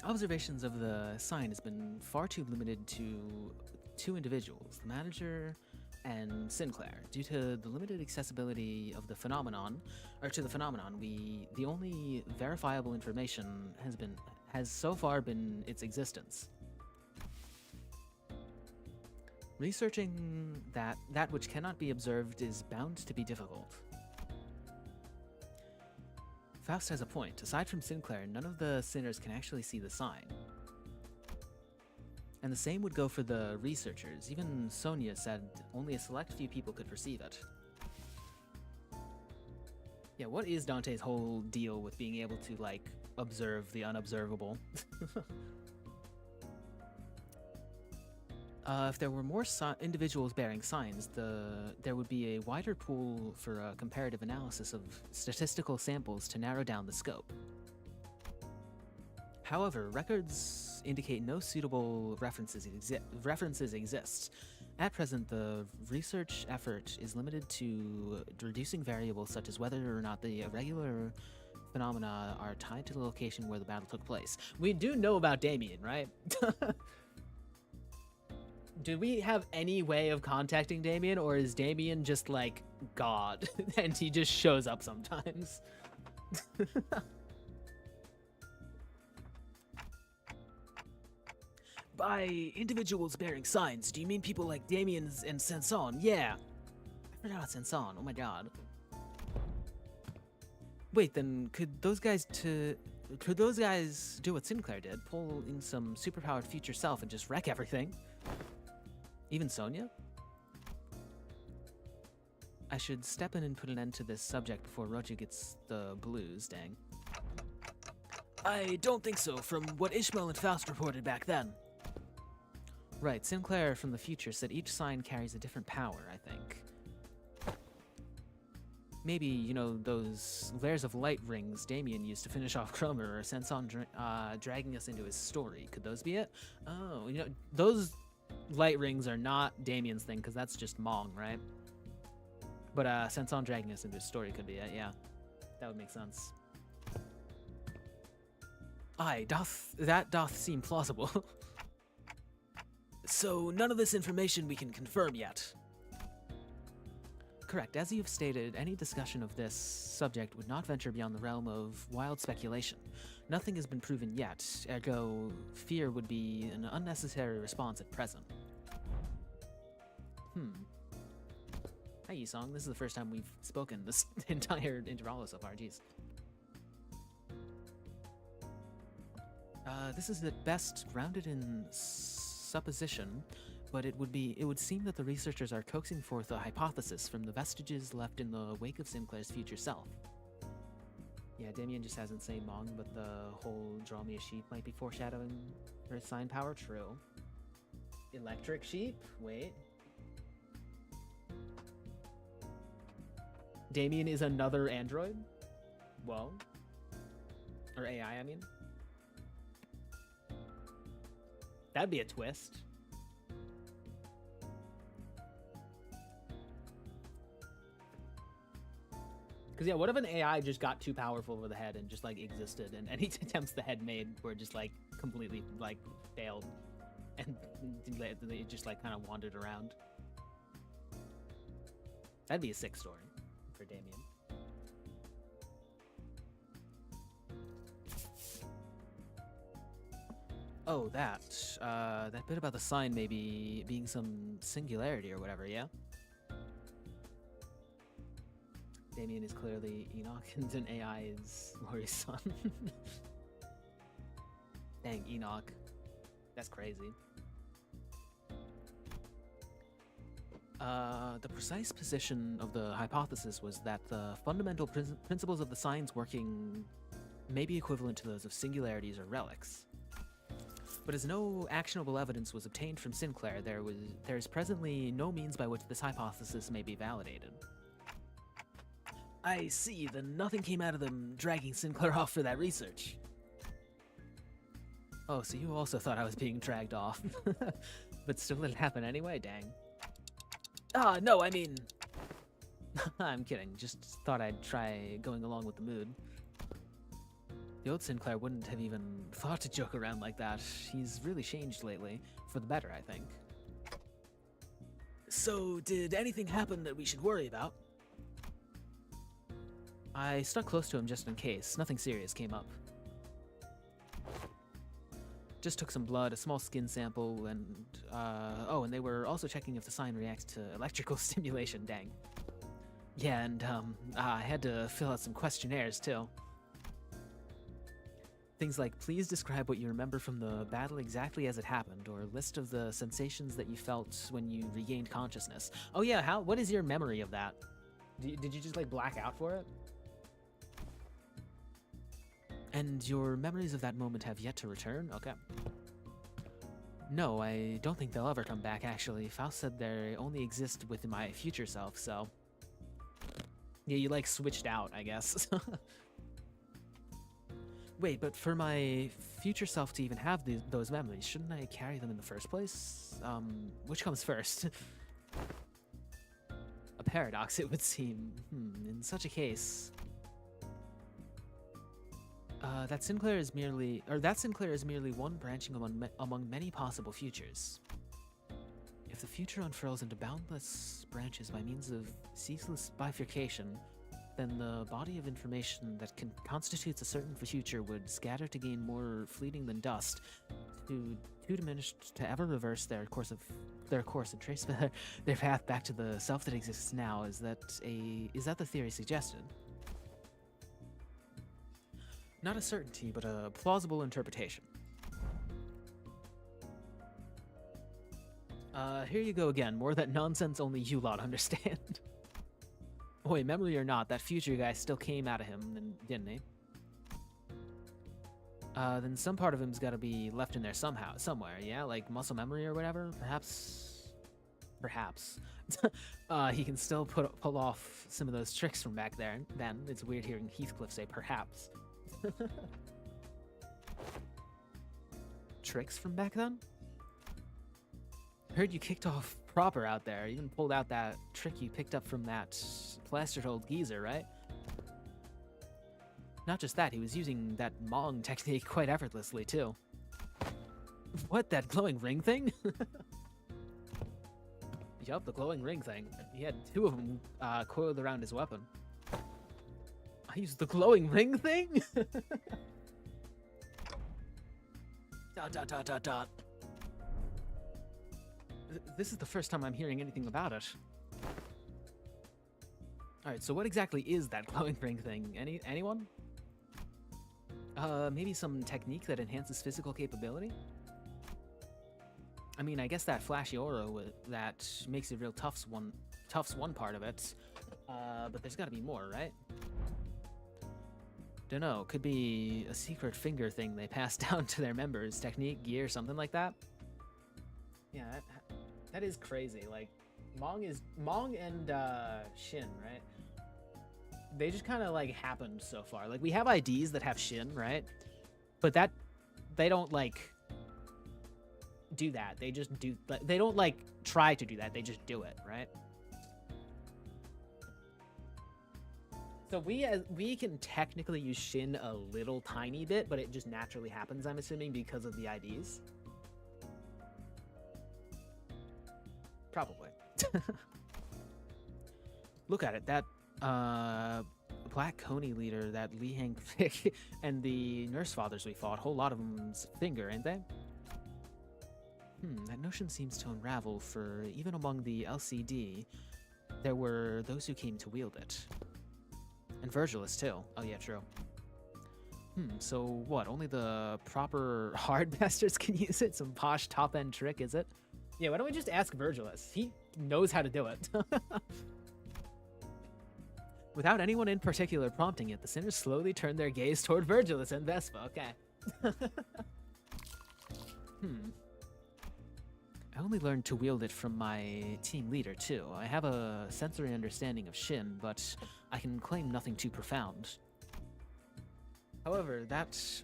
Observations of the sign has been far too limited to 2 individuals, the manager and Sinclair. Due to the limited accessibility of the phenomenon, the only verifiable information has so far been its existence. Researching that which cannot be observed is bound to be difficult. Faust has a point. Aside from Sinclair, none of the sinners can actually see the sign. And the same would go for the researchers. Even Sonia said only a select few people could perceive it. Yeah, what is Dante's whole deal with being able to, like, observe the unobservable? If there were more individuals bearing signs, there would be a wider pool for a comparative analysis of statistical samples to narrow down the scope. However, records indicate no suitable references exist. At present, the research effort is limited to reducing variables such as whether or not the irregular phenomena are tied to the location where the battle took place. We do know about Damien, right? Do we have any way of contacting Damien, or is Damien just like God and he just shows up sometimes? By individuals bearing signs, do you mean people like Damien and Sanson? Yeah. I forgot Sanson, oh my god. Wait, then could those guys do what Sinclair did? Pull in some superpowered future self and just wreck everything? Even Sonia? I should step in and put an end to this subject before Roger gets the blues, dang. I don't think so, from what Ishmael and Faust reported back then. Right, Sinclair from the future said each sign carries a different power, I think. Maybe, you know, those layers of light rings Damien used to finish off Cromer, or Sanson dragging us into his story. Could those be it? Oh, you know, those light rings are not Damien's thing, because that's just Mong, right? But Sanson dragging us into his story could be it, yeah. That would make sense. Aye, that doth seem plausible. So, none of this information we can confirm yet. Correct. As you've stated, any discussion of this subject would not venture beyond the realm of wild speculation. Nothing has been proven yet, ergo, fear would be an unnecessary response at present. Hi, Yisong. This is the first time we've spoken this entire intervallo so far, jeez. This is at best grounded in supposition, but it would seem that the researchers are coaxing forth a hypothesis from the vestiges left in the wake of Sinclair's future self. Yeah, Damien just hasn't said Mong, but the whole draw me a sheep might be foreshadowing her sign power. True. Electric sheep? Wait. Damien is another android? Well. Or AI, I mean. That'd be a twist. Because, yeah, what if an AI just got too powerful over the head and just, like, existed, and any attempts the head made were just, like, completely, like, failed, and it just, like, kind of wandered around? That'd be a sick story for Damien. Oh, that bit about the sign maybe being some singularity or whatever, yeah? Damien is clearly Enoch, and an AI is Laurie's son. Dang, Enoch. That's crazy. The precise position of the hypothesis was that the fundamental principles of the signs working may be equivalent to those of singularities or relics. But as no actionable evidence was obtained from Sinclair, there is presently no means by which this hypothesis may be validated. I see, then nothing came out of them dragging Sinclair off for that research. Oh, so you also thought I was being dragged off. But still let it happen anyway? Dang. Ah, no, I mean... I'm kidding, just thought I'd try going along with the mood. The old Sinclair wouldn't have even thought to joke around like that. He's really changed lately. For the better, I think. So, did anything happen that we should worry about? I stuck close to him just in case. Nothing serious came up. Just took some blood, a small skin sample, and, oh, and they were also checking if the sign reacts to electrical stimulation, dang. Yeah, and, I had to fill out some questionnaires, too. Things like, please describe what you remember from the battle exactly as it happened, or a list of the sensations that you felt when you regained consciousness. Oh yeah, what is your memory of that? Did you just, like, black out for it? And your memories of that moment have yet to return? Okay. No, I don't think they'll ever come back, actually. Faust said they only exist with my future self, so... Yeah, you, like, switched out, I guess. Wait, but for my future self to even have those memories, shouldn't I carry them in the first place? Which comes first? A paradox, it would seem. In such a case... that Sinclair is merely one branching among many possible futures. If the future unfurls into boundless branches by means of ceaseless bifurcation, then the body of information that constitutes a certain future would scatter to gain more fleeting than dust, too diminished to ever reverse their course and trace their path back to the self that exists now. Is that the theory suggested? Not a certainty, but a plausible interpretation. Here you go again. More of that nonsense only you lot understand. Boy, memory or not, that future guy still came out of him, didn't he? Then some part of him's gotta be left in there somewhere, yeah? Like muscle memory or whatever? Perhaps. He can still pull off some of those tricks from back there. Then it's weird hearing Heathcliff say perhaps. Tricks from back then? Heard you kicked off proper out there. You even pulled out that trick you picked up from that plastered old geezer, right? Not just that, he was using that Mong technique quite effortlessly, too. What, that glowing ring thing? Yup, the glowing ring thing. He had two of them coiled around his weapon. I used the glowing ring thing? Dot. This is the first time I'm hearing anything about it. Alright, so what exactly is that glowing ring thing? Anyone? Maybe some technique that enhances physical capability? I mean, I guess that flashy aura that makes it real tough's one part of it. But there's gotta be more, right? Dunno, could be a secret finger thing they pass down to their members. Technique, gear, something like that. Yeah, that is crazy. Like, Mong and Shin, right? They just kind of like happened so far. Like, we have IDs that have Shin, right? But they don't like do that. They just do. They don't like try to do that. They just do it, right? So we can technically use Shin a little tiny bit, but it just naturally happens, I'm assuming, because of the IDs. Probably. Look at it. That Black Coney leader, that Li Hang Pick, and the nurse fathers we fought, a whole lot of them's finger, ain't they? That notion seems to unravel, for even among the LCD, there were those who came to wield it. And Virgilus, too. Oh yeah, true. So what, only the proper hard bastards can use it? Some posh top-end trick, is it? Yeah, why don't we just ask Virgilus? He knows how to do it. Without anyone in particular prompting it, the sinners slowly turned their gaze toward Virgilus and Vespa. Okay. I only learned to wield it from my team leader, too. I have a sensory understanding of Shin, but I can claim nothing too profound. However,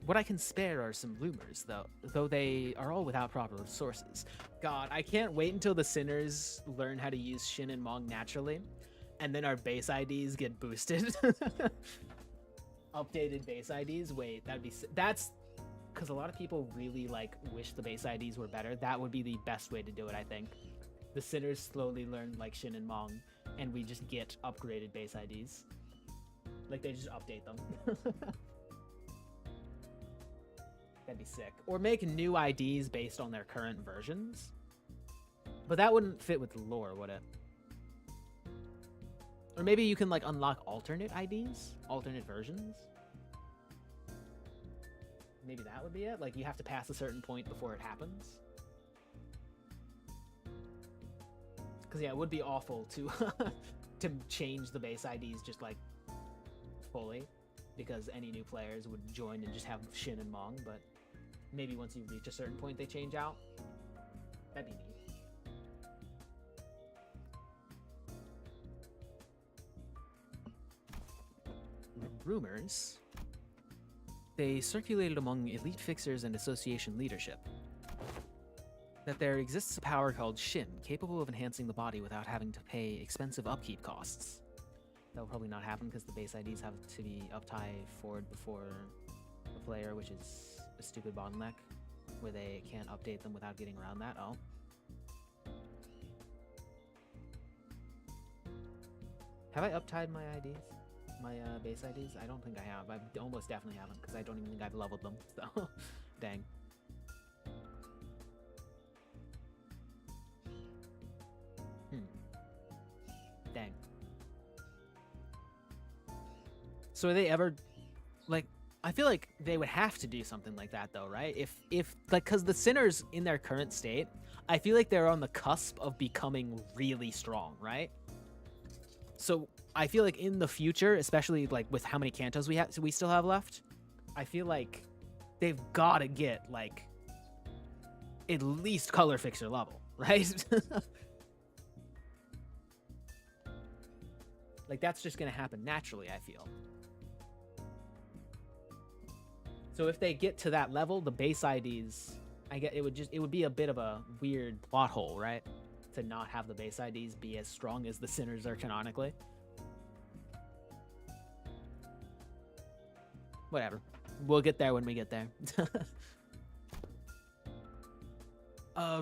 what I can spare are some rumors, though they are all without proper sources. God, I can't wait until the sinners learn how to use Shin and Mong naturally, and then our base IDs get boosted. Updated base IDs? Wait, that's because a lot of people really wish the base IDs were better. That would be the best way to do it, I think. The sinners slowly learn Shin and Mong, and we just get upgraded base IDs. They just update them. That'd be sick. Or make new IDs based on their current versions. But that wouldn't fit with the lore, would it? Or maybe you can unlock alternate IDs? Alternate versions? Maybe that would be it? You have to pass a certain point before it happens? Because yeah, it would be awful to to change the base IDs just fully. Because any new players would join and just have Shin and Mong, but maybe once you reach a certain point they change out. That'd be neat. Rumors. They circulated among elite fixers and association leadership that there exists a power called Shin, capable of enhancing the body without having to pay expensive upkeep costs. That will probably not happen because the base IDs have to be up-high forward before the player, which is a stupid bottleneck, where they can't update them without getting around that. Oh. Have I up-tied my IDs? My base IDs? I don't think I have. I almost definitely haven't, because I don't even think I've leveled them, so dang. Dang. So are they ever, I feel like they would have to do something like that though, right? If because the sinners in their current state, I feel like they're on the cusp of becoming really strong, right? So I feel like in the future, especially with how many cantos we still have left, I feel like they've got to get at least color fixer level, right? That's just gonna happen naturally, I feel. So if they get to that level, the base IDs, it would be a bit of a weird plot hole, right? To not have the base IDs be as strong as the sinners are canonically. Whatever. We'll get there when we get there.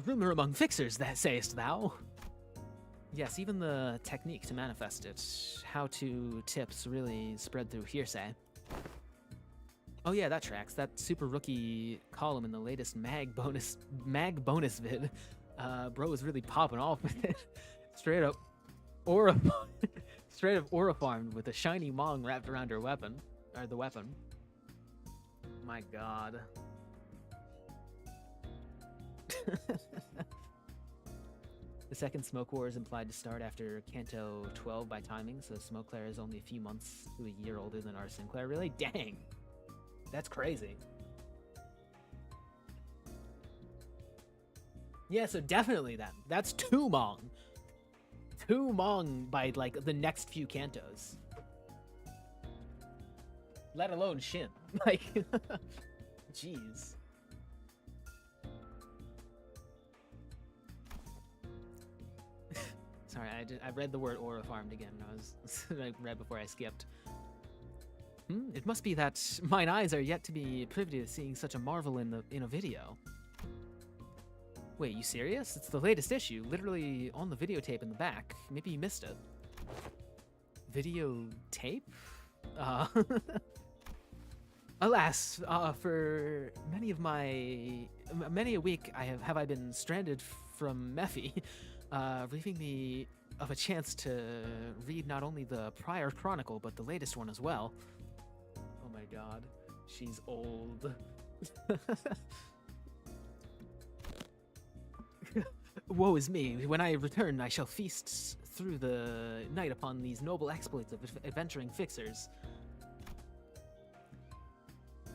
Rumor among fixers, that sayest thou? Yes, even the technique to manifest it. How-to tips really spread through hearsay. Oh yeah, that tracks. That super rookie column in the latest mag bonus vid. Bro was really popping off with it. Straight up aura farmed with a shiny Mong wrapped around her weapon. Or the weapon. My god. The second Smoke War is implied to start after Canto 12 by timing, so Smoke Claire is only a few months to a year older than our Sinclair. Really? Dang. That's crazy. Yeah, so definitely that. That's 2 Mong. 2 Mong by the next few cantos. Let alone Shin. Jeez. Sorry, I read the word aura farmed again. I read before I skipped. It must be that mine eyes are yet to be privy to seeing such a marvel in a video. Wait, you serious? It's the latest issue, literally on the videotape in the back. Maybe you missed it. Videotape? Alas, for many a week have I been stranded from Mephi, leaving me of a chance to read not only the prior chronicle but the latest one as well. Oh my god, she's old. Woe is me. When I return, I shall feast through the night upon these noble exploits of adventuring fixers.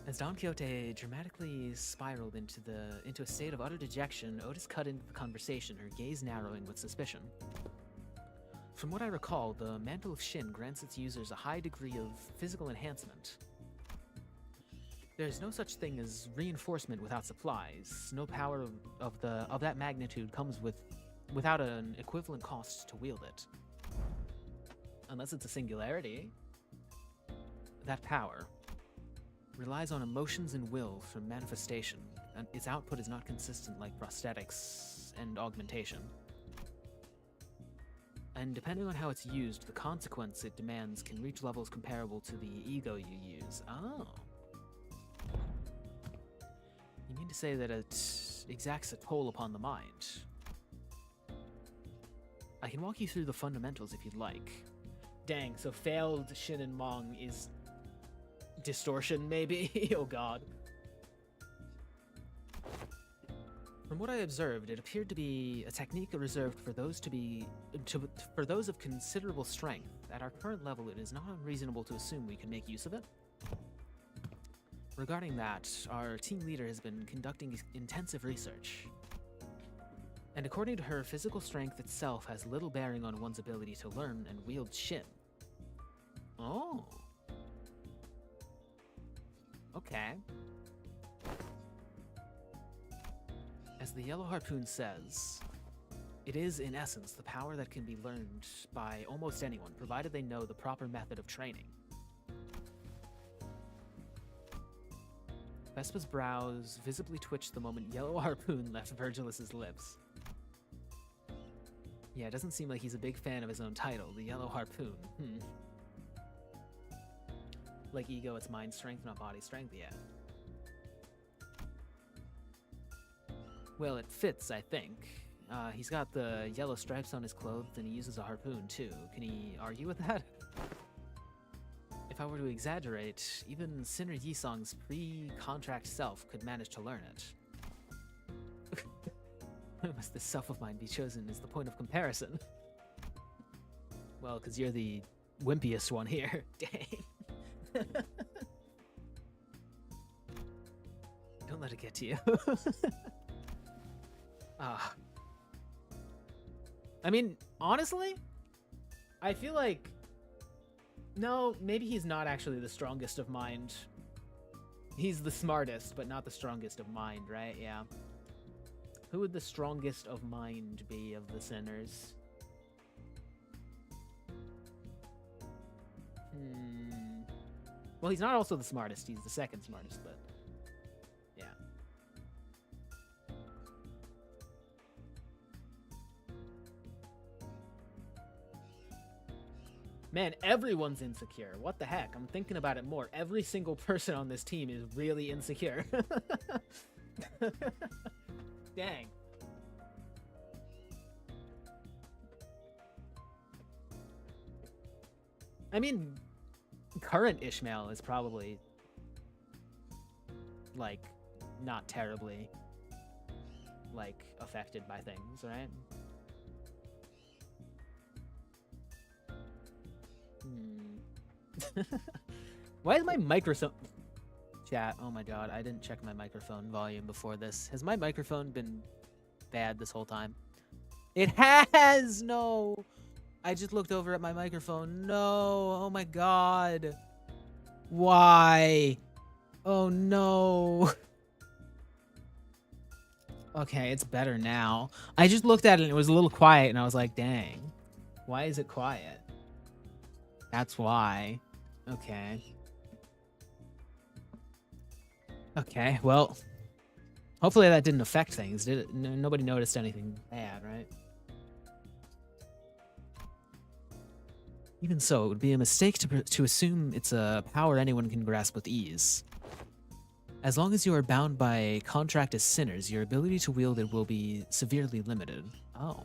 As Don Quixote dramatically spiraled into a state of utter dejection, Otis cut into the conversation, her gaze narrowing with suspicion. From what I recall, the Mantle of Shin grants its users a high degree of physical enhancement. There is no such thing as reinforcement without supplies. No power of that magnitude comes without an equivalent cost to wield it. Unless it's a singularity. That power relies on emotions and will for manifestation, and its output is not consistent like prosthetics and augmentation. And depending on how it's used, the consequence it demands can reach levels comparable to the ego you use. Oh. You mean to say that it exacts a toll upon the mind? I can walk you through the fundamentals if you'd like. Dang, so failed Shin and Mong is distortion, maybe? Oh god. From what I observed, it appeared to be a technique reserved for those for those of considerable strength. At our current level, it is not unreasonable to assume we can make use of it. Regarding that, our team leader has been conducting intensive research. And according to her, physical strength itself has little bearing on one's ability to learn and wield Shin. Oh. Okay. As the Yellow Harpoon says, it is, in essence, the power that can be learned by almost anyone, provided they know the proper method of training. Vespa's brows visibly twitched the moment Yellow Harpoon left Virgilus's lips. Yeah, it doesn't seem like he's a big fan of his own title, the Yellow Harpoon. Like ego, it's mind strength, not body strength, yeah. Well, it fits, I think. He's got the yellow stripes on his clothes, and he uses a harpoon, too. Can he argue with that? If I were to exaggerate, even Sinner Yisong's pre-contract self could manage to learn it. Why must this self of mine be chosen as the point of comparison? Well, because you're the wimpiest one here. Dang. Don't let it get to you. I mean, honestly, I feel like... No, maybe he's not actually the strongest of mind. He's the smartest, but not the strongest of mind, right? Yeah. Who would the strongest of mind be of the sinners? Well, he's not also the smartest. He's the second smartest, but... yeah. Man, everyone's insecure. What the heck? I'm thinking about it more. Every single person on this team is really insecure. Dang. I mean, current Ishmael is probably, like, not terribly, like, affected by things, right? Why is my microphone... Chat, oh my god, I didn't check my microphone volume before this. Has my microphone been bad this whole time? It has! No! I just looked over at my microphone. No! Oh my god. Why? Oh no. Okay, it's better now. I just looked at it and it was a little quiet and I was like, dang. Why is it quiet? That's why. Okay. Okay, well, hopefully that didn't affect things, did it? Nobody noticed anything bad, right? Even so, it would be a mistake to assume it's a power anyone can grasp with ease. As long as you are bound by contract as sinners, your ability to wield it will be severely limited. Oh.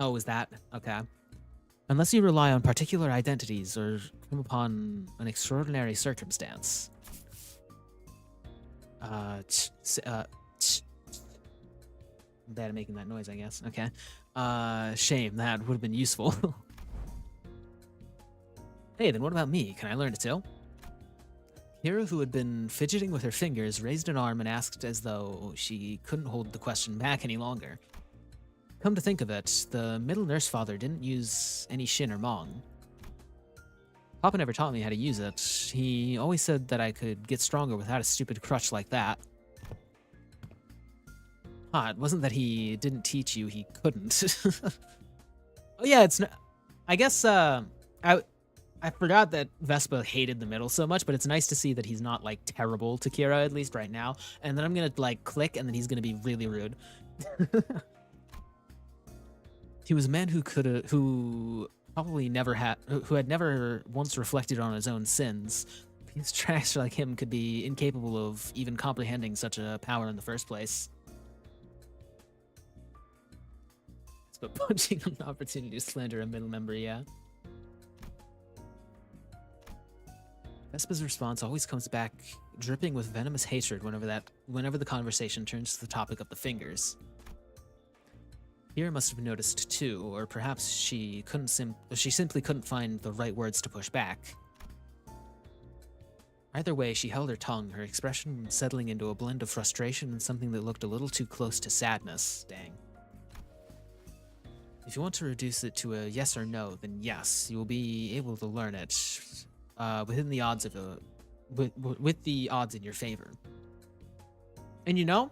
Oh, is that? Okay. Unless you rely on particular identities or come upon an extraordinary circumstance. I'm bad at making that noise, I guess. Okay. Shame. That would have been useful. Hey, then what about me? Can I learn it too? Hira, who had been fidgeting with her fingers, raised an arm and asked as though she couldn't hold the question back any longer. Come to think of it, the middle nurse father didn't use any shin or mong. Papa never taught me how to use it. He always said that I could get stronger without a stupid crutch like that. It wasn't that he didn't teach you, he couldn't. Oh yeah, I guess, I forgot that Vespa hated the middle so much, but it's nice to see that he's not, like, terrible to Kira, at least right now. And then I'm gonna, like, click, and then he's gonna be really rude. He was a man who had never once reflected on his own sins. These trash like him could be incapable of even comprehending such a power in the first place. But punching an opportunity to slander a middle member, yeah. Vespa's response always comes back dripping with venomous hatred whenever the conversation turns to the topic of the fingers. Hira must have noticed too, or perhaps she simply couldn't find the right words to push back. Either way, she held her tongue, her expression settling into a blend of frustration and something that looked a little too close to sadness. Dang. If you want to reduce it to a yes or no, then yes, you will be able to learn it. Within the odds of with the odds in your favor. And you know,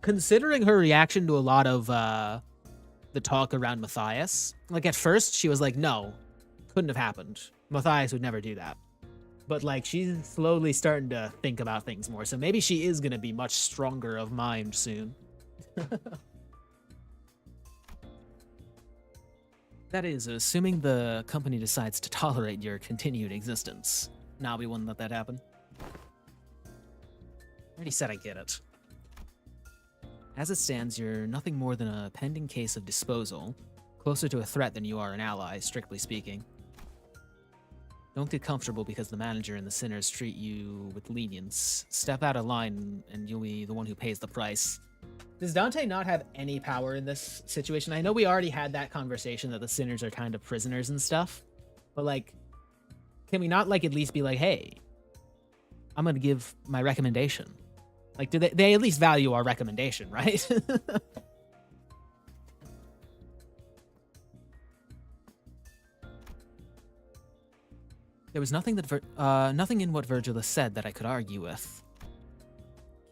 considering her reaction to a lot of the talk around Matthias, like at first she was like, no, couldn't have happened. Matthias would never do that. But like she's slowly starting to think about things more, so maybe she is gonna be much stronger of mind soon. That is, assuming the company decides to tolerate your continued existence. Nah, we wouldn't let that happen. I already said I get it. As it stands, you're nothing more than a pending case of disposal, closer to a threat than you are an ally, strictly speaking. Don't get comfortable because the manager and the sinners treat you with lenience. Step out of line and you'll be the one who pays the price. Does Dante not have any power in this situation? I know we already had that conversation that the sinners are kind of prisoners and stuff, but like, can we not like at least be like, hey, I'm gonna give my recommendation? Like, do they at least value our recommendation, right? There was nothing nothing in what Virgilus said that I could argue with.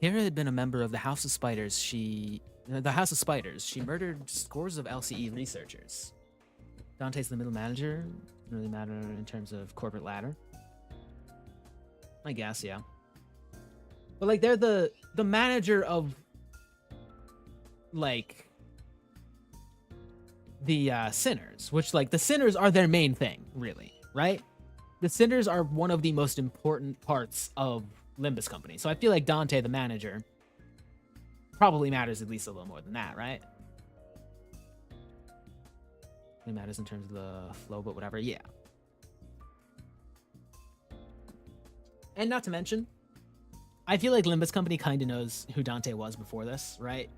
Hira had been a member of the House of Spiders. She murdered scores of LCE researchers. Dante's the middle manager. Doesn't really matter in terms of corporate ladder. I guess, yeah. But like, they're the manager of like the sinners, which like the sinners are their main thing, really, right? The sinners are one of the most important parts of Limbus Company. So I feel like Dante, the manager, probably matters at least a little more than that, right? It matters in terms of the flow, but whatever, yeah. And not to mention, I feel like Limbus Company kind of knows who Dante was before this, right?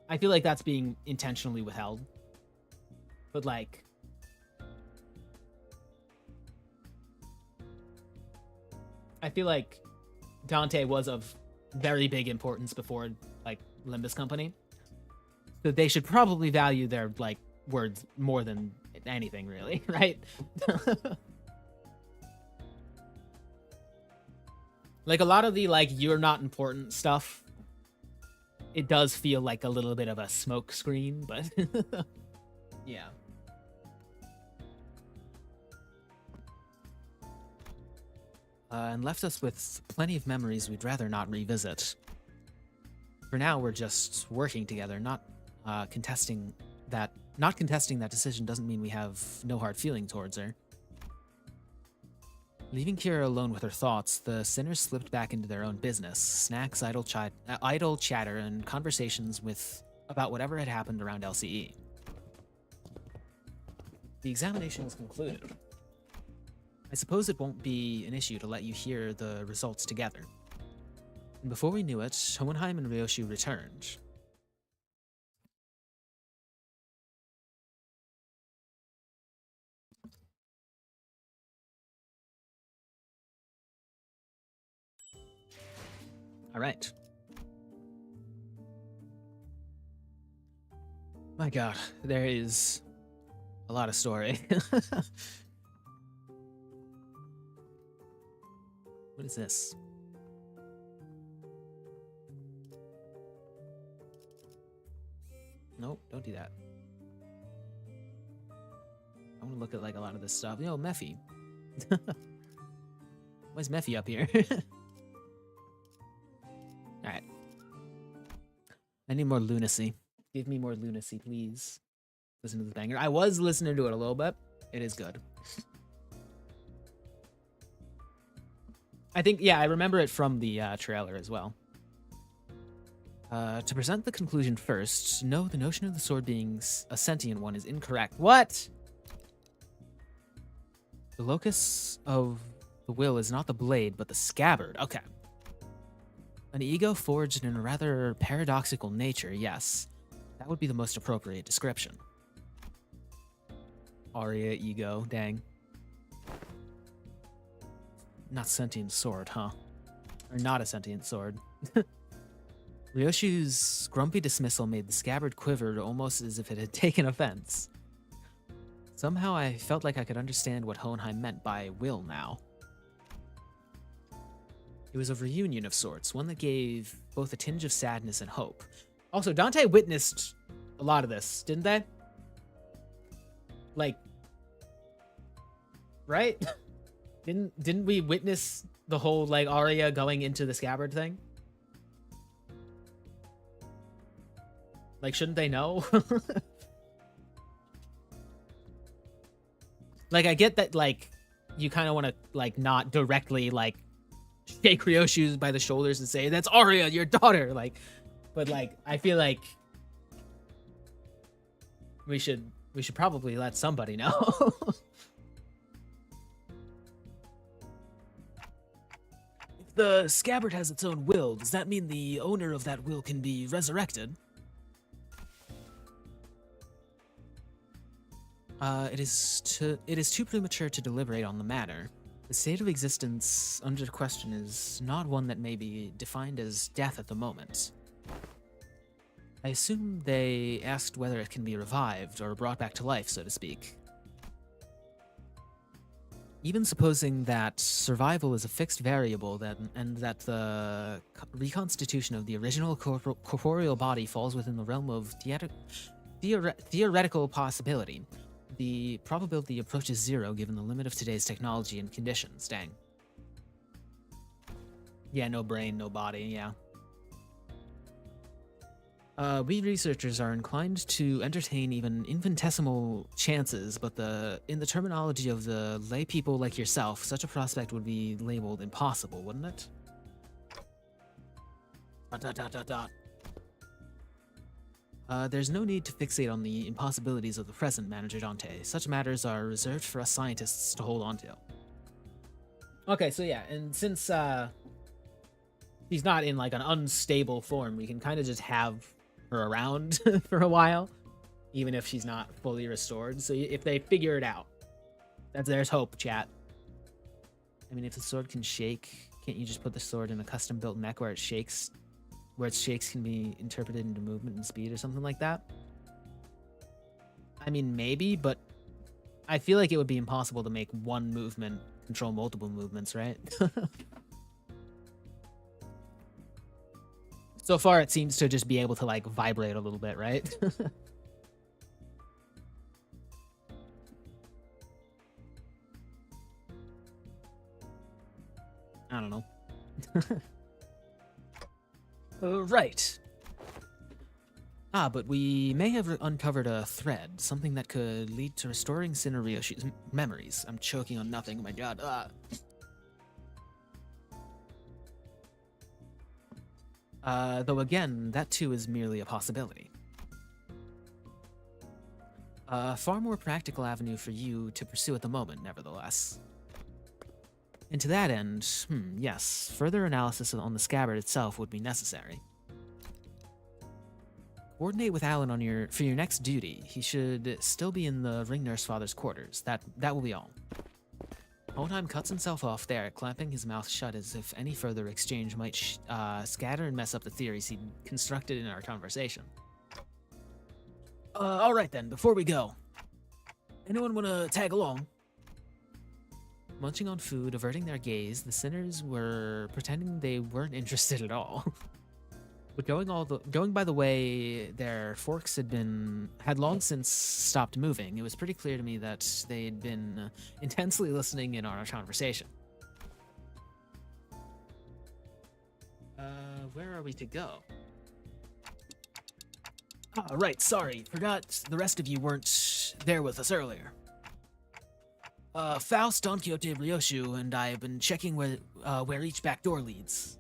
I feel like that's being intentionally withheld. But like, I feel like Dante was of very big importance before, like, Limbus Company. So they should probably value their, like, words more than anything, really, right? Like, a lot of the, like, you're not important stuff, it does feel like a little bit of a smoke screen, but yeah. And left us with plenty of memories we'd rather not revisit. For now, we're just working together, not contesting that decision doesn't mean we have no hard feeling towards her. Leaving Kira alone with her thoughts, the sinners slipped back into their own business, snacks, idle chatter, and conversations about whatever had happened around LCE. The examination was concluded. I suppose it won't be an issue to let you hear the results together. And before we knew it, Hohenheim and Ryoshu returned. All right. My God, there is a lot of story. What is this? Nope, don't do that. I want to look at like a lot of this stuff. Yo, Mephi. Why's Mephi up here? Alright. I need more lunacy. Give me more lunacy, please. Listen to this banger. I was listening to it a little bit. It is good. I think, yeah, I remember it from the trailer as well. To present the conclusion first, no, the notion of the sword being a sentient one is incorrect. What? The locus of the will is not the blade, but the scabbard. Okay. An ego forged in a rather paradoxical nature, yes. That would be the most appropriate description. Aria ego, dang. Not sentient sword, huh? Or not a sentient sword. Ryoshu's grumpy dismissal made the scabbard quiver almost as if it had taken offense. Somehow I felt like I could understand what Hohenheim meant by will now. It was a reunion of sorts, one that gave both a tinge of sadness and hope. Also, Dante witnessed a lot of this, didn't they? Like, right? Didn't we witness the whole like Arya going into the scabbard thing? Like, shouldn't they know? Like, I get that, like, you kind of want to, like, not directly, like, shake Ryoshu by the shoulders and say, that's Arya, your daughter, like, but, like, I feel like we should probably let somebody know. If the scabbard has its own will, does that mean the owner of that will can be resurrected? It is too premature to deliberate on the matter. The state of existence under question is not one that may be defined as death at the moment. I assume they asked whether it can be revived or brought back to life, so to speak. Even supposing that survival is a fixed variable and that the reconstitution of the original corporeal body falls within the realm of theoretical possibility, the probability approaches zero given the limit of today's technology and conditions. Dang. Yeah, no brain, no body, yeah. We researchers are inclined to entertain even infinitesimal chances, but in the terminology of the lay people like yourself, such a prospect would be labeled impossible, wouldn't it? ... there's no need to fixate on the impossibilities of the present, Manager Dante. Such matters are reserved for us scientists to hold on to. Okay, so yeah, and since she's not in like an unstable form, we can kind of just have her around for a while, even if she's not fully restored. So if they figure it out, there's hope, chat. I mean, if the sword can shake, can't you just put the sword in a custom-built mech where it shakes? Where its shakes can be interpreted into movement and speed or something like that? I mean, maybe, but I feel like it would be impossible to make one movement control multiple movements, right? So far, it seems to just be able to, like, vibrate a little bit, right? I don't know. Right. But we may have uncovered a thread, something that could lead to restoring Ryoshu's memories. I'm choking on nothing, oh my god. Though again, that too is merely a possibility. A far more practical avenue for you to pursue at the moment, nevertheless. And to that end, yes, further analysis on the scabbard itself would be necessary. Coordinate with Alan on for your next duty. He should still be in the ring nurse father's quarters. That will be all. Hohenheim cuts himself off there, clamping his mouth shut as if any further exchange might scatter and mess up the theories he'd constructed in our conversation. All right then, before we go, anyone want to tag along? Munching on food, averting their gaze, the sinners were pretending they weren't interested at all. But going by the way their forks had long since stopped moving, it was pretty clear to me that they'd been intensely listening in on our conversation. Where are we to go? Ah, right, sorry. Forgot the rest of you weren't there with us earlier. Faust, Don Quixote, Ryoshu, and I have been checking where each back door leads.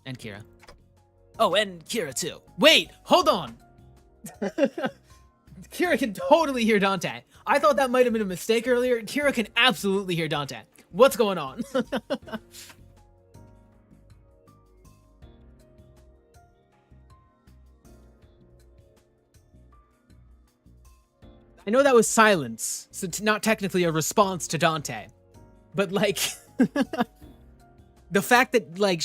And Kira. Oh, and Kira too. Wait, hold on! Kira can totally hear Dante. I thought that might have been a mistake earlier. Kira can absolutely hear Dante. What's going on? I know that was silence, so not technically a response to Dante. But, like, the fact that, like,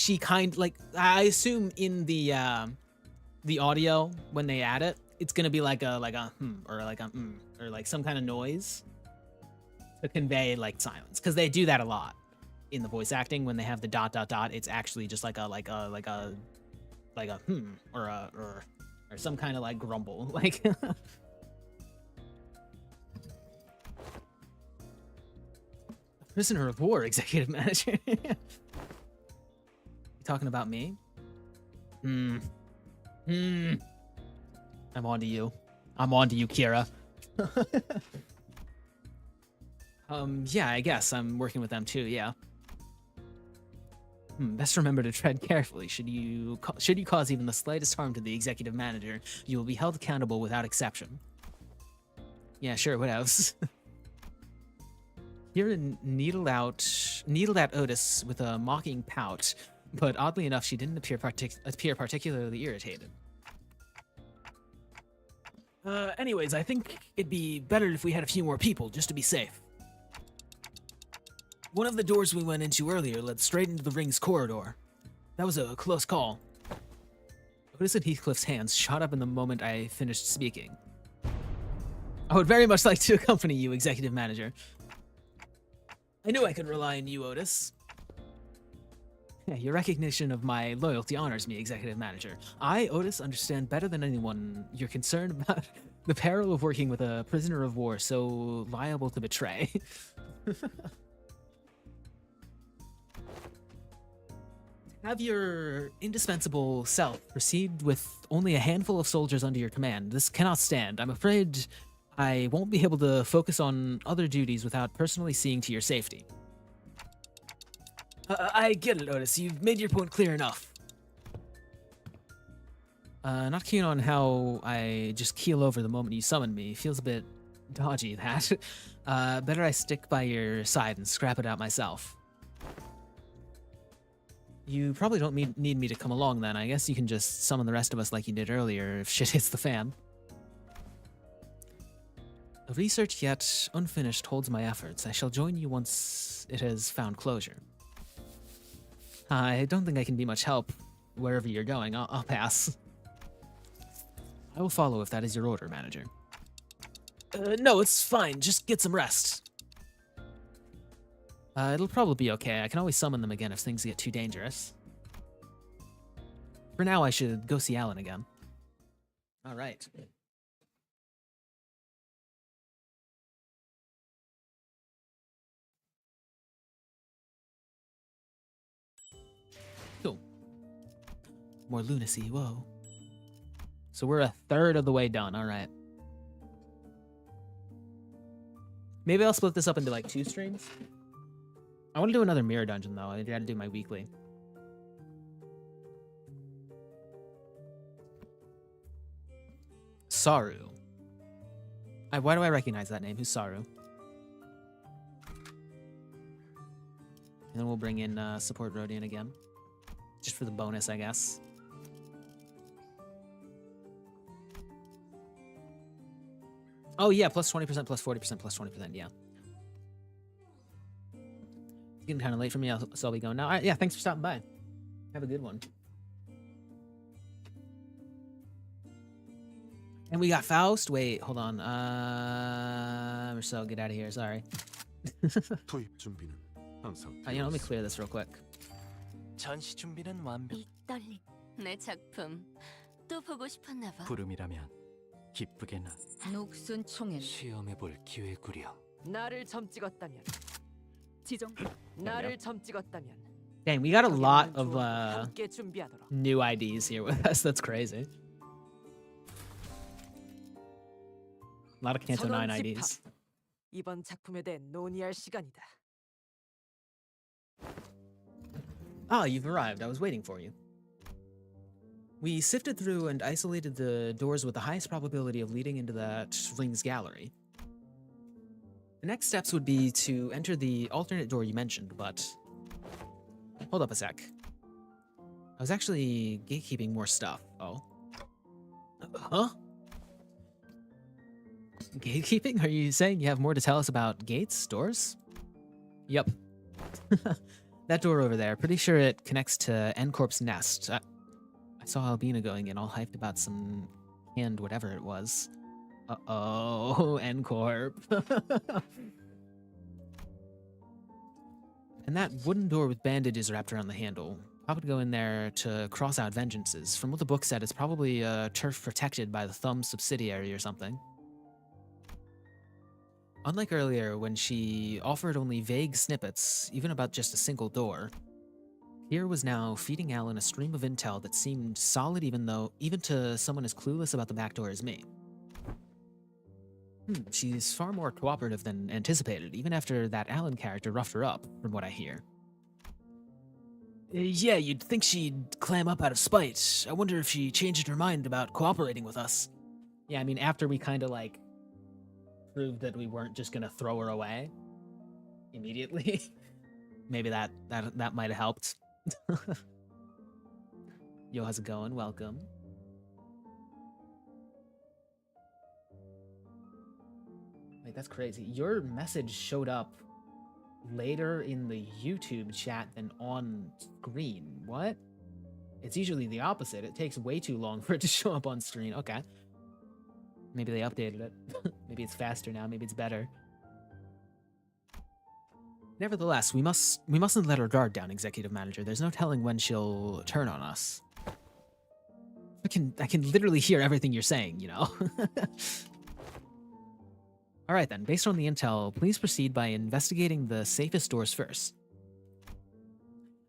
I assume in the audio, when they add it, it's gonna be like a or like a or like some kind of noise to convey, like, silence. Because they do that a lot in the voice acting. When they have the ... it's actually just like a or some kind of, like, grumble. Like... Prisoner of War executive manager. You talking about me? I'm on to you. I'm on to you, Kira. Yeah, I guess I'm working with them too, yeah. Best remember to tread carefully. Should you cause even the slightest harm to the executive manager, you will be held accountable without exception. Yeah, sure, what else? Kira needled at Otis with a mocking pout, but oddly enough, she didn't appear particularly irritated. Anyways, I think it'd be better if we had a few more people, just to be safe. One of the doors we went into earlier led straight into the ring's corridor. That was a close call. Otis and Heathcliff's hands shot up in the moment I finished speaking. I would very much like to accompany you, Executive Manager. I knew I could rely on you, Otis. Yeah, your recognition of my loyalty honors me, Executive Manager. I, Otis, understand better than anyone your concern about the peril of working with a prisoner of war so liable to betray. Have your indispensable self proceed with only a handful of soldiers under your command. This cannot stand. I'm afraid I won't be able to focus on other duties without personally seeing to your safety. I get it, Otis. You've made your point clear enough. Not keen on how I just keel over the moment you summoned me. Feels a bit dodgy, that. Better I stick by your side and scrap it out myself. You probably don't need me to come along then. I guess you can just summon the rest of us like you did earlier if shit hits the fan. A research yet unfinished holds my efforts. I shall join you once it has found closure. I don't think I can be much help wherever you're going. I'll pass. I will follow if that is your order, Manager. No, it's fine. Just get some rest. It'll probably be okay. I can always summon them again if things get too dangerous. For now, I should go see Alan again. All right. Cool. More lunacy, whoa. So we're a third of the way done, all right. Maybe I'll split this up into like 2 streams. I want to do another mirror dungeon though. I gotta do my weekly. Saru. Why do I recognize that name? Who's Saru? And then we'll bring in support Rodian again. Just for the bonus, I guess. Oh yeah, plus 20%, plus 40%, plus 20%, yeah. It's getting kind of late for me, so I'll be going now. All right, yeah, thanks for stopping by. Have a good one. And we got Faust. Wait, hold on. Marcel, get out of here. Sorry. 투입 준비는 항상 Let me clear this real quick. 전시 준비는 완벽. 이 떨림. 내 작품 또 보고 싶었나 봐. 부름이라면 기쁘게 나. 녹슨 총엔 시험해볼 기회구려. 나를 점 찍었다면 지정 나를 점 찍었다면 Dang, we got a 여기 lot 있는 of 조언과 함께 준비하도록. new IDs here with us. That's crazy. A lot of Canto 9 전원 IDs. 집합. 이번 작품에 대해 논의할 시간이다. Ah, you've arrived. I was waiting for you. We sifted through and isolated the doors with the highest probability of leading into that Ring's gallery. The next steps would be to enter the alternate door you mentioned, but... Hold up a sec. I was actually gatekeeping more stuff. Oh. Huh? Gatekeeping? Are you saying you have more to tell us about gates? Doors? Yup. That door over there. Pretty sure it connects to N-Corp's nest. I saw Albina going in all hyped about some canned whatever it was. Uh-oh, N-Corp. And that wooden door with bandages wrapped around the handle. I would go in there to cross out vengeances. From what the book said, it's probably a turf protected by the Thumb subsidiary or something. Unlike earlier, when she offered only vague snippets, even about just a single door, here was now feeding Alan a stream of intel that seemed solid even to someone as clueless about the back door as me. She's far more cooperative than anticipated, even after that Alan character roughed her up, from what I hear. Yeah, you'd think she'd clam up out of spite. I wonder if she changed her mind about cooperating with us. Yeah, I mean, after we kind of, like, proved that we weren't just gonna throw her away immediately, maybe that might have helped. Yo, how's it going? Welcome. Wait, that's crazy. Your message showed up later in the YouTube chat than on screen. What? It's usually the opposite. It takes way too long for it to show up on screen. Okay. Maybe they updated it. Maybe it's faster now. Maybe it's better. Nevertheless, we mustn't let our guard down, Executive Manager. There's no telling when she'll turn on us. I can literally hear everything you're saying, you know? Alright then, based on the intel, please proceed by investigating the safest doors first.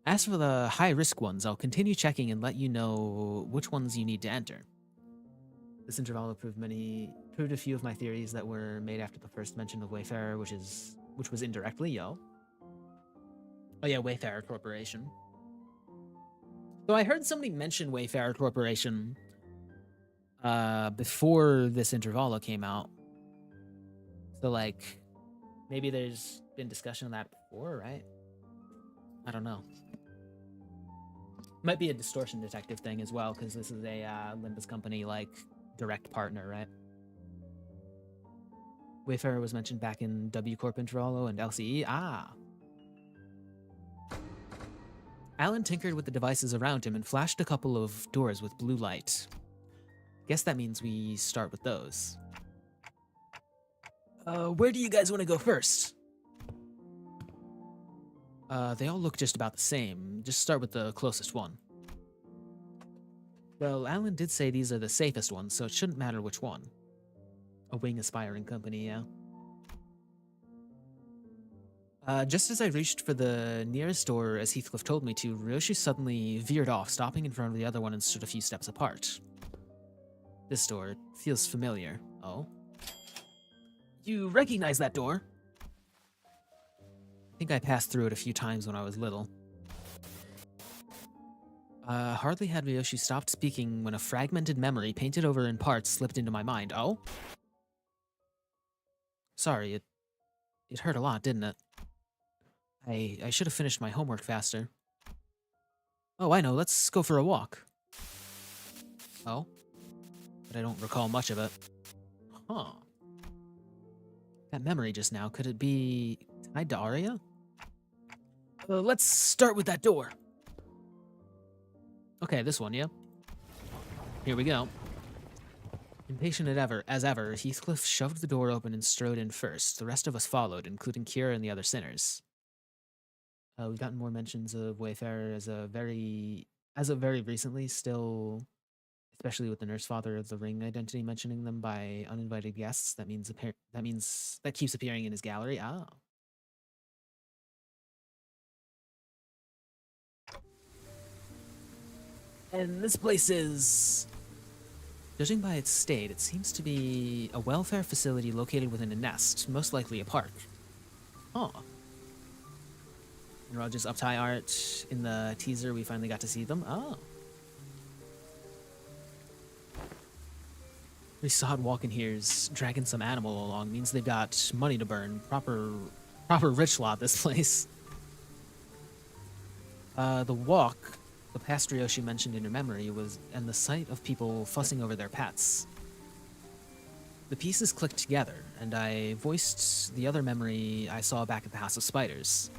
As for the high-risk ones, I'll continue checking and let you know which ones you need to enter. This intervallo proved a few of my theories that were made after the first mention of Wayfarer, which was indirectly, yo. Oh yeah, Wayfarer Corporation. So I heard somebody mention Wayfarer Corporation before this intervallo came out. So, like, maybe there's been discussion of that before, right? I don't know. Might be a distortion detective thing as well, because this is a Limbus Company, like, direct partner, right? Wayfarer was mentioned back in W Corp Intervallo and LCE. Ah! Alan tinkered with the devices around him and flashed a couple of doors with blue light. Guess that means we start with those. Where do you guys want to go first? They all look just about the same. Just start with the closest one. Well, Alan did say these are the safest ones, so it shouldn't matter which one. A wing aspiring company, yeah. Just as I reached for the nearest door as Heathcliff told me to, Ryoshi suddenly veered off, stopping in front of the other one and stood a few steps apart. This door feels familiar. Oh? You recognize that door? I think I passed through it a few times when I was little. Hardly had Ryoshi stopped speaking when a fragmented memory painted over in parts slipped into my mind. Oh? Sorry, it hurt a lot, didn't it? I should have finished my homework faster. Oh, I know, let's go for a walk. Oh? But I don't recall much of it. Huh. That memory just now, could it be tied to Arya? Let's start with that door. Okay, this one, yeah? Here we go. Impatient as ever, Heathcliff shoved the door open and strode in first. The rest of us followed, including Kira and the other sinners. We've gotten more mentions of Wayfarer as of very recently, still, especially with the Nurse Father of the Ring identity mentioning them by uninvited guests. That keeps appearing in his gallery. Ah. And this place is, judging by its state, it seems to be a welfare facility located within a nest, most likely a park. Huh. And Roger's uptie art in the teaser, we finally got to see them. Oh. We saw it walking here's dragging some animal along. Means they've got money to burn. Proper rich lot, this place. The walk, the past Ryoshi mentioned in her memory, and the sight of people fussing over their pets. The pieces clicked together, and I voiced the other memory I saw back at the House of Spiders.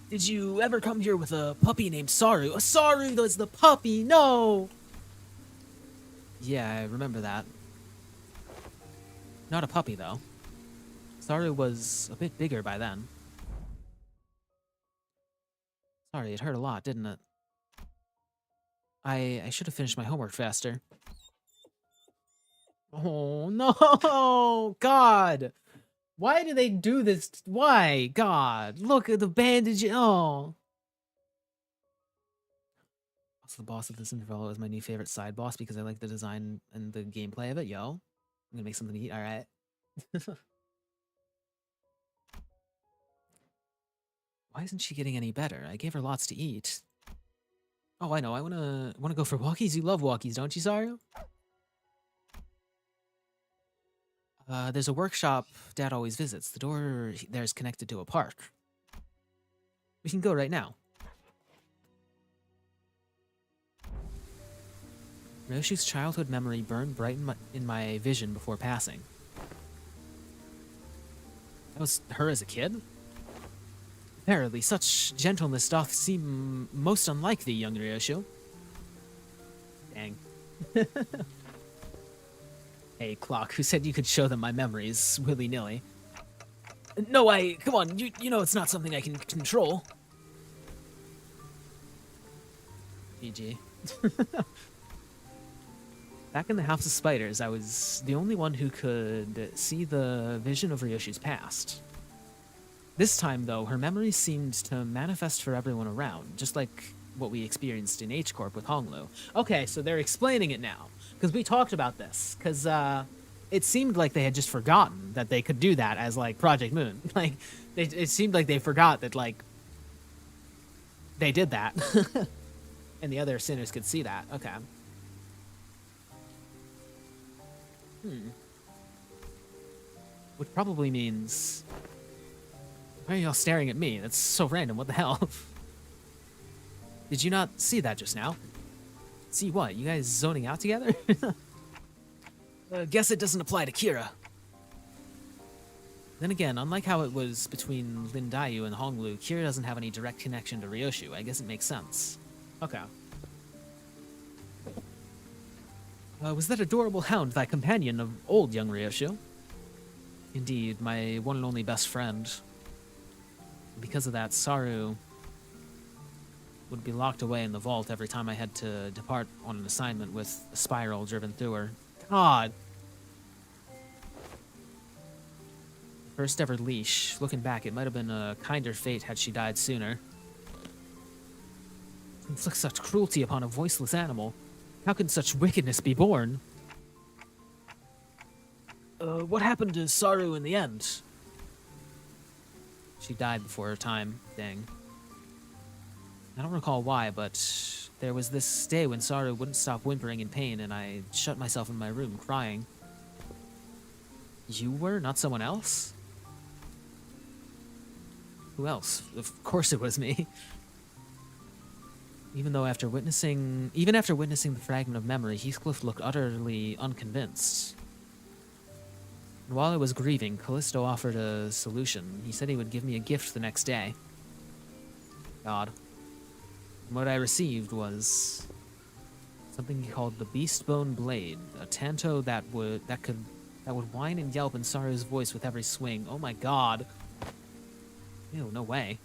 Did you ever come here with a puppy named Saru? Saru was the puppy! No! Yeah, I remember that. Not a puppy, though. Saru was a bit bigger by then. Sorry, it hurt a lot, didn't it? I should have finished my homework faster. Oh, no! God! Why do they do this? Why? God, look at the bandage. Oh. Also, the boss of this intervallo is my new favorite side boss because I like the design and the gameplay of it. Yo, I'm gonna make something to eat. All right. Why isn't she getting any better? I gave her lots to eat. Oh, I know. I wanna go for walkies. You love walkies, don't you, Saru? There's a workshop Dad always visits. The door there is connected to a park. We can go right now. Ryoshi's childhood memory burned bright in my vision before passing. That was her as a kid? Verily, such gentleness doth seem most unlike thee, young Ryoshu. Dang. Hey, Clock, who said you could show them my memories willy-nilly? No, come on, you know it's not something I can control. GG. Back in the House of Spiders, I was the only one who could see the vision of Ryoshi's past. This time, though, her memories seemed to manifest for everyone around, just like what we experienced in H-Corp with Honglu. Okay, so they're explaining it now. Because we talked about this, because it seemed like they had just forgotten that they could do that as, like, Project Moon. Like, it seemed like they forgot that, like, they did that. And the other sinners could see that. Okay. Which probably means... Why are y'all staring at me? That's so random. What the hell? Did you not see that just now? See what? You guys zoning out together? Guess it doesn't apply to Kira. Then again, unlike how it was between Lindayu and Honglu, Kira doesn't have any direct connection to Ryoshu. I guess it makes sense. Okay. Was that adorable hound thy companion of old young Ryoshu? Indeed, my one and only best friend. Because of that, Saru would be locked away in the vault every time I had to depart on an assignment with a spiral driven through her. God. First ever leash. Looking back, it might have been a kinder fate had she died sooner. Inflict such cruelty upon a voiceless animal. How can such wickedness be born? What happened to Saru in the end? She died before her time. Dang. I don't recall why, but There was this day when Saru wouldn't stop whimpering in pain, and I shut myself in my room crying. You were? Not someone else? Who else? Of course it was me. Even after witnessing the fragment of memory, Heathcliff looked utterly unconvinced. And while I was grieving, Callisto offered a solution. He said he would give me a gift the next day. God. And what I received was something he called the Beastbone Blade, a tanto that would whine and yelp in Saru's voice with every swing. Oh my god. Ew, no way.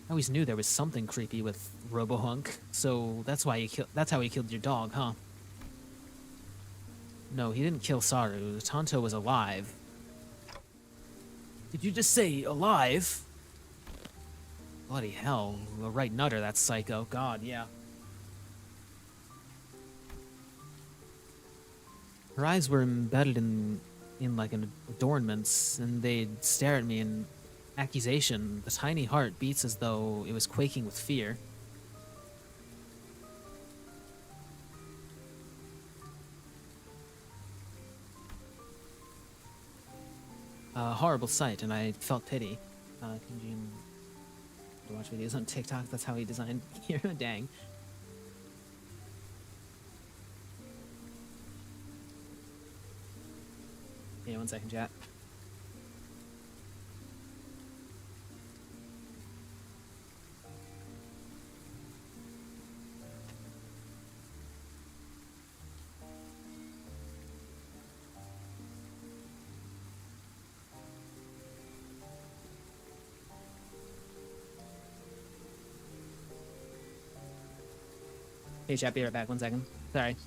I always knew there was something creepy with Robohunk, so that's how he killed your dog, huh? No, he didn't kill Saru. The Tanto was alive. Did you just say alive? Bloody hell. A right nutter, that psycho. God, yeah. Her eyes were embedded in like an adornments, and they'd stare at me in accusation. The tiny heart beats as though it was quaking with fear. A horrible sight, and I felt pity. Can you watch videos on TikTok? That's how he designed Hero. Dang. Yeah, 1 second, chat. Hey, chat, be right back. 1 second. Sorry.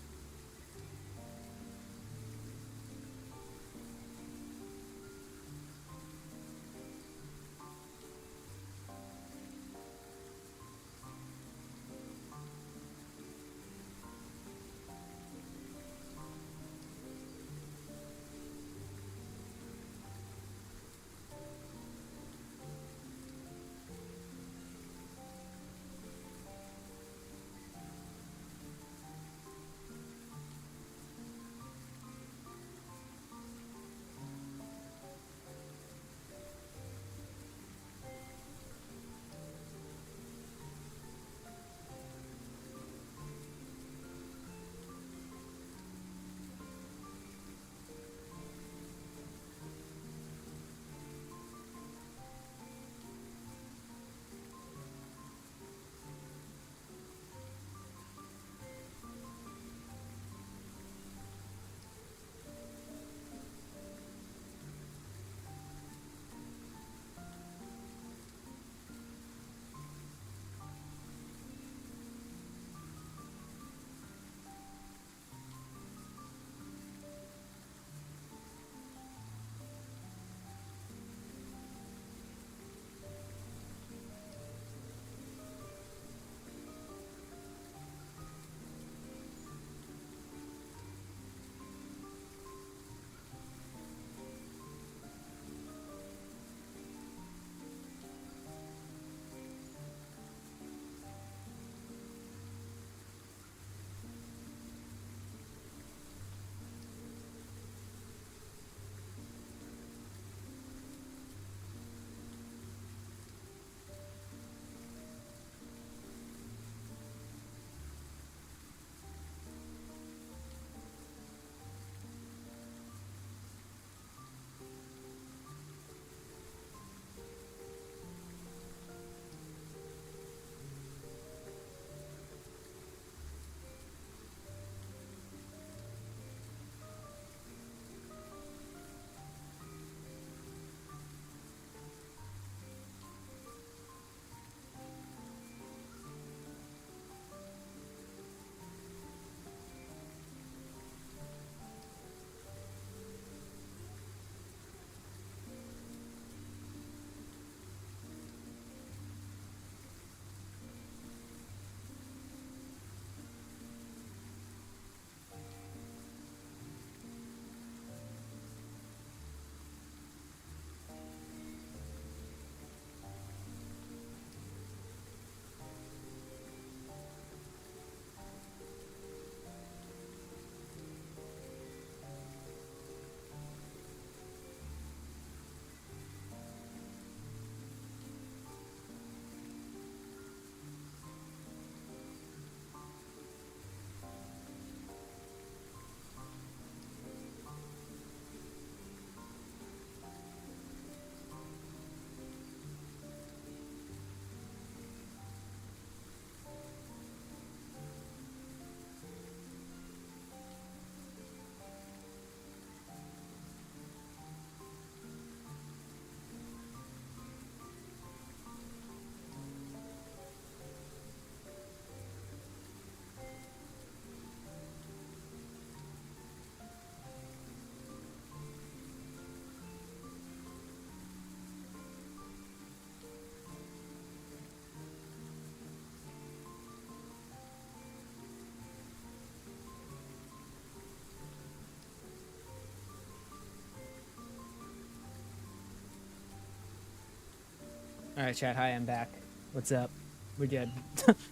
All right, chat. Hi, I'm back. What's up? We're good.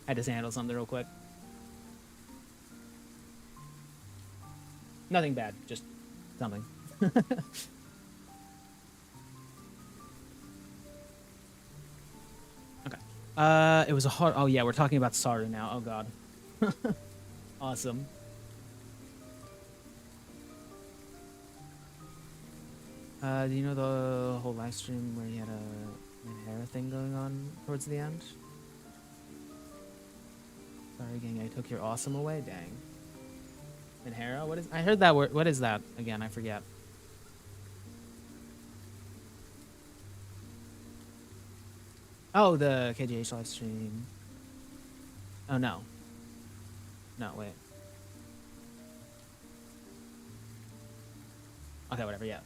I just handled something real quick. Nothing bad, just something. Okay. It was a hard. Oh yeah, we're talking about Saru now. Oh god. Awesome. Do you know the whole live stream where he had a hair thing going on towards the end? Sorry, gang, I took your awesome away. Dang. Minhara? What is? I heard that word. What is that again? I forget. Oh, the KGH live stream. Oh no. No, wait. Okay, whatever. Yeah,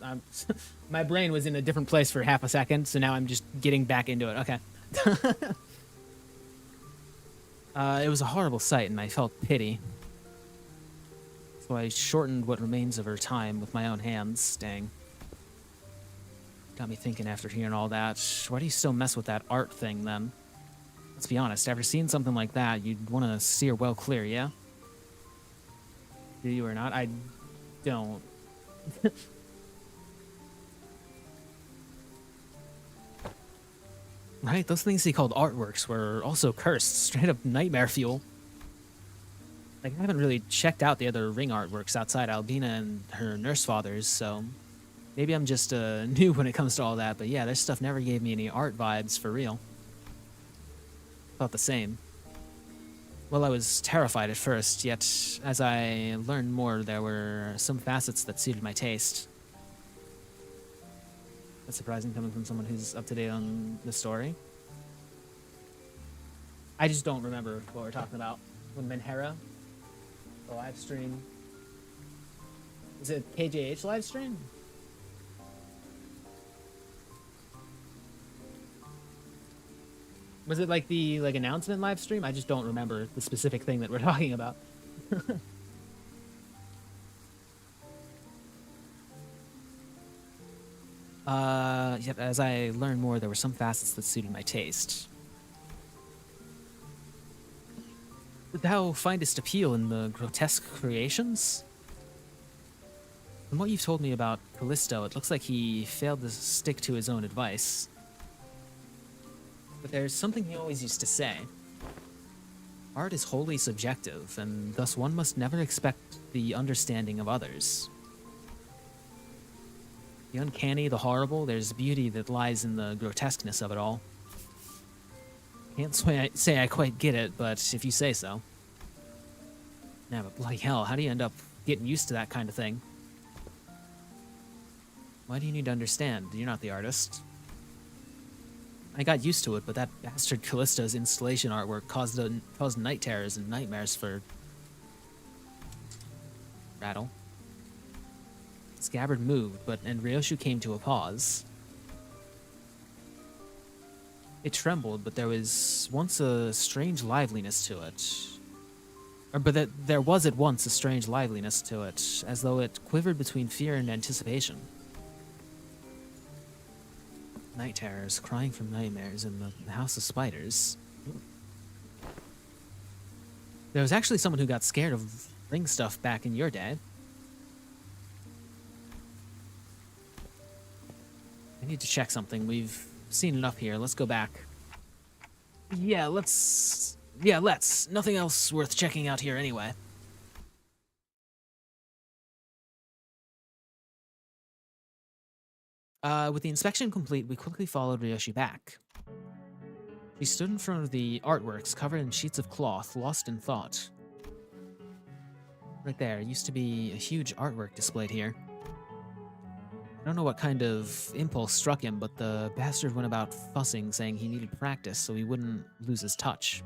my brain was in a different place for half a second, so now I'm just getting back into it. Okay. It was a horrible sight, and I felt pity. So I shortened what remains of her time with my own hands. Dang. Got me thinking after hearing all that. Why do you still mess with that art thing, then? Let's be honest, after seeing something like that, you'd want to steer well clear, yeah? Do you or not? I don't. Right? Those things he called artworks were also cursed. Straight up nightmare fuel. Like, I haven't really checked out the other ring artworks outside Albina and her nurse fathers, so maybe I'm just new when it comes to all that, but yeah, this stuff never gave me any art vibes for real. Felt the same. Well, I was terrified at first, yet as I learned more, there were some facets that suited my taste. That's surprising coming from someone who's up to date on the story. I just don't remember what we're talking about. When Minhara, the live stream. Is it KJH live stream? Was it like the announcement live stream? I just don't remember the specific thing that we're talking about. Yet as I learned more, there were some facets that suited my taste. Thou findest appeal in the grotesque creations? From what you've told me about Callisto, it looks like he failed to stick to his own advice. But there's something he always used to say. Art is wholly subjective, and thus one must never expect the understanding of others. The uncanny, the horrible, there's beauty that lies in the grotesqueness of it all. Can't say I quite get it, but if you say so. Yeah, but bloody hell, how do you end up getting used to that kind of thing? Why do you need to understand? You're not the artist. I got used to it, but that bastard Callisto's installation artwork caused night terrors and nightmares for... Rattle. Scabbard moved, and Ryoshu came to a pause. It trembled, but there was once a strange liveliness to it. There was at once a strange liveliness to it, as though it quivered between fear and anticipation. Night terrors, crying from nightmares in the House of Spiders. There was actually someone who got scared of ring stuff back in your day. I need to check something. We've seen enough here. Let's go back. Yeah, let's. Nothing else worth checking out here anyway. With the inspection complete, we quickly followed Ryoshi back. She stood in front of the artworks covered in sheets of cloth, lost in thought. Right there, used to be a huge artwork displayed here. I don't know what kind of impulse struck him, but the bastard went about fussing, saying he needed practice so he wouldn't lose his touch.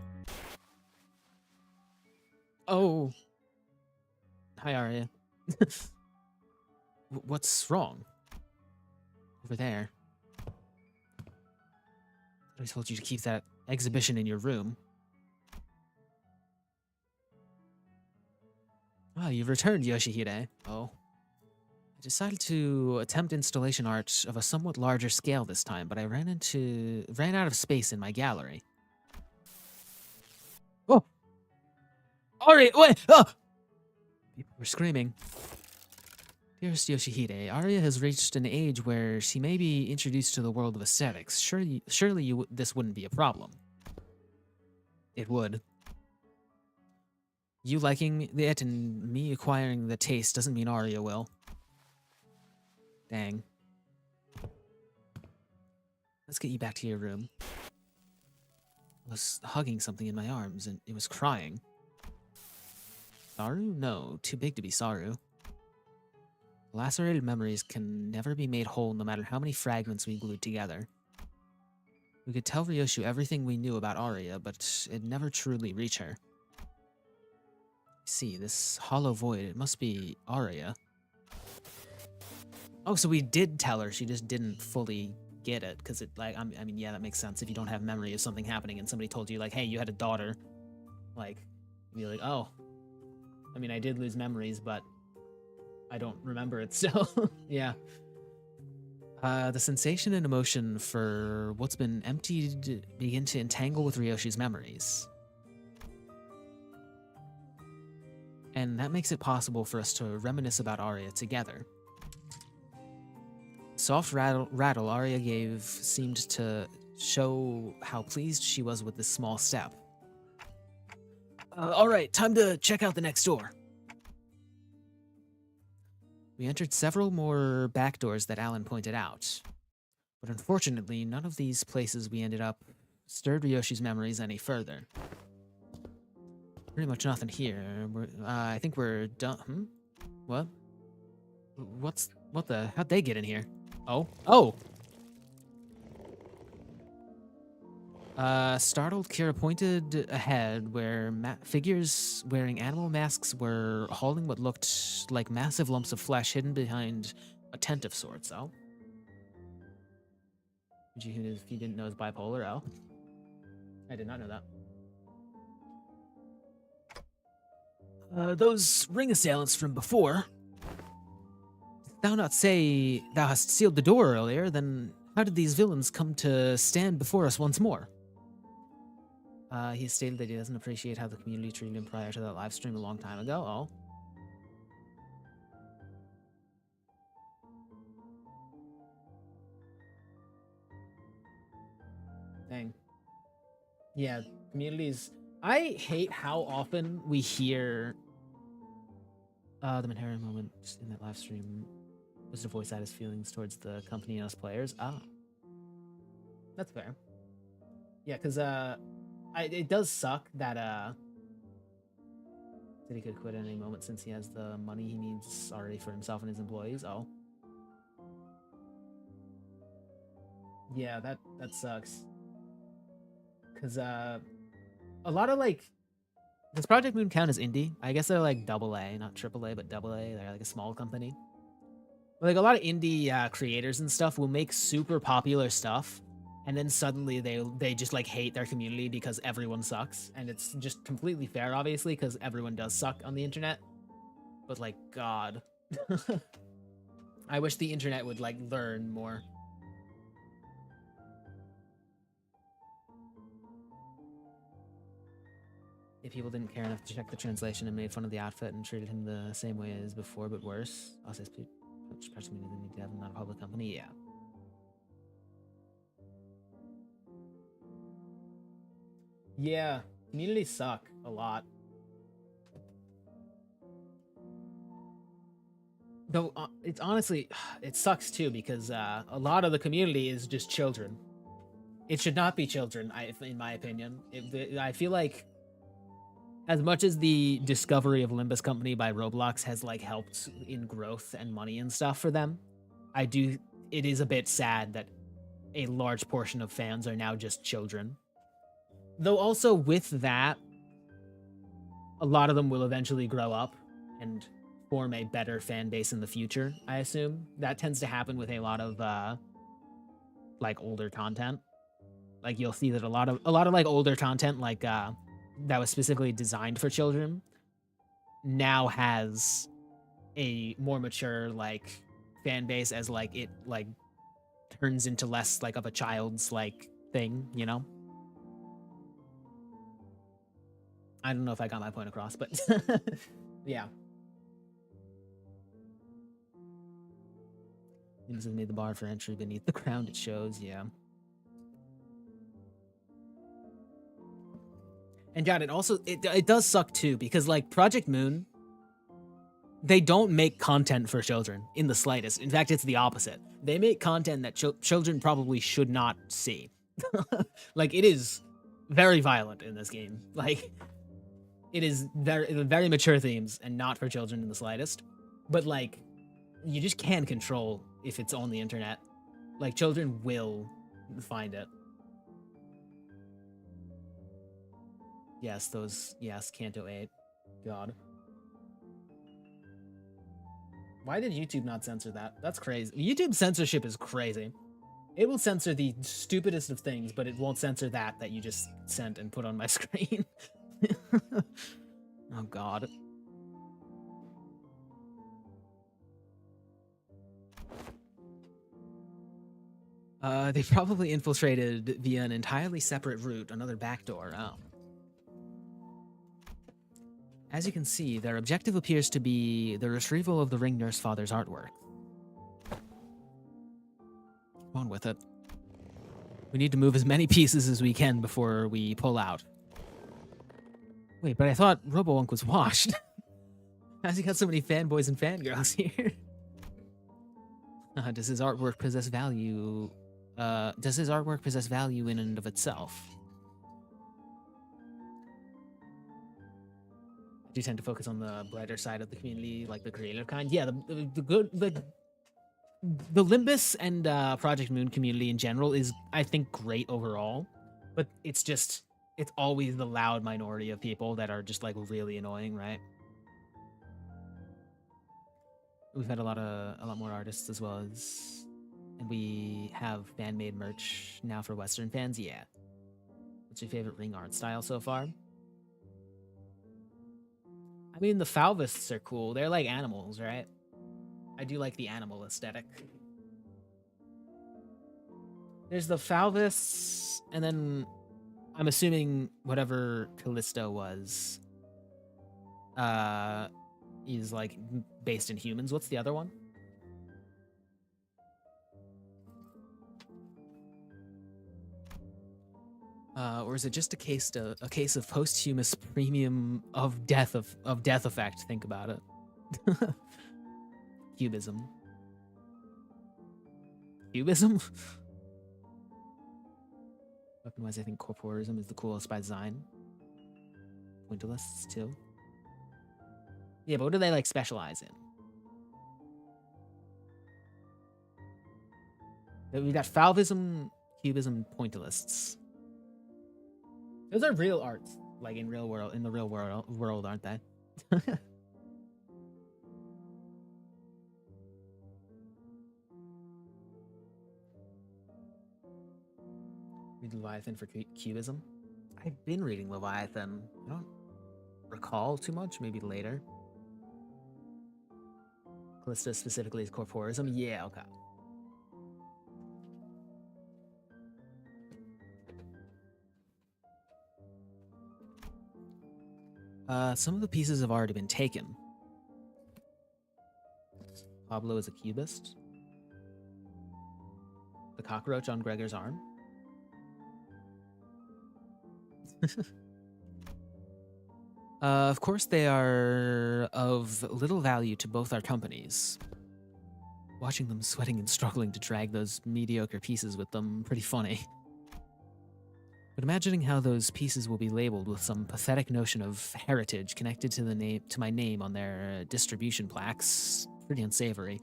Oh. Hi, Arya. What's wrong? Over there. I told you to keep that exhibition in your room. Oh, you've returned, Yoshihide. Oh. I decided to attempt installation art of a somewhat larger scale this time, but I ran out of space in my gallery. Oh! Aria, wait! Oh! People were screaming. Dearest Yoshihide, Aria has reached an age where she may be introduced to the world of aesthetics. Surely this wouldn't be a problem. It would. You liking it and me acquiring the taste doesn't mean Aria will. Dang. Let's get you back to your room. I was hugging something in my arms and it was crying. Saru? No, too big to be Saru. Lacerated memories can never be made whole no matter how many fragments we glued together. We could tell Ryoshu everything we knew about Aria, but it'd never truly reach her. See, this hollow void, it must be Aria. Oh, so we did tell her, she just didn't fully get it, because it, like, I mean, yeah, that makes sense. If you don't have memory of something happening and somebody told you, like, hey, you had a daughter, like, you'd be like, oh, I mean, I did lose memories, but I don't remember it still. Yeah. The sensation and emotion for what's been emptied begin to entangle with Ryoshi's memories. And that makes it possible for us to reminisce about Aria together. Soft rattle Aria gave seemed to show how pleased she was with this small step. Alright, time to check out the next door. We entered several more back doors that Alan pointed out. But unfortunately, none of these places we ended up stirred Ryoshi's memories any further. Pretty much nothing here. I think we're done. What? What the? How'd they get in here? Oh. Oh! Startled, Kira pointed ahead where figures wearing animal masks were hauling what looked like massive lumps of flesh hidden behind a tent of sorts. Oh. If you didn't know it's bipolar, oh. I did not know that. Those ring assailants from before. Did thou not say thou hast sealed the door earlier? Then how did these villains come to stand before us once more? He stated that he doesn't appreciate how the community treated him prior to that live stream a long time ago. Oh. Dang. Yeah, communities. I hate how often we hear the Manhattan moment in that live stream was to voice out his feelings towards the company and us players. Ah. That's fair. Yeah, because it does suck that he could quit at any moment since he has the money he needs already for himself and his employees. Oh. Yeah, that sucks. Because a lot of, like, does Project Moon count as indie? I guess they're like AA, not AAA, but AA. They're like a small company. But like a lot of indie creators and stuff will make super popular stuff, and then suddenly they just like hate their community because everyone sucks, and it's just completely fair, obviously, because everyone does suck on the internet. But like, God, I wish the internet would like learn more. If people didn't care enough to check the translation and made fun of the outfit and treated him the same way as before, but worse. Also, press media they need to have him not a public company. Yeah. Yeah, communities suck a lot. Though it's honestly, it sucks too because a lot of the community is just children. It should not be children, in my opinion. I feel like, as much as the discovery of Limbus Company by Roblox has like helped in growth and money and stuff for them, it is a bit sad that a large portion of fans are now just children. Though also with that, a lot of them will eventually grow up and form a better fan base in the future, I assume. That tends to happen with a lot of like older content. Like you'll see that a lot of like older content like that was specifically designed for children now has a more mature like fan base as like it like turns into less like of a child's like thing, you know? I don't know if I got my point across, but yeah. Limbus has made the bar for entry beneath the ground, it shows, yeah. And God, it also it does suck too, because like Project Moon, they don't make content for children in the slightest. In fact, it's the opposite. They make content that children probably should not see. Like, it is very violent in this game. Like, it is very mature themes and not for children in the slightest. But like, you just can't control if it's on the internet. Like, children will find it. Yes, Canto 8. God. Why did YouTube not censor that? That's crazy. YouTube censorship is crazy. It will censor the stupidest of things, but it won't censor that you just sent and put on my screen. Oh, God. They probably infiltrated via an entirely separate route, another backdoor. Oh. As you can see, their objective appears to be the retrieval of the ring nurse father's artwork. Go on with it. We need to move as many pieces as we can before we pull out. Wait, but I thought RoboWonk was washed. How's he got so many fanboys and fangirls here? Does his artwork possess value? Does his artwork possess value in and of itself? I do tend to focus on the brighter side of the community, like the creative kind. Yeah, the Limbus and Project Moon community in general is, I think, great overall. But it's always the loud minority of people that are just like really annoying, right? We've had a lot more artists as well as, and we have fan-made merch now for Western fans. Yeah. What's your favorite ring art style so far? I mean, the Falvists are cool. They're like animals, right? I do like the animal aesthetic. There's the Falvists, and then I'm assuming whatever Callisto was is like based in humans. What's the other one? Or is it just a case of posthumous premium of death effect? Think about it. Cubism. Weapon-wise, I think corporism is the coolest by design. Pointillists too. Yeah, but what do they like specialize in? We got Falvism, Cubism, Pointillists. Those are real arts, like in the real world, aren't they? Read Leviathan for Cubism. I've been reading Leviathan. I don't recall too much. Maybe later. Callisto specifically is corporism. Yeah, okay. Some of the pieces have already been taken. Pablo is a cubist. The cockroach on Gregor's arm. Of course, they are of little value to both our companies. Watching them sweating and struggling to drag those mediocre pieces with them, pretty funny. But imagining how those pieces will be labeled with some pathetic notion of heritage connected to my name on their distribution plaques, pretty unsavory.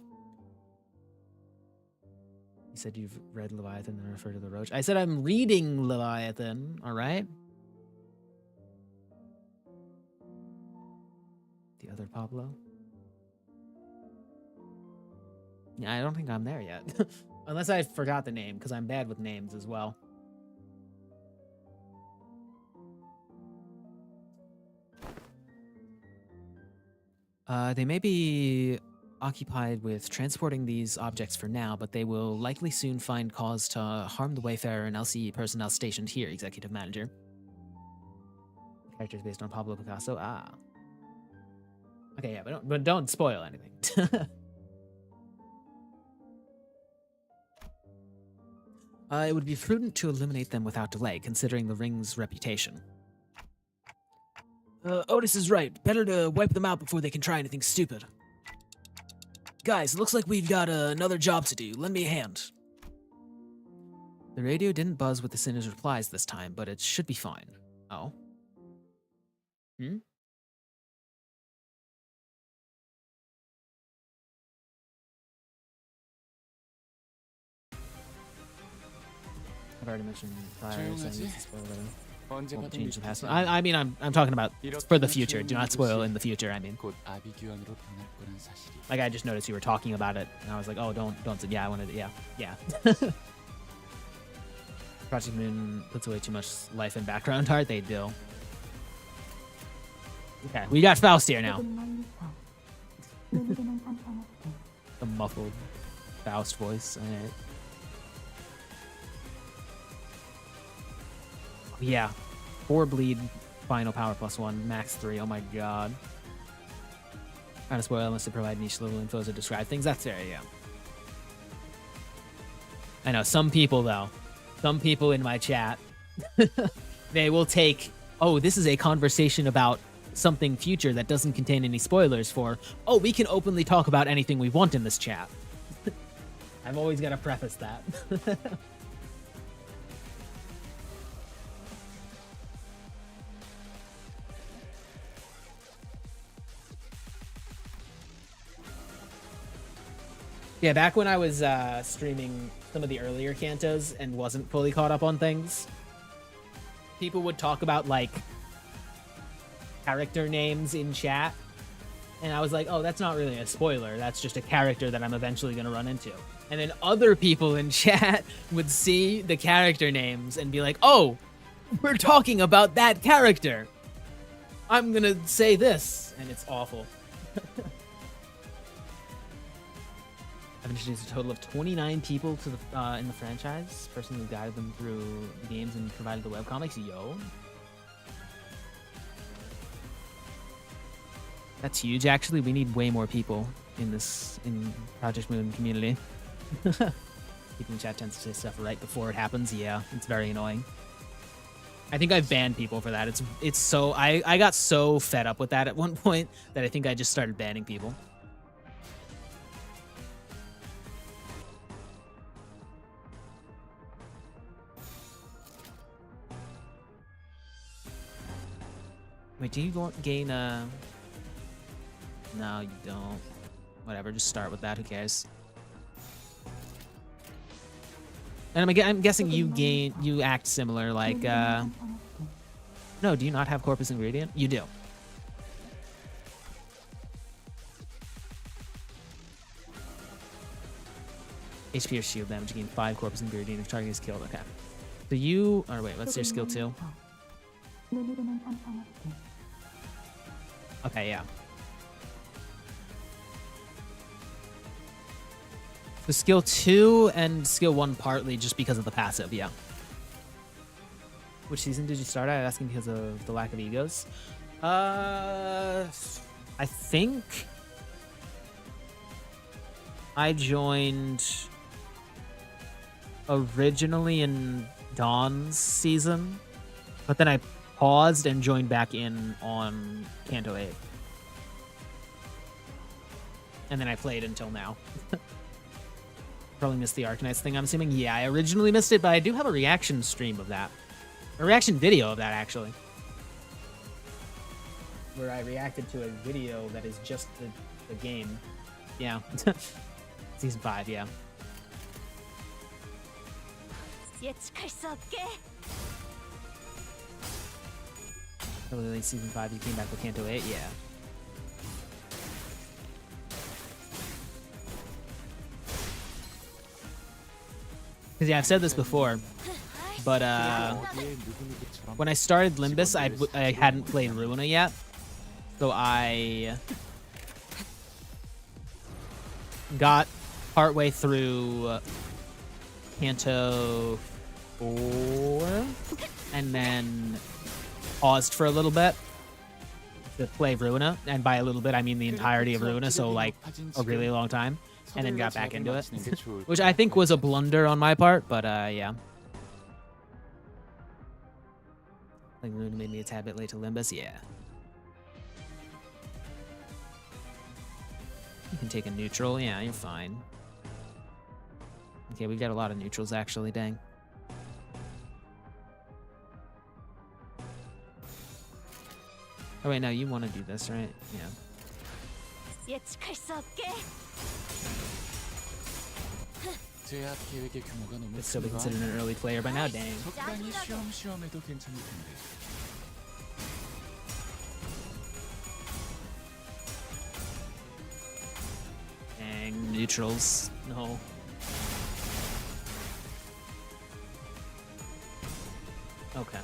You said you've read Leviathan and refer to the roach. I said I'm reading Leviathan, all right? The other Pablo? Yeah, I don't think I'm there yet. Unless I forgot the name, because I'm bad with names as well. They may be occupied with transporting these objects for now, but they will likely soon find cause to harm the Wayfarer and LCE personnel stationed here, Executive Manager. Characters based on Pablo Picasso. Ah. Okay, yeah, but don't spoil anything. It would be prudent to eliminate them without delay, considering the ring's reputation. Otis is right. Better to wipe them out before they can try anything stupid. Guys, it looks like we've got another job to do. Lend me a hand. The radio didn't buzz with the sinner's replies this time, but it should be fine. Oh. Hmm? I've already mentioned prior, so I need to spoil it. 언제 Won't 봐도 change the 믿기지 past. 않아. I mean, I'm talking about for the future. Do not spoil in the future. I mean, 곧 아비규환으로 변할 거란 사실이. like I just noticed you were talking about it, and I was like, oh, don't. Yeah, I wanted. Yeah. Project Moon puts away too much life and background art. They do. Okay, we got Faust here now. The muffled Faust voice. All right. Yeah. 4 bleed, final power +1, max 3. Oh my god. Kind of spoil unless they provide niche level infos or describe things. That's fair, yeah. I know, some people though. Some people in my chat, they will take, oh, this is a conversation about something future that doesn't contain any spoilers for, oh, we can openly talk about anything we want in this chat. I've always got to preface that. Yeah, back when I was streaming some of the earlier Cantos and wasn't fully caught up on things, people would talk about, like, character names in chat, and I was like, oh, that's not really a spoiler. That's just a character that I'm eventually going to run into. And then other people in chat would see the character names and be like, oh, we're talking about that character. I'm going to say this, and it's awful. I've introduced a total of 29 people to the in the franchise. Personally guided them through the games and provided the webcomics. Yo. That's huge, actually. We need way more people in Project Moon community. Keeping chat tends to say stuff right before it happens. Yeah, it's very annoying. I think I've banned people for that. It's so... I got so fed up with that at one point that I think I just started banning people. Wait, do you gain a... No, you don't. Whatever, just start with that. Who cares? And I'm guessing you act similar, like, No, do you not have corpus ingredient? You do. HP or shield damage, gain 5 corpus ingredient if target is killed. Okay. So you... Or wait, what's your skill 2? Okay, yeah. The skill 2 and skill 1 partly just because of the passive, yeah. Which season did you start at? Asking because of the lack of egos. I think I joined originally in Dawn's season, but then I paused and joined back in on Kanto 8. And then I played until now. Probably missed the Arcanites thing, I'm assuming. Yeah, I originally missed it, but I do have a reaction stream of that. A reaction video of that, actually. Where I reacted to a video that is just the game. Yeah. Season 5, yeah. Probably season 5, you came back with Kanto 8, yeah. Because, yeah, I've said this before, but when I started Limbus, I hadn't played Ruina yet, so I got partway through Canto 4 and then paused for a little bit to play Ruina, and by a little bit I mean the entirety of Ruina, so like a really long time, and then got back into it, which I think was a blunder on my part, but yeah. Like Ruina made me a tad bit late to Limbus, yeah. You can take a neutral, yeah, you're fine. Okay, we've got a lot of neutrals actually, dang. Oh wait, no, you want to do this, right? Yeah. 예측할 수 없게. 제압 계획의 규모가 너무 It's still be 큰가? considered an early player by now, dang. 적당히 쉬엄쉬엄해도 괜찮을 텐데. Dang, neutrals. No. Okay.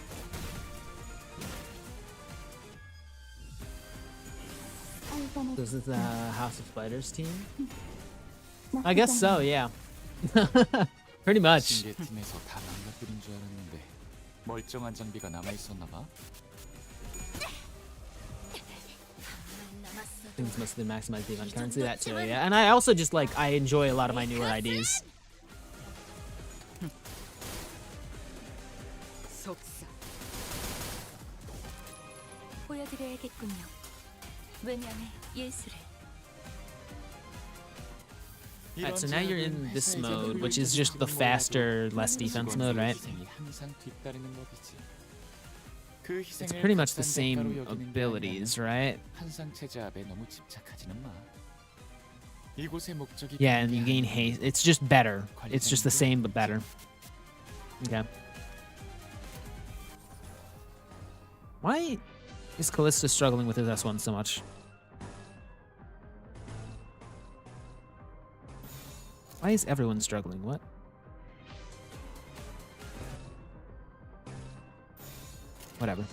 This is the House of Spiders team? I guess so, yeah. Pretty much. 징계팀에서 다 망가뜨린 줄 알았는데 멀쩡한 장비가 남아 있었나 봐. Things mostly maximize the event currency, that too, yeah. And I also just like, I enjoy a lot of my newer IDs. 속사. 보여드려야겠군요. 왜냐면 예술을. Alright, so now you're in this mode, which is just the faster, less defense mode, right? It's pretty much the same abilities, right? Yeah, and you gain haste. It's just better. It's just the same, but better. Okay. Why is Callista struggling with his S1 so much? Why is everyone struggling? What? Whatever.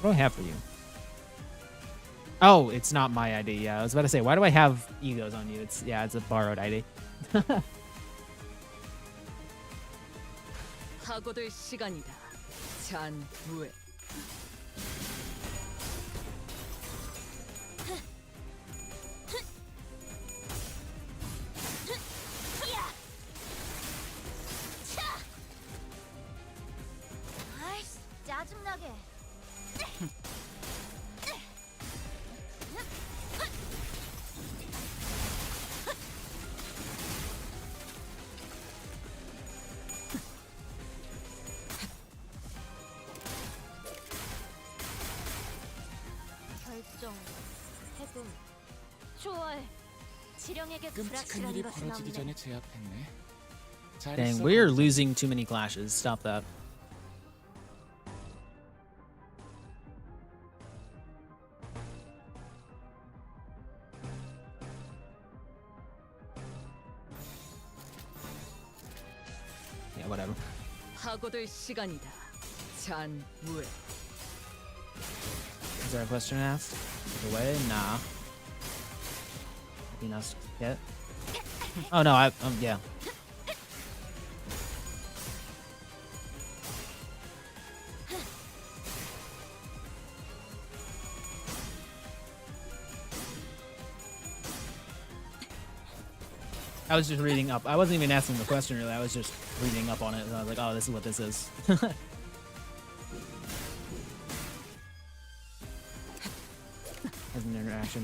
What do I have for you? Oh, it's not my ID. Yeah, I was about to say, why do I have egos on you? It's a borrowed ID. 하고들 시간이다. 잔무에. 아이씨, 짜증나게. 결정, 해금, 초월, 지령에게 끔찍한 불확실한 일이 것은 벌어지기 없네. 전에 제압했네. Dang, we're losing too many clashes. Stop that. Yeah, whatever. 하고들 시간이다. 잔무에. Is there a question asked? Away? Nah. Nothing else yet? Oh no, yeah. I was just reading up. I wasn't even asking the question really. I was just reading up on it. And I was like, oh, this is what this is. As an interaction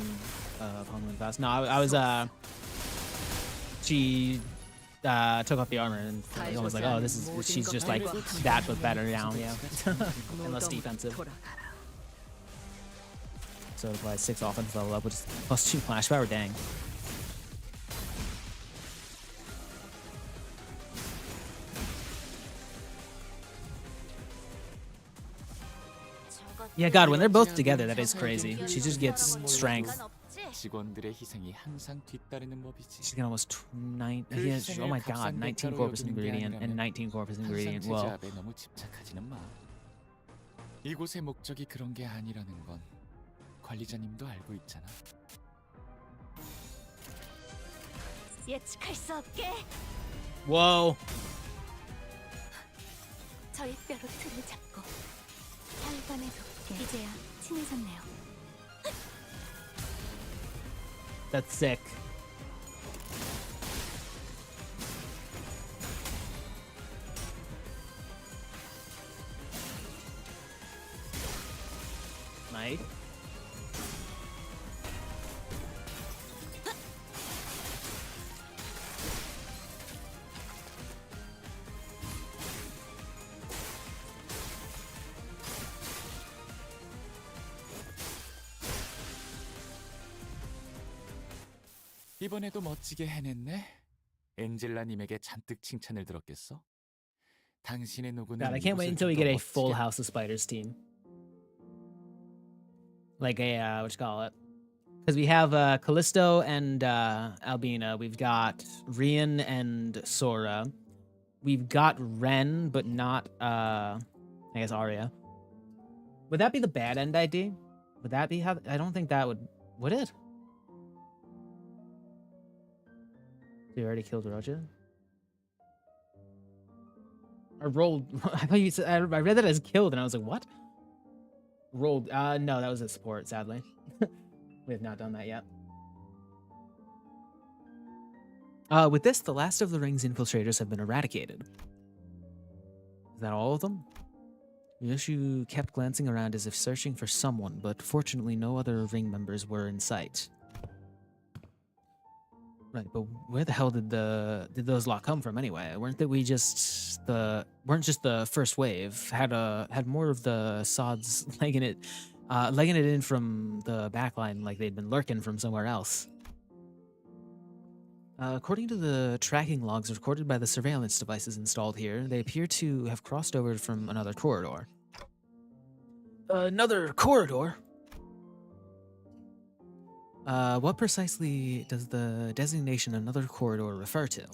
upon the fast. No, I was she took off the armor and I was like, oh, this is, she's just like that but better now, yeah. And less defensive. So it applies 6 offense level up, which is +2 flash power, dang. Yeah, God, when they're both together, that is crazy. She just gets strength. 직원들의 희생이 항상 뒤따르는 법이지. She's got almost 9. Oh my God, 19 corpus ingredient and 19 corpus ingredient. 항상 Whoa. 제압에 너무 집착하지는 마. 이곳의 목적이 그런 게 아니라는 건 관리자님도 알고 있잖아. 예측할 수 없게 Whoa. 저희 뼈로 틀을 잡고 혈관에 돋게 이제야 친해졌네요. That's sick. Nice. 이번에도 멋지게 해냈네. 엔젤라님에게 잔뜩 칭찬을 들었겠어? 당신의 노고는 God, I can't wait 이곳을 until we 좀더 get a full 멋지게- House of Spiders team. Like a, what you call it? Because we have Callisto and Albina. We've got Rian and Sora. We've got Ren, but not, I guess, Arya. Would that be the bad end ID? Would that be how... I don't think that would... Would it? You already killed Roja? I rolled... I thought you said... I read that as killed, and I was like, what? Rolled... no, that was a support, sadly. We have not done that yet. With this, the last of the Ring's infiltrators have been eradicated. Is that all of them? Yoshu kept glancing around as if searching for someone, but fortunately no other Ring members were in sight. Right, but where the hell did those lot come from anyway? Weren't just the first wave? Had more of the sods legging it in from the backline like they'd been lurking from somewhere else. According to the tracking logs recorded by the surveillance devices installed here, they appear to have crossed over from another corridor. Another corridor? What precisely does the designation another corridor refer to?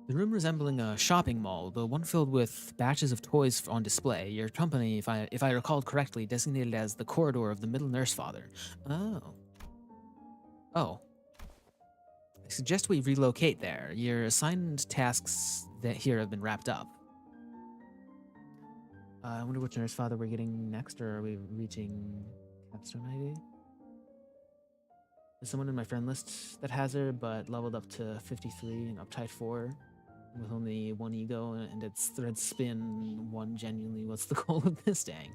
The room resembling a shopping mall, the one filled with batches of toys on display. Your company, if I recalled correctly, designated as the corridor of the middle nurse father. Oh. I suggest we relocate there. Your assigned tasks that here have been wrapped up. I wonder which nurse father we're getting next, or are we reaching Capstone ID? There's someone in my friend list that has her, but leveled up to 53 and uptight 4 with only 1 ego, and it's thread spin 1 genuinely. What's the goal of this, dang?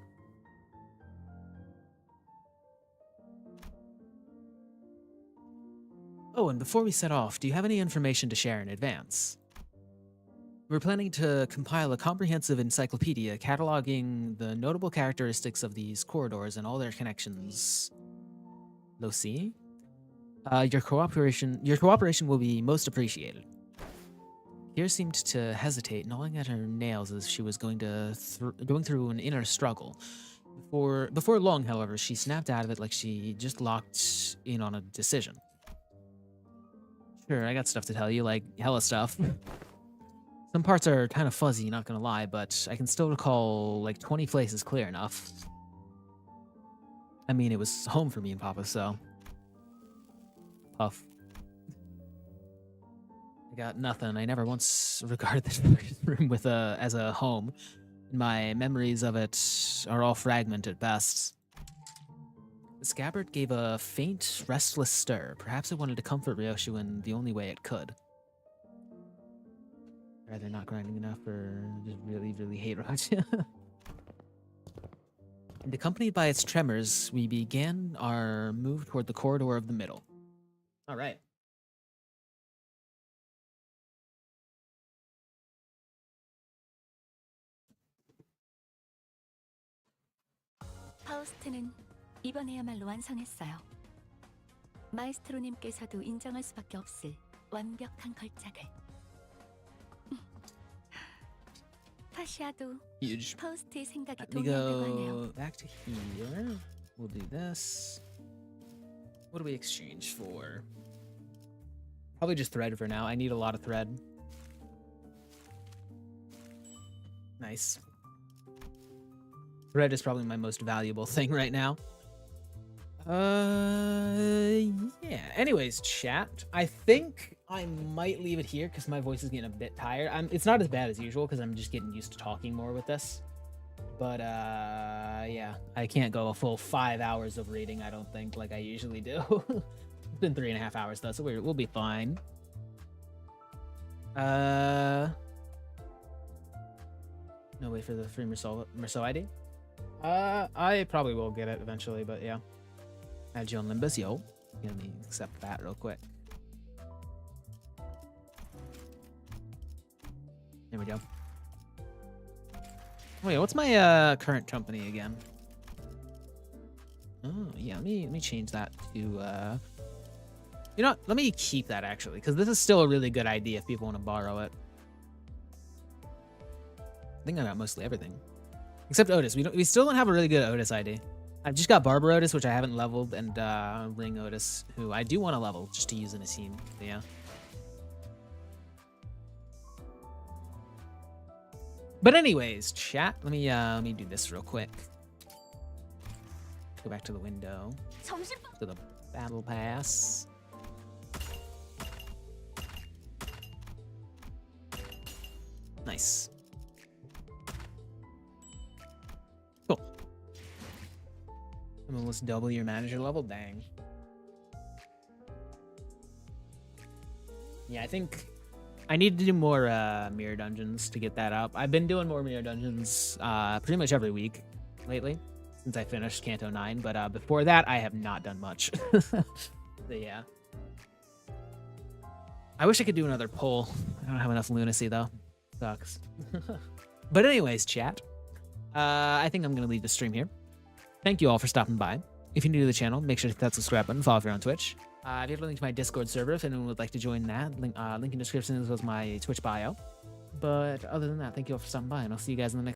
Oh, and before we set off, do you have any information to share in advance? We're planning to compile a comprehensive encyclopedia cataloging the notable characteristics of these corridors and all their connections. Loci? Your cooperation will be most appreciated. Kira seemed to hesitate, gnawing at her nails as she was going through an inner struggle. Before long, however, she snapped out of it like she just locked in on a decision. Sure, I got stuff to tell you, like hella stuff. Some parts are kind of fuzzy, not gonna lie, but I can still recall like 20 places clear enough. I mean, it was home for me and Papa, so... Puff. I got nothing. I never once regarded this room as a home. My memories of it are all fragmented at best. The scabbard gave a faint, restless stir. Perhaps it wanted to comfort Ryoshu in the only way it could. Rather not grinding enough, or just really, really hate Raja. And accompanied by its tremors, we began our move toward the corridor of the middle. All right. 파우스트는 이번에야말로 완성했어요. 마에스트로님께서도 인정할 수밖에 없을 완벽한 걸작을. 파시아도 Huge. 파우스트의 생각이 Let me 동의한다고 하네요. go back to here. We'll do this. What do we exchange for? Probably just thread for now. I need a lot of thread. Nice. Thread is probably my most valuable thing right now. Yeah. Anyways, chat. I think I might leave it here because my voice is getting a bit tired. It's not as bad as usual because I'm just getting used to talking more with this. But yeah, I can't go a full 5 hours of reading. I don't think like I usually do. It's been 3.5 hours though, so we'll be fine. No wait for the free Merceau ID. I probably will get it eventually, but yeah. Add you on Limbus, yo. Let me accept that real quick. There we go. Wait, what's my current company again? Oh yeah, let me change that to you know what? Let me keep that actually, because this is still a really good idea if people want to borrow it. I think I got mostly everything. Except Otis. We still don't have a really good Otis ID. I've just got Barber Otis, which I haven't leveled, and Ring Otis, who I do want to level just to use in a team. But yeah. But anyways, chat. Let me do this real quick. Go back to the window. To the battle pass. Nice. Cool. I'm almost double your manager level. Dang. Yeah, I think I need to do more mirror dungeons to get that up. I've been doing more mirror dungeons pretty much every week lately since I finished Canto 9, but before that I have not done much. So yeah. I wish I could do another poll. I don't have enough lunacy though. Sucks. But anyways, chat. I think I'm gonna leave the stream here. Thank you all for stopping by. If you're new to the channel, make sure to hit that subscribe button. Follow if you're on Twitch. If you have a link to my Discord server, if anyone would like to join that, link in description as well as my Twitch bio. But other than that, thank you all for stopping by, and I'll see you guys in the next